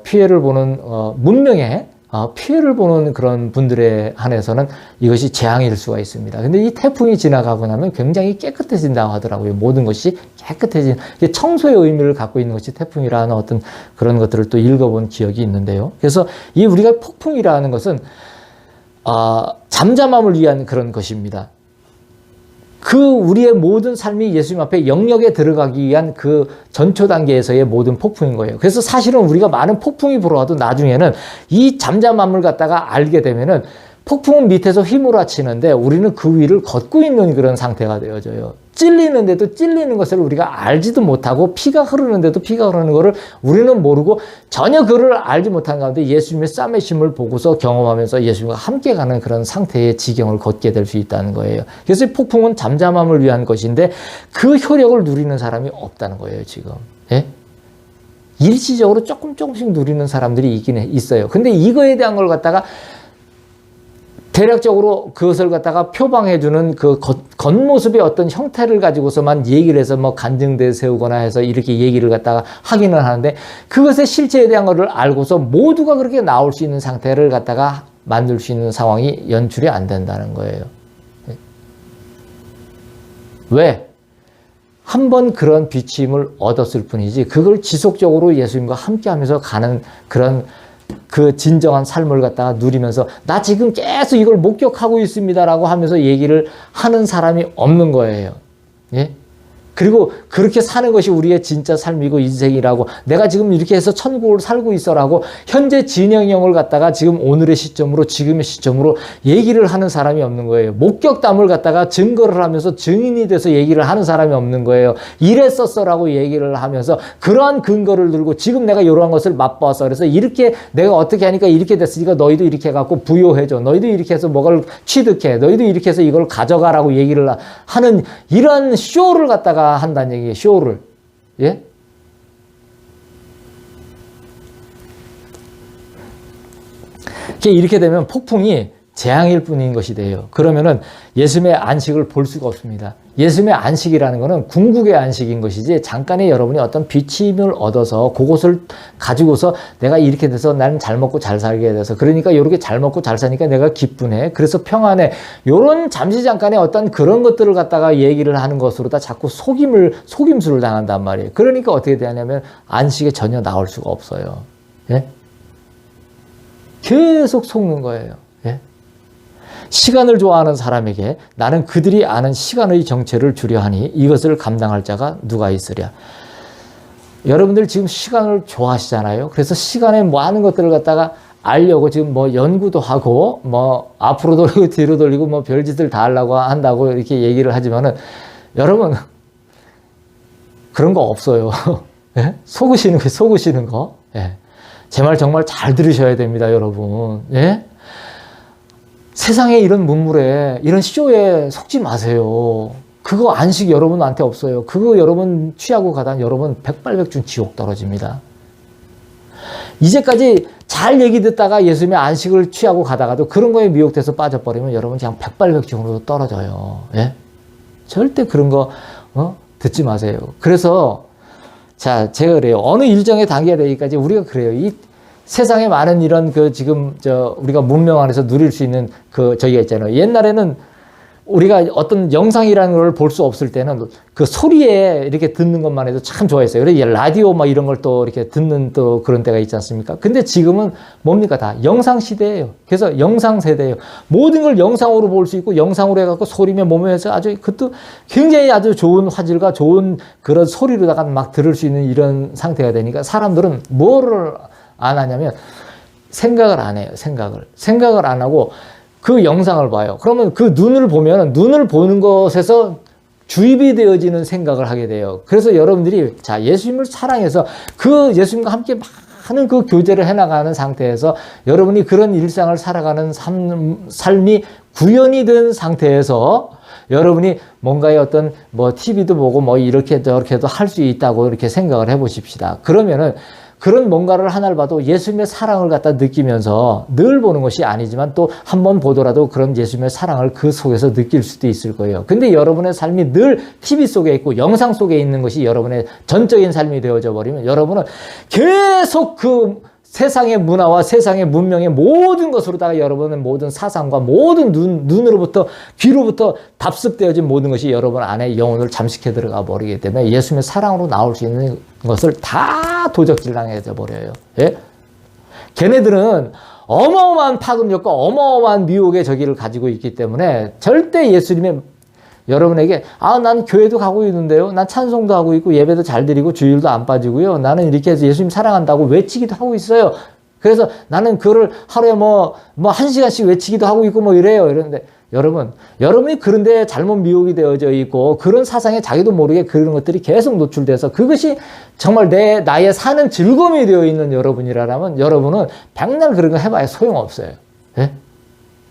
피해를 보는 문명에 피해를 보는 그런 분들에 한해서는 이것이 재앙일 수가 있습니다. 근데 이 태풍이 지나가고 나면 굉장히 깨끗해진다고 하더라고요. 모든 것이 깨끗해진, 청소의 의미를 갖고 있는 것이 태풍이라는 어떤 그런 것들을 또 읽어본 기억이 있는데요. 그래서 이 우리가 폭풍이라는 것은 잠잠함을 위한 그런 것입니다. 그 우리의 모든 삶이 예수님 앞에 영역에 들어가기 위한 그 전초 단계에서의 모든 폭풍인 거예요. 그래서 사실은 우리가 많은 폭풍이 불어와도 나중에는 이 잠잠함을 갖다가 알게 되면은 폭풍은 밑에서 휘몰아치는데 우리는 그 위를 걷고 있는 그런 상태가 되어져요. 찔리는데도 찔리는 것을 우리가 알지도 못하고 피가 흐르는데도 피가 흐르는 것을 우리는 모르고 전혀 그를 알지 못한 가운데 예수님의 싸매심을 보고서 경험하면서 예수님과 함께 가는 그런 상태의 지경을 걷게 될 수 있다는 거예요. 그래서 폭풍은 잠잠함을 위한 것인데 그 효력을 누리는 사람이 없다는 거예요, 지금. 예? 일시적으로 조금씩 누리는 사람들이 있긴 있어요. 근데 이거에 대한 걸 갖다가 대략적으로 그것을 갖다가 표방해주는 그 겉모습의 어떤 형태를 가지고서만 얘기를 해서 뭐 간증대 세우거나 해서 이렇게 얘기를 갖다가 하기는 하는데 그것의 실체에 대한 것을 알고서 모두가 그렇게 나올 수 있는 상태를 갖다가 만들 수 있는 상황이 연출이 안 된다는 거예요. 왜? 한 번 그런 비침을 얻었을 뿐이지 그걸 지속적으로 예수님과 함께 하면서 가는 그런 그 진정한 삶을 갖다가 누리면서 나 지금 계속 이걸 목격하고 있습니다라고 하면서 얘기를 하는 사람이 없는 거예요. 예? 그리고 그렇게 사는 것이 우리의 진짜 삶이고 인생이라고 내가 지금 이렇게 해서 천국을 살고 있어라고 현재 진행형을 갖다가 지금 오늘의 시점으로 지금의 시점으로 얘기를 하는 사람이 없는 거예요. 목격담을 갖다가 증거를 하면서 증인이 돼서 얘기를 하는 사람이 없는 거예요. 이랬었어라고 얘기를 하면서 그러한 근거를 들고 지금 내가 이러한 것을 맛봐서 그래서 이렇게 내가 어떻게 하니까 이렇게 됐으니까 너희도 이렇게 해갖고 부여해줘. 너희도 이렇게 해서 뭐를 취득해. 너희도 이렇게 해서 이걸 가져가라고 얘기를 하는 이런 쇼를 갖다가 한다는 얘기예요. 쇼를. 예? 이렇게 되면 폭풍이 재앙일 뿐인 것이 돼요. 그러면은 예수님의 안식을 볼 수가 없습니다. 예수님의 안식이라는 것은 궁극의 안식인 것이지 잠깐의 여러분이 어떤 비침을 얻어서 그것을 가지고서 내가 이렇게 돼서 나는 잘 먹고 잘 살게 돼서 그러니까 이렇게 잘 먹고 잘 사니까 내가 기쁘네. 그래서 평안해. 요런 잠시 잠깐의 어떤 그런 것들을 갖다가 얘기를 하는 것으로 다 자꾸 속임수를 당한단 말이에요. 그러니까 어떻게 되냐면 안식에 전혀 나올 수가 없어요. 예? 계속 속는 거예요. 예? 시간을 좋아하는 사람에게 나는 그들이 아는 시간의 정체를 주려 하니 이것을 감당할 자가 누가 있으랴. 여러분들 지금 시간을 좋아하시잖아요. 그래서 시간에 많은 것들을 갖다가 알려고 지금 뭐 연구도 하고 뭐 앞으로 돌리고 뒤로 돌리고 뭐 별짓을 다 하려고 한다고 이렇게 얘기를 하지만은 여러분 그런 거 없어요. 예? 속으시는 거. 예. 제 말 정말 잘 들으셔야 됩니다, 여러분. 예? 세상에 이런 문물에, 이런 쇼에 속지 마세요. 그거 안식 여러분한테 없어요. 그거 여러분 취하고 가다 여러분 백발백중 지옥 떨어집니다. 이제까지 잘 얘기 듣다가 예수님의 안식을 취하고 가다가도 그런 거에 미혹돼서 빠져버리면 여러분 그냥 백발백중으로 떨어져요. 예? 절대 그런 거 듣지 마세요. 그래서 자, 제가 그래요. 어느 일정의 단계가 되기까지 우리가 그래요. 이 세상에 많은 이런 지금 우리가 문명 안에서 누릴 수 있는 저기가 있잖아요. 옛날에는 우리가 어떤 영상이라는 걸 볼 수 없을 때는 그 소리에 이렇게 듣는 것만 해도 참 좋아했어요. 그래서 라디오 막 이런 걸 또 이렇게 듣는 또 그런 때가 있지 않습니까? 근데 지금은 뭡니까? 다 영상 시대예요. 그래서 영상 세대예요. 모든 걸 영상으로 볼 수 있고 영상으로 해갖고 소리면 몸에서 아주 그것도 굉장히 아주 좋은 화질과 좋은 그런 소리로다가 막 들을 수 있는 이런 상태가 되니까 사람들은 뭐를 안 하냐면 생각을 안 해요. 생각을 안 하고 그 영상을 봐요. 그러면 그 눈을 보면 눈을 보는 것에서 주입이 되어지는 생각을 하게 돼요. 그래서 여러분들이 자 예수님을 사랑해서 그 예수님과 함께 많은 그 교제를 해나가는 상태에서 여러분이 그런 일상을 살아가는 삶이 구현이 된 상태에서 여러분이 뭔가의 어떤 뭐 TV도 보고 뭐 이렇게 저렇게도 할 수 있다고 이렇게 생각을 해보십시다. 그러면은 그런 뭔가를 하나를 봐도 예수님의 사랑을 갖다 느끼면서 늘 보는 것이 아니지만 또 한 번 보더라도 그런 예수님의 사랑을 그 속에서 느낄 수도 있을 거예요. 근데 여러분의 삶이 늘 TV 속에 있고 영상 속에 있는 것이 여러분의 전적인 삶이 되어져 버리면 여러분은 계속 그 세상의 문화와 세상의 문명의 모든 것으로다가 여러분은 모든 사상과 모든 눈으로부터 귀로부터 답습되어진 모든 것이 여러분 안에 영혼을 잠식해 들어가 버리기 때문에 예수님의 사랑으로 나올 수 있는 것을 다 도적질당해져 버려요. 예? 걔네들은 어마어마한 파급력과 어마어마한 미혹의 저기를 가지고 있기 때문에 절대 예수님의 여러분에게 난 교회도 가고 있는데요. 난 찬송도 하고 있고 예배도 잘 드리고 주일도 안 빠지고요. 나는 이렇게 해서 예수님 사랑한다고 외치기도 하고 있어요. 그래서 나는 그거를 하루에 뭐 1시간씩 외치기도 하고 있고 뭐 이래요. 이러는데 여러분이 그런데 잘못 미혹이 되어져 있고 그런 사상에 자기도 모르게 그런 것들이 계속 노출돼서 그것이 정말 나의 사는 즐거움이 되어 있는 여러분이라면 여러분은 백날 그런 거 해봐야 소용없어요. 예?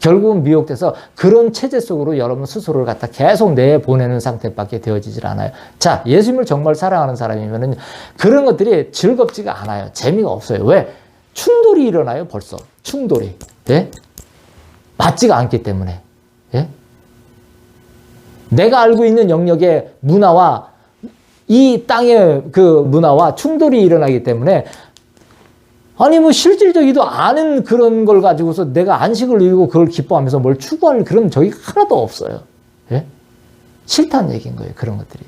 결국은 미혹돼서 그런 체제 속으로 여러분 스스로를 갖다 계속 내보내는 상태밖에 되어지질 않아요. 자, 예수님을 정말 사랑하는 사람이면은 그런 것들이 즐겁지가 않아요. 재미가 없어요. 왜? 충돌이 일어나요, 벌써. 충돌이. 예? 맞지가 않기 때문에. 예? 내가 알고 있는 영역의 문화와 이 땅의 그 문화와 충돌이 일어나기 때문에 아니 뭐 실질적이도 않은 그런 걸 가지고서 내가 안식을 누리고 그걸 기뻐하면서 뭘 추구할 그런 적이 하나도 없어요. 예? 싫다는 얘기인 거예요. 그런 것들이.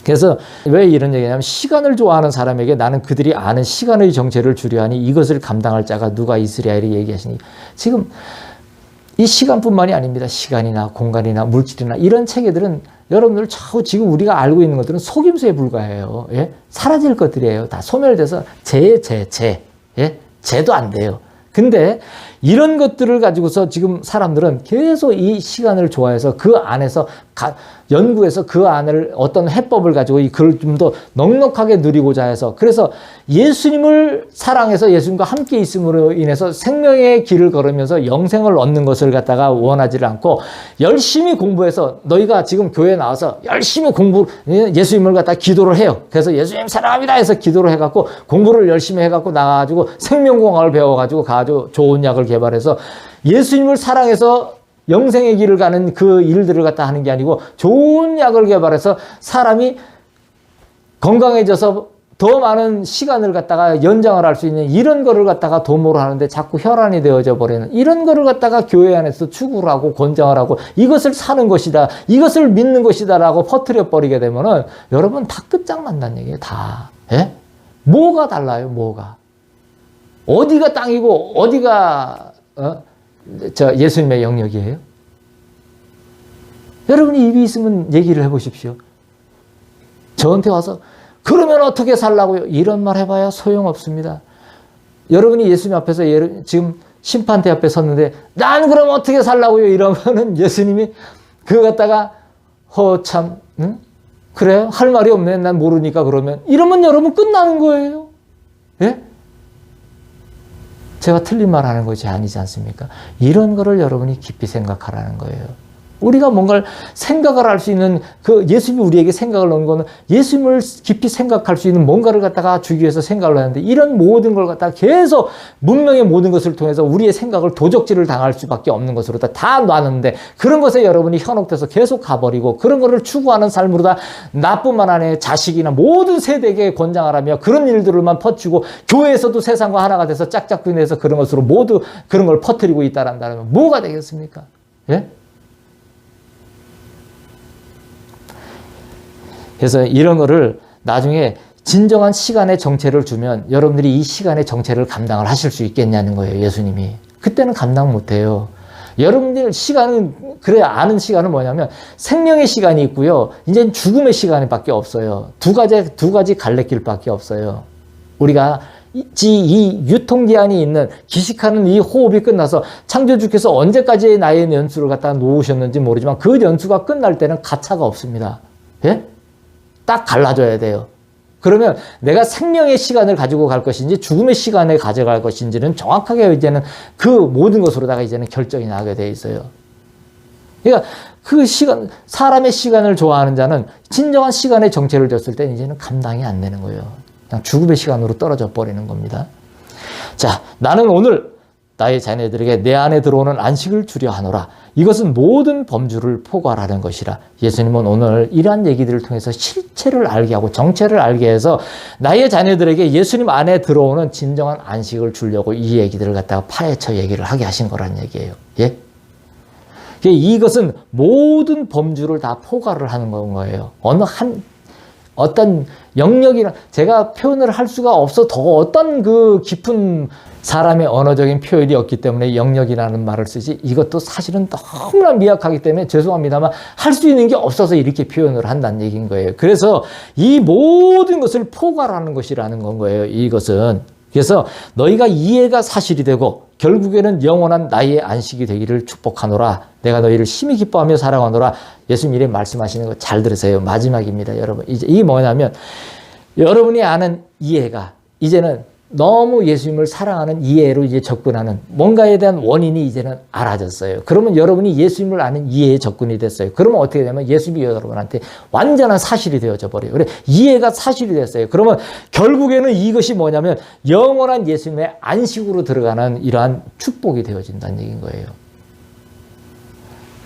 그래서 왜 이런 얘기냐면 시간을 좋아하는 사람에게 나는 그들이 아는 시간의 정체를 주려하니 이것을 감당할 자가 누가 있으랴 이렇게 얘기하시니 지금 이 시간뿐만이 아닙니다. 시간이나 공간이나 물질이나 이런 체계들은 여러분들 지금 우리가 알고 있는 것들은 속임수에 불과해요. 예? 사라질 것들이에요. 다 소멸돼서 예? 재도 안 돼요. 근데 이런 것들을 가지고서 지금 사람들은 계속 이 시간을 좋아해서 그 안에서 연구해서 그 안을 어떤 해법을 가지고 그걸 좀 더 넉넉하게 누리고자 해서 그래서 예수님을 사랑해서 예수님과 함께 있음으로 인해서 생명의 길을 걸으면서 영생을 얻는 것을 갖다가 원하지를 않고 열심히 공부해서 너희가 지금 교회에 나와서 열심히 예수님을 갖다가 기도를 해요. 그래서 예수님 사랑합니다 해서 기도를 해갖고 공부를 열심히 해갖고 나가가지고 생명공학을 배워가지고 가지고 좋은 약을 개발해서 예수님을 사랑해서 영생의 길을 가는 그 일들을 갖다 하는 게 아니고 좋은 약을 개발해서 사람이 건강해져서 더 많은 시간을 갖다가 연장을 할 수 있는 이런 거를 갖다가 도모를 하는데 자꾸 혈안이 되어져 버리는 이런 거를 갖다가 교회 안에서 추구를 하고 권장을 하고 이것을 사는 것이다. 이것을 믿는 것이다 라고 퍼뜨려 버리게 되면은 여러분 다 끝장난다는 얘기예요. 다. 예? 뭐가 달라요? 뭐가? 어디가 땅이고 어디가 예수님의 영역이에요? 여러분이 입이 있으면 얘기를 해보십시오. 저한테 와서 그러면 어떻게 살라고요? 이런 말 해봐야 소용없습니다. 여러분이 예수님 앞에서 지금 심판대 앞에 섰는데 난 그럼 어떻게 살라고요? 이러면은 예수님이 그거 갖다가 참 응? 그래요? 할 말이 없네. 난 모르니까 그러면 이러면 여러분 끝나는 거예요. 예? 제가 틀린 말 하는 것이 아니지 않습니까? 이런 거를 여러분이 깊이 생각하라는 거예요. 우리가 뭔가를 생각을 할 수 있는 그 예수님이 우리에게 생각을 넣은 거는 예수님을 깊이 생각할 수 있는 뭔가를 갖다가 주기 위해서 생각을 하는데 이런 모든 걸 갖다가 계속 문명의 모든 것을 통해서 우리의 생각을 도적질을 당할 수밖에 없는 것으로 다 놨는데 그런 것에 여러분이 현혹돼서 계속 가버리고 그런 거를 추구하는 삶으로 다 나뿐만 아니라 자식이나 모든 세대에게 권장하라며 그런 일들을만 퍼주고 교회에서도 세상과 하나가 돼서 짝짝꿍해서 그런 것으로 모두 그런 걸 퍼뜨리고 있다라면 뭐가 되겠습니까? 예? 그래서 이런 거를 나중에 진정한 시간의 정체를 주면 여러분들이 이 시간의 정체를 감당을 하실 수 있겠냐는 거예요. 예수님이. 그때는 감당 못해요. 여러분들 시간은 그래 아는 시간은 뭐냐면 생명의 시간이 있고요. 이제 죽음의 시간밖에 없어요. 두 가지 갈래길밖에 없어요. 우리가 이 유통기한이 있는 기식하는 이 호흡이 끝나서 창조주께서 언제까지의 나의 연수를 갖다 놓으셨는지 모르지만 그 연수가 끝날 때는 가차가 없습니다. 예? 딱 갈라져야 돼요. 그러면 내가 생명의 시간을 가지고 갈 것인지 죽음의 시간을 가져갈 것인지는 정확하게 이제는 그 모든 것으로다가 이제는 결정이 나게 돼 있어요. 그러니까 그 시간, 사람의 시간을 좋아하는 자는 진정한 시간의 정체를 줬을 때 이제는 감당이 안 되는 거예요. 그냥 죽음의 시간으로 떨어져 버리는 겁니다. 자, 나는 오늘 나의 자녀들에게 내 안에 들어오는 안식을 주려 하노라. 이것은 모든 범주를 포괄하는 것이라. 예수님은 오늘 이러한 얘기들을 통해서 실체를 알게 하고 정체를 알게 해서 나의 자녀들에게 예수님 안에 들어오는 진정한 안식을 주려고 이 얘기들을 갖다가 파헤쳐 얘기를 하게 하신 거란 얘기예요. 예? 이것은 모든 범주를 다 포괄을 하는 거예요. 어떤 영역이나 제가 표현을 할 수가 없어 더 어떤 그 깊은 사람의 언어적인 표현이 없기 때문에 영역이라는 말을 쓰지 이것도 사실은 너무나 미약하기 때문에 죄송합니다만 할 수 있는 게 없어서 이렇게 표현을 한다는 얘기인 거예요. 그래서 이 모든 것을 포괄하는 것이라는 건 거예요. 이것은. 그래서 너희가 이해가 사실이 되고 결국에는 영원한 나의 안식이 되기를 축복하노라. 내가 너희를 심히 기뻐하며 사랑하노라. 예수님 이렇게 말씀하시는 거 잘 들으세요. 마지막입니다. 여러분. 이제 이게 뭐냐면 여러분이 아는 이해가 이제는 너무 예수님을 사랑하는 이해로 이제 접근하는 뭔가에 대한 원인이 이제는 알아졌어요. 그러면 여러분이 예수님을 아는 이해에 접근이 됐어요. 그러면 어떻게 되냐면 예수님이 여러분한테 완전한 사실이 되어져 버려요. 그래, 이해가 사실이 됐어요. 그러면 결국에는 이것이 뭐냐면 영원한 예수님의 안식으로 들어가는 이러한 축복이 되어진다는 얘기인 거예요.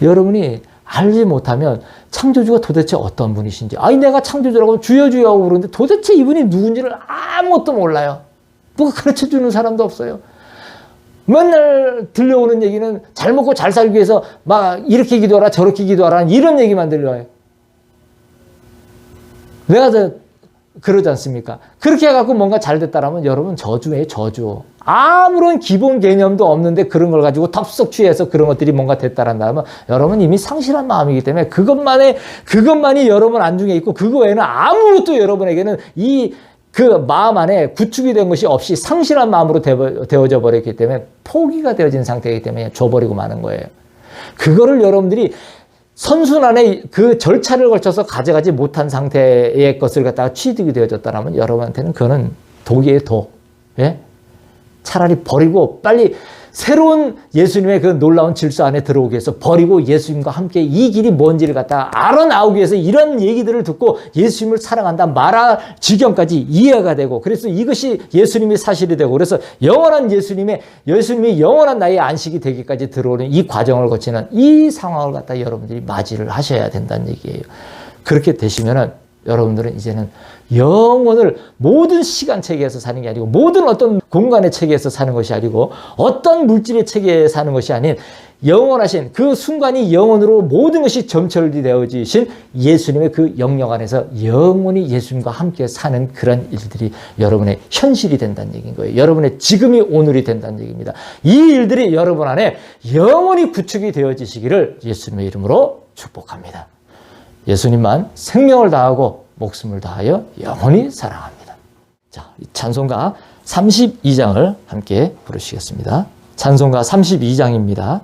여러분이 알지 못하면 창조주가 도대체 어떤 분이신지, 아니 내가 창조주라고 주여 주여 하고 그러는데 도대체 이분이 누군지를 아무것도 몰라요. 누가 가르쳐주는 사람도 없어요. 맨날 들려오는 얘기는 잘 먹고 잘 살기 위해서 막 이렇게 기도하라 저렇게 기도하라 이런 얘기만 들려와요. 내가 그러지 않습니까? 그렇게 해갖고 뭔가 잘 됐다라면 여러분 저주예요, 저주. 아무런 기본 개념도 없는데 그런 걸 가지고 덥석 취해서 그런 것들이 뭔가 됐다란다면 여러분 이미 상실한 마음이기 때문에 그것만이 여러분 안중에 있고 그거 외에는 아무것도 여러분에게는 그 마음 안에 구축이 된 것이 없이 상실한 마음으로 되어져 버렸기 때문에 포기가 되어진 상태이기 때문에 줘버리고 마는 거예요. 그거를 여러분들이 선순환의 그 절차를 거쳐서 가져가지 못한 상태의 것을 갖다가 취득이 되어졌다면 여러분한테는 그거는 독이에요, 독. 예? 차라리 버리고 빨리 새로운 예수님의 그 놀라운 질서 안에 들어오기 위해서 버리고 예수님과 함께 이 길이 뭔지를 갖다가 알아나오기 위해서 이런 얘기들을 듣고 예수님을 사랑한다 말할 지경까지 이해가 되고 그래서 이것이 예수님이 사실이 되고 그래서 영원한 예수님이 영원한 나의 안식이 되기까지 들어오는 이 과정을 거치는 이 상황을 갖다 여러분들이 맞이를 하셔야 된다는 얘기예요. 그렇게 되시면은 여러분들은 이제는 영혼을 모든 시간 체계에서 사는 게 아니고 모든 어떤 공간의 체계에서 사는 것이 아니고 어떤 물질의 체계에 사는 것이 아닌 영원하신 그 순간이 영혼으로 모든 것이 점철이 되어지신 예수님의 그 영역 안에서 영원히 예수님과 함께 사는 그런 일들이 여러분의 현실이 된다는 얘기인 거예요. 여러분의 지금이 오늘이 된다는 얘기입니다. 이 일들이 여러분 안에 영원히 구축이 되어지시기를 예수님의 이름으로 축복합니다. 예수님만 생명을 다하고 목숨을 다하여 영원히 사랑합니다. 자, 찬송가 32장을 함께 부르시겠습니다. 찬송가 32장입니다.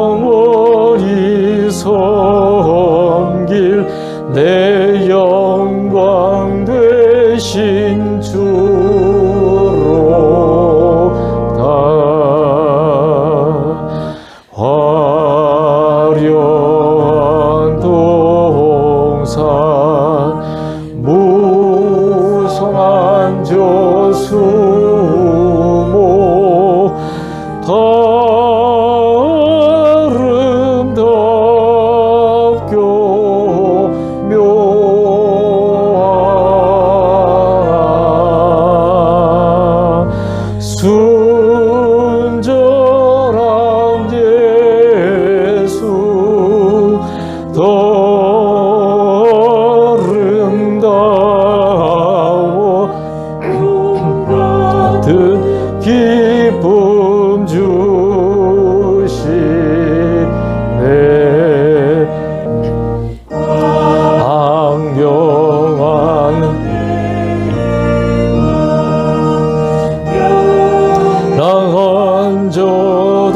영원히 섬길 내 영광 되신 주로다. 화려한 동산 무성한 저수모 아름답고 묘한 순전한 예수 더 아름다워 같은 기쁨 주시네. 황경한 낭한 저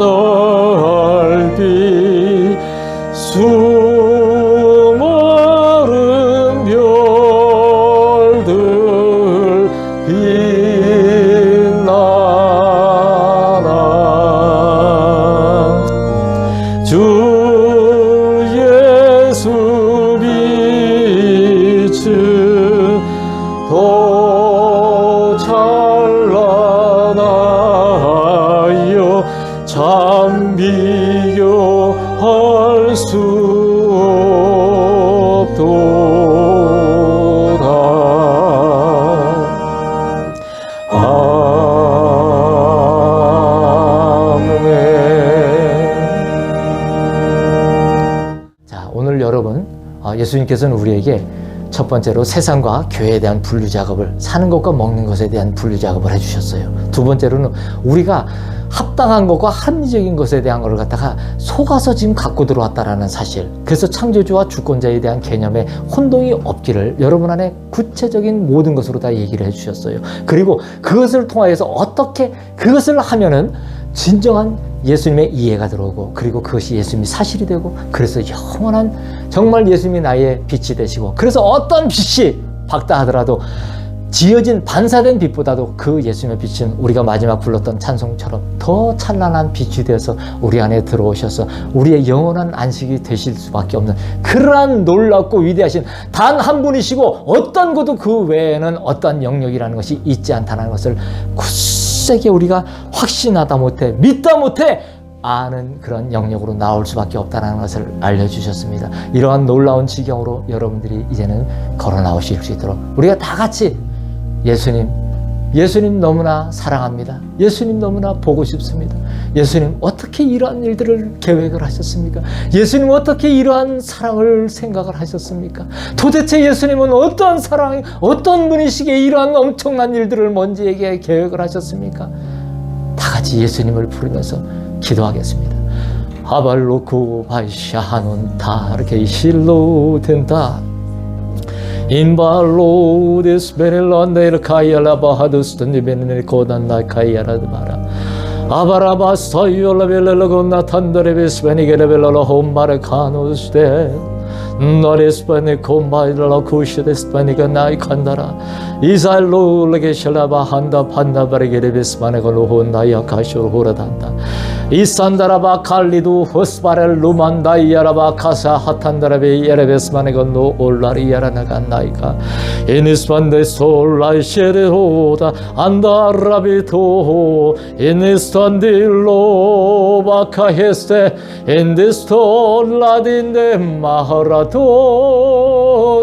달빛 수많은 별들 빛나나 주 예수 빛은 더 찬란하여 참 비교할 예수님께서는 우리에게 첫 번째로 세상과 교회에 대한 분류 작업을, 사는 것과 먹는 것에 대한 분류 작업을 해주셨어요. 두 번째로는 우리가 합당한 것과 합리적인 것에 대한 걸 갖다가 속아서 지금 갖고 들어왔다라는 사실. 그래서 창조주와 주권자에 대한 개념에 혼동이 없기를 여러분 안에 구체적인 모든 것으로 다 얘기를 해주셨어요. 그리고 그것을 통하여서 어떻게 그것을 하면은 진정한 예수님의 이해가 들어오고, 그리고 그것이 예수님이 사실이 되고, 그래서 영원한 정말 예수님이 나의 빛이 되시고, 그래서 어떤 빛이 밝다 하더라도 지어진 반사된 빛보다도 그 예수님의 빛은 우리가 마지막 불렀던 찬송처럼 더 찬란한 빛이 되어서 우리 안에 들어오셔서 우리의 영원한 안식이 되실 수밖에 없는 그러한 놀랍고 위대하신 단 한 분이시고, 어떤 것도 그 외에는 어떤 영역이라는 것이 있지 않다는 것을 굳세게 우리가 확신하다 못해, 믿다 못해 아는 그런 영역으로 나올 수밖에 없다는 것을 알려주셨습니다. 이러한 놀라운 지경으로 여러분들이 이제는 걸어 나오실 수 있도록 우리가 다 같이 예수님 너무나 사랑합니다. 예수님 너무나 보고 싶습니다. 예수님 어떻게 이러한 일들을 계획을 하셨습니까? 예수님 어떻게 이러한 사랑을 생각을 하셨습니까? 도대체 예수님은 어떤 사랑, 어떤 분이시기에 이러한 엄청난 일들을 먼지에게 계획을 하셨습니까? 다 같이 예수님을 부르면서 기도하겠습니다. 아발로쿠 바샤하논 타르케이실로 된다. 인발로 데스베렐란데르 카이알라바하두스턴 베네네 고단나 카이알라드바라 아바라바스타이올라벨라고나 탄다레베스베니게레벨라라 홈바르카노스데 너레스바네 콤바일라 쿠시데스바니가 나이 칸다라 이살로 레게샬라바 한다 판다바르게레베스바네가 로혼나이아 카쇼 호라단다 이산다라바 칼리두 호스바렐 루만다이야라바 카사 하탄다라베 예레베스바네가 노 올라리야라나가 나이가 이니스반데 솔라이셰레호다 안다라비토 이니스탄딜로 바카헤스테 인디스톨라딘데 마하라토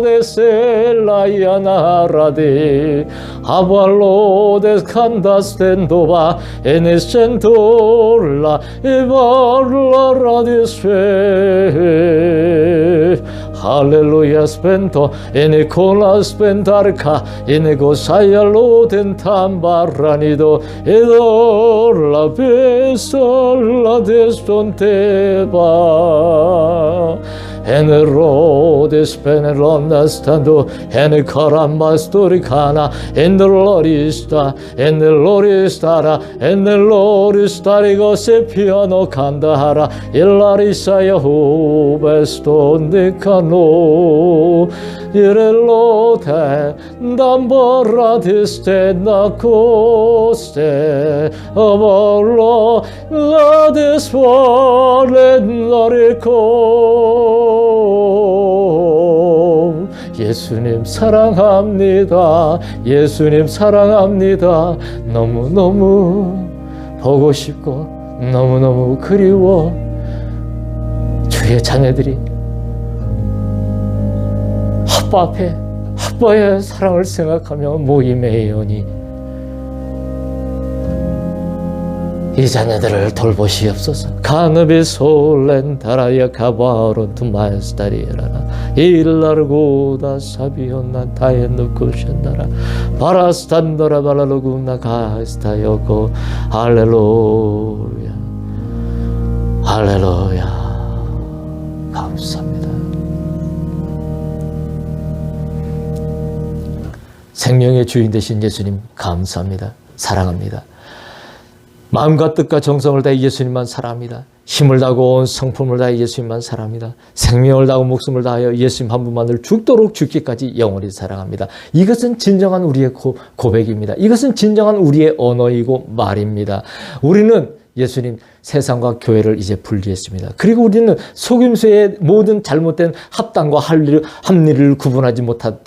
데셀라이아나라디 아발로 데칸다스텐도바 에니센톨라 이발라라디스페 할렐루야 스펜토 에네콜라 스펜타르카 에네고사이알로 덴탐바라니도 에돌라 베솔라 데스톤테바 에네로데스 페네론나스탄도 에네카람바스토리카나 엔델로리스타 엔델로리스타라 엔델로리스타리고 세피아노 칸다하라 일라리사야 후베스톤데카노 이렐로테 담보라디스테 나코스테 어볼로 라데스월렌라리코 예수님 사랑합니다. 예수님 사랑합니다. 너무너무 보고 싶고 너무너무 그리워. 주의 자녀들이 아빠 앞에 아빠의 사랑을 생각하며 모임에 오니 이 자녀들을 돌보시옵소서. 카누비 솔렌타라야 카바론투 마에스타리에라라 일라르고다 사비온나 타엔노쿠션나라 바라스탄더라 발라로구나 가스타요코 할렐루야 할렐루야. 감사합니다. 생명의 주인 되신 예수님 감사합니다. 사랑합니다. 마음과 뜻과 정성을 다해 예수님만 사랑합니다. 힘을 다하고 온 성품을 다해 예수님만 사랑합니다. 생명을 다하고 목숨을 다하여 예수님 한 분만을 죽도록 죽기까지 영원히 사랑합니다. 이것은 진정한 우리의 고백입니다. 이것은 진정한 우리의 언어이고 말입니다. 우리는 예수님 세상과 교회를 이제 분리했습니다. 그리고 우리는 속임수의 모든 잘못된 합당과 합리를 구분하지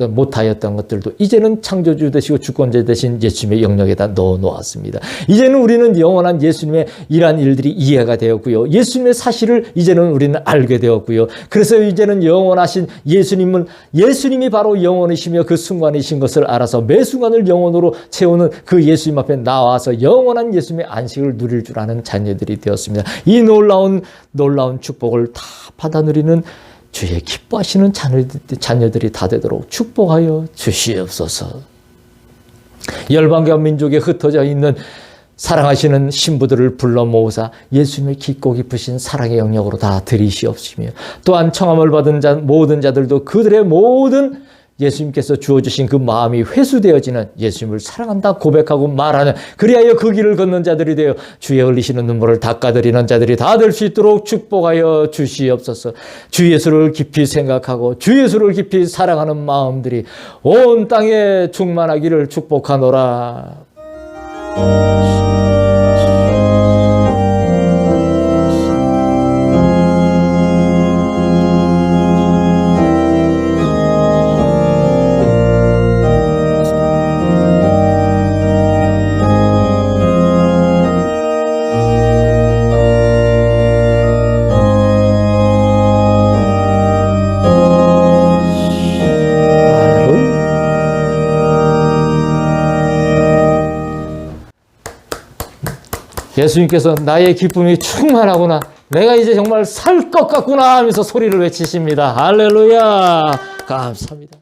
못하였던 것들도 이제는 창조주 되시고 주권자 되신 예수님의 영역에다 넣어놓았습니다. 이제는 우리는 영원한 예수님의 이러한 일들이 이해가 되었고요. 예수님의 사실을 이제는 우리는 알게 되었고요. 그래서 이제는 영원하신 예수님이 바로 영원이시며 그 순간이신 것을 알아서 매 순간을 영원으로 채우는 그 예수님 앞에 나와서 영원한 예수님의 안식을 누릴 줄 아는 자녀들이 되었습니다. 이 놀라운 축복을 다 받아 누리는 주의 기뻐하시는 자녀들이 다 되도록 축복하여 주시옵소서. 열방과 민족에 흩어져 있는 사랑하시는 신부들을 불러 모으사 예수님의 깊고 깊으신 사랑의 영역으로 다 들이시옵시며, 또한 청함을 받은 모든 자들도 그들의 모든 예수님께서 주어주신 그 마음이 회수되어지는 예수님을 사랑한다 고백하고 말하는, 그리하여 그 길을 걷는 자들이 되어 주의 흘리시는 눈물을 닦아드리는 자들이 다 될 수 있도록 축복하여 주시옵소서. 주 예수를 깊이 생각하고 주 예수를 깊이 사랑하는 마음들이 온 땅에 충만하기를 축복하노라. 예수님께서 나의 기쁨이 충만하구나, 내가 이제 정말 살 것 같구나 하면서 소리를 외치십니다. 할렐루야. 감사합니다.